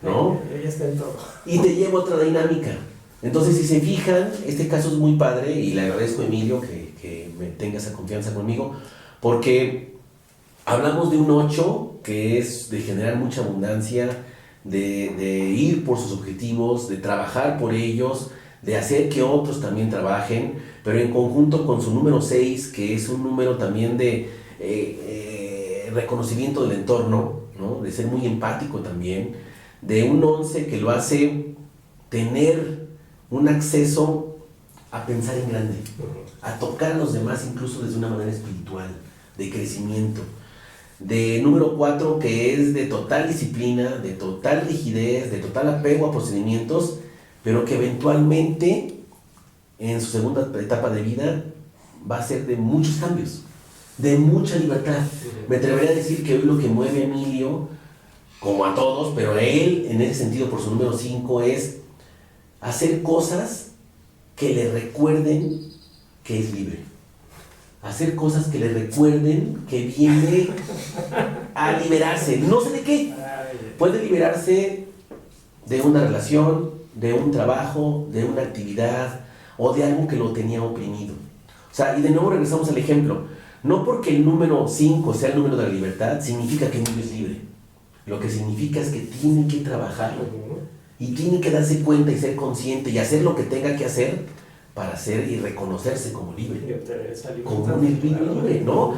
¿no? Ya está en todo. Y te lleva otra dinámica. Entonces, si se fijan, este caso es muy padre y le agradezco a Emilio que me tenga esa confianza conmigo, porque hablamos de un 8 que es de generar mucha abundancia, de ir por sus objetivos, de trabajar por ellos, de hacer que otros también trabajen, pero en conjunto con su número 6, que es un número también de reconocimiento del entorno, ¿no? De ser muy empático también, de un 11 que lo hace tener un acceso a pensar en grande, a tocar a los demás incluso desde una manera espiritual, de crecimiento, de número 4 que es de total disciplina, de total rigidez, de total apego a procedimientos, pero que eventualmente en su segunda etapa de vida va a ser de muchos cambios, de mucha libertad. Me atrevería a decir que hoy lo que mueve a Emilio, como a todos, pero a él en ese sentido por su número 5, es hacer cosas que le recuerden que es libre. Hacer cosas que le recuerden que viene a liberarse. No sé de qué. Puede liberarse de una relación, de un trabajo, de una actividad, o de algo que lo tenía oprimido. O sea, y de nuevo regresamos al ejemplo. No porque el número 5 sea el número de la libertad, significa que Emilio es libre. Lo que significa es que tiene que trabajar y tiene que darse cuenta y ser consciente y hacer lo que tenga que hacer para ser y reconocerse como libre. Como un individuo libre, ¿no?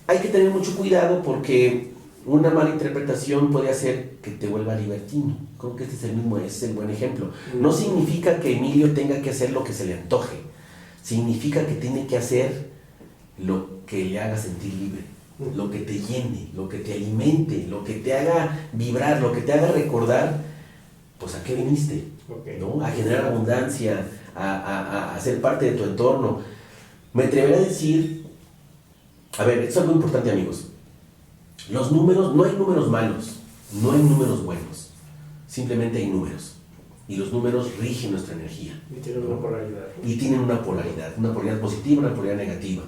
Hay que tener mucho cuidado porque una mala interpretación puede hacer que te vuelva libertino. Creo que este es el buen ejemplo. No significa que Emilio tenga que hacer lo que se le antoje. Significa que tiene que hacer lo que le haga sentir libre, lo que te llene, lo que te alimente, lo que te haga vibrar, lo que te haga recordar, pues a qué viniste, ¿no? A generar abundancia, a ser parte de tu entorno. Me atrevería a decir, a ver, esto es algo importante, amigos. Los números, no hay números malos, no hay números buenos, simplemente hay números. Y los números rigen nuestra energía. Y tienen una polaridad. Y tienen una polaridad positiva, una polaridad negativa.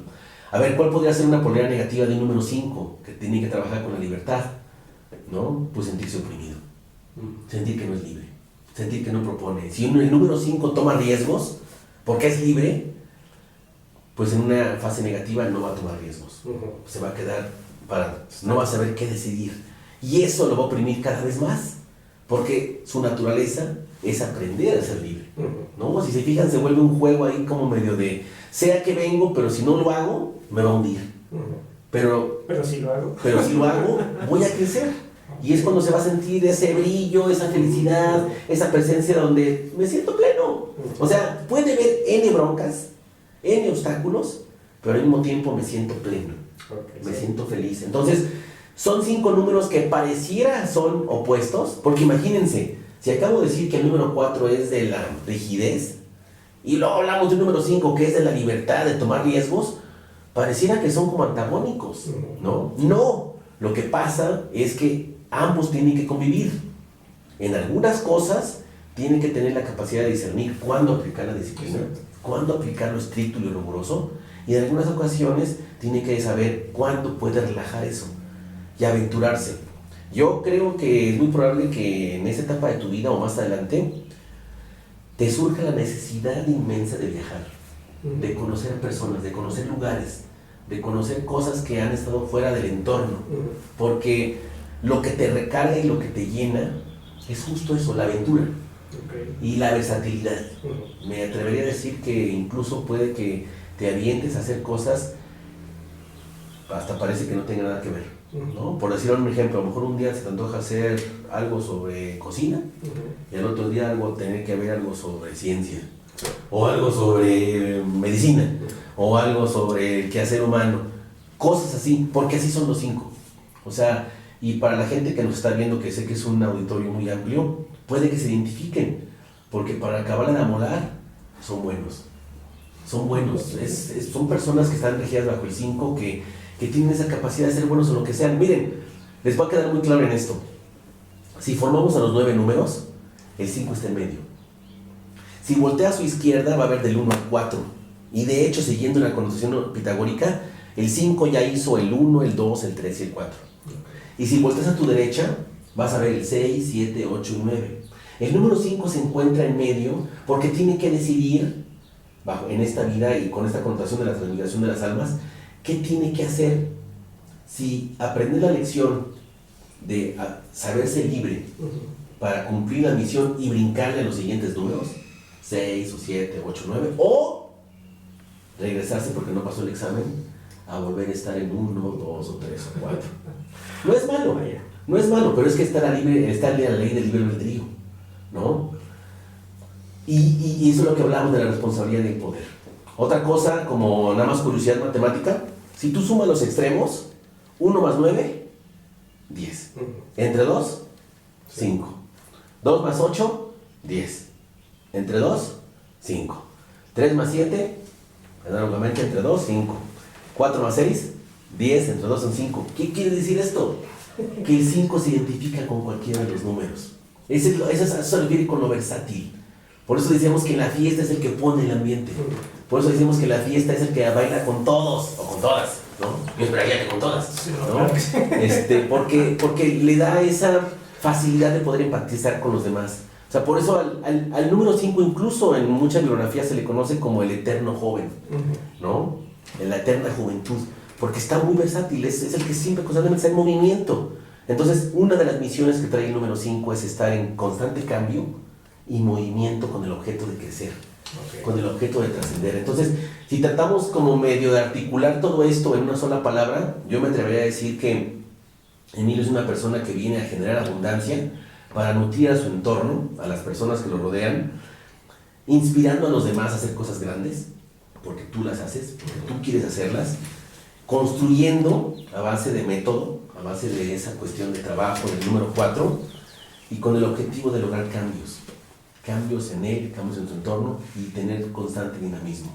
A ver, ¿cuál podría ser una polaridad negativa del número 5? Que tiene que trabajar con la libertad, ¿no? Pues sentirse oprimido, sentir que no es libre, sentir que no propone. Si el número 5 toma riesgos, porque es libre, pues en una fase negativa no va a tomar riesgos. Se va a quedar parado, no va a saber qué decidir. Y eso lo va a oprimir cada vez más, porque su naturaleza es aprender a ser libre, ¿no? Si se fijan, se vuelve un juego ahí como medio de, sea que vengo, pero si no lo hago, me va a hundir. Pero si lo hago, voy a crecer. Y es cuando se va a sentir ese brillo, esa felicidad, esa presencia donde me siento pleno. O sea, puede haber N broncas, N obstáculos, pero al mismo tiempo me siento pleno, me siento feliz. Entonces, son 5 números que pareciera son opuestos, porque imagínense, si acabo de decir que el número 4 es de la rigidez, y luego hablamos del número 5 que es de la libertad, de tomar riesgos, pareciera que son como antagónicos, ¿no? No, lo que pasa es que ambos tienen que convivir. En algunas cosas tienen que tener la capacidad de discernir cuándo aplicar la disciplina, cuándo aplicar lo estricto y lo riguroso, y en algunas ocasiones tienen que saber cuándo puede relajar eso y aventurarse. Yo creo que es muy probable que en esa etapa de tu vida o más adelante te surja la necesidad inmensa de viajar, de conocer personas, de conocer lugares, de conocer cosas que han estado fuera del entorno, porque lo que te recarga y lo que te llena es justo eso, la aventura y la versatilidad. Me atrevería a decir que incluso puede que te avientes a hacer cosas hasta parece que no tenga nada que ver, ¿no? Por decir un ejemplo, a lo mejor un día se te antoja hacer algo sobre cocina y al otro día tener que ver algo sobre ciencia o algo sobre medicina o algo sobre el quehacer humano, cosas así, porque así son los 5. O sea, y para la gente que nos está viendo, que sé que es un auditorio muy amplio, puede que se identifiquen, porque para acabar de amolar son buenos, son personas que están regidas bajo el 5, que tienen esa capacidad de ser buenos en lo que sean. Miren, les va a quedar muy claro en esto. Si formamos a los 9 números, el 5 está en medio. Si voltea a su izquierda, va a haber del 1 al 4. Y de hecho, siguiendo la connotación pitagórica, el 5 ya hizo el 1, el 2, el 3 y el 4. Y si volteas a tu derecha, vas a ver el 6, 7, 8 y 9. El número 5 se encuentra en medio porque tiene que decidir, en esta vida y con esta connotación de la transmigración de las almas, ¿qué tiene que hacer? Si aprender la lección de saberse libre para cumplir la misión y brincarle a los siguientes números, 6 o 7, 8, 9, o regresarse porque no pasó el examen a volver a estar en 1, 2 o 3 o 4. No es malo, pero es que está la ley del libre albedrío, ¿no? Y eso es lo que hablamos de la responsabilidad y el poder. Otra cosa, como nada más curiosidad matemática, si tú sumas los extremos, 1 más 9, 10. Entre 2, 5. 2 más 8, 10. Entre 2, 5. 3 más 7, análogamente entre 2, 5. 4 más 6, 10. Entre 2 son 5. ¿Qué quiere decir esto? Que el 5 se identifica con cualquiera de los números. Eso se refiere con lo versátil. Por eso decíamos que la fiesta es el que pone el ambiente. Por eso decimos que la fiesta es el que baila con todos o con todas, ¿no? Yo esperaría que con todas, ¿no? Porque le da esa facilidad de poder empatizar con los demás, O sea, por eso al número 5 incluso en muchas bibliografías se le conoce como el eterno joven, ¿no? La eterna juventud, porque está muy versátil, es el que siempre constantemente está en movimiento. Entonces, una de las misiones que trae el número 5 es estar en constante cambio y movimiento con el objeto de crecer, con el objeto de trascender. Entonces, si tratamos como medio de articular todo esto en una sola palabra, yo me atrevería a decir que Emilio es una persona que viene a generar abundancia para nutrir a su entorno, a las personas que lo rodean, inspirando a los demás a hacer cosas grandes, porque tú las haces, porque tú quieres hacerlas, construyendo a base de método, a base de esa cuestión de trabajo del número 4, y con el objetivo de lograr cambios en él, cambios en su entorno y tener constante dinamismo.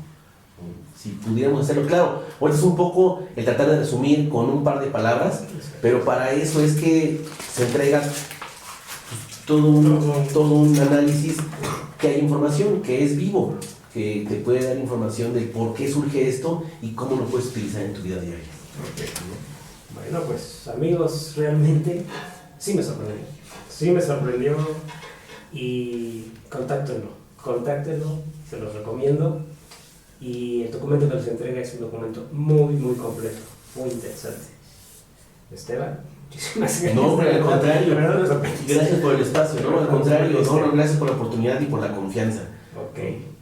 Si pudiéramos hacerlo, claro, ahorita es un poco el tratar de resumir con un par de palabras, pero para eso es que se entrega todo un análisis, que hay información, que es vivo, que te puede dar información de por qué surge esto y cómo lo puedes utilizar en tu vida diaria. Bueno, pues amigos, realmente sí me sorprendió y contáctenlo, se los recomiendo, y el documento que les entrega es un documento muy, muy completo, muy interesante. Esteban, muchísimas gracias. No, hombre, al contrario, gracias por el espacio, no, al contrario, no, gracias por la oportunidad y por la confianza. Ok,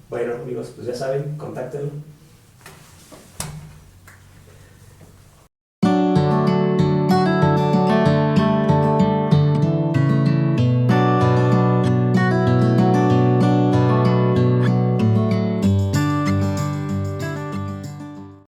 bueno amigos, pues ya saben, contáctenlo.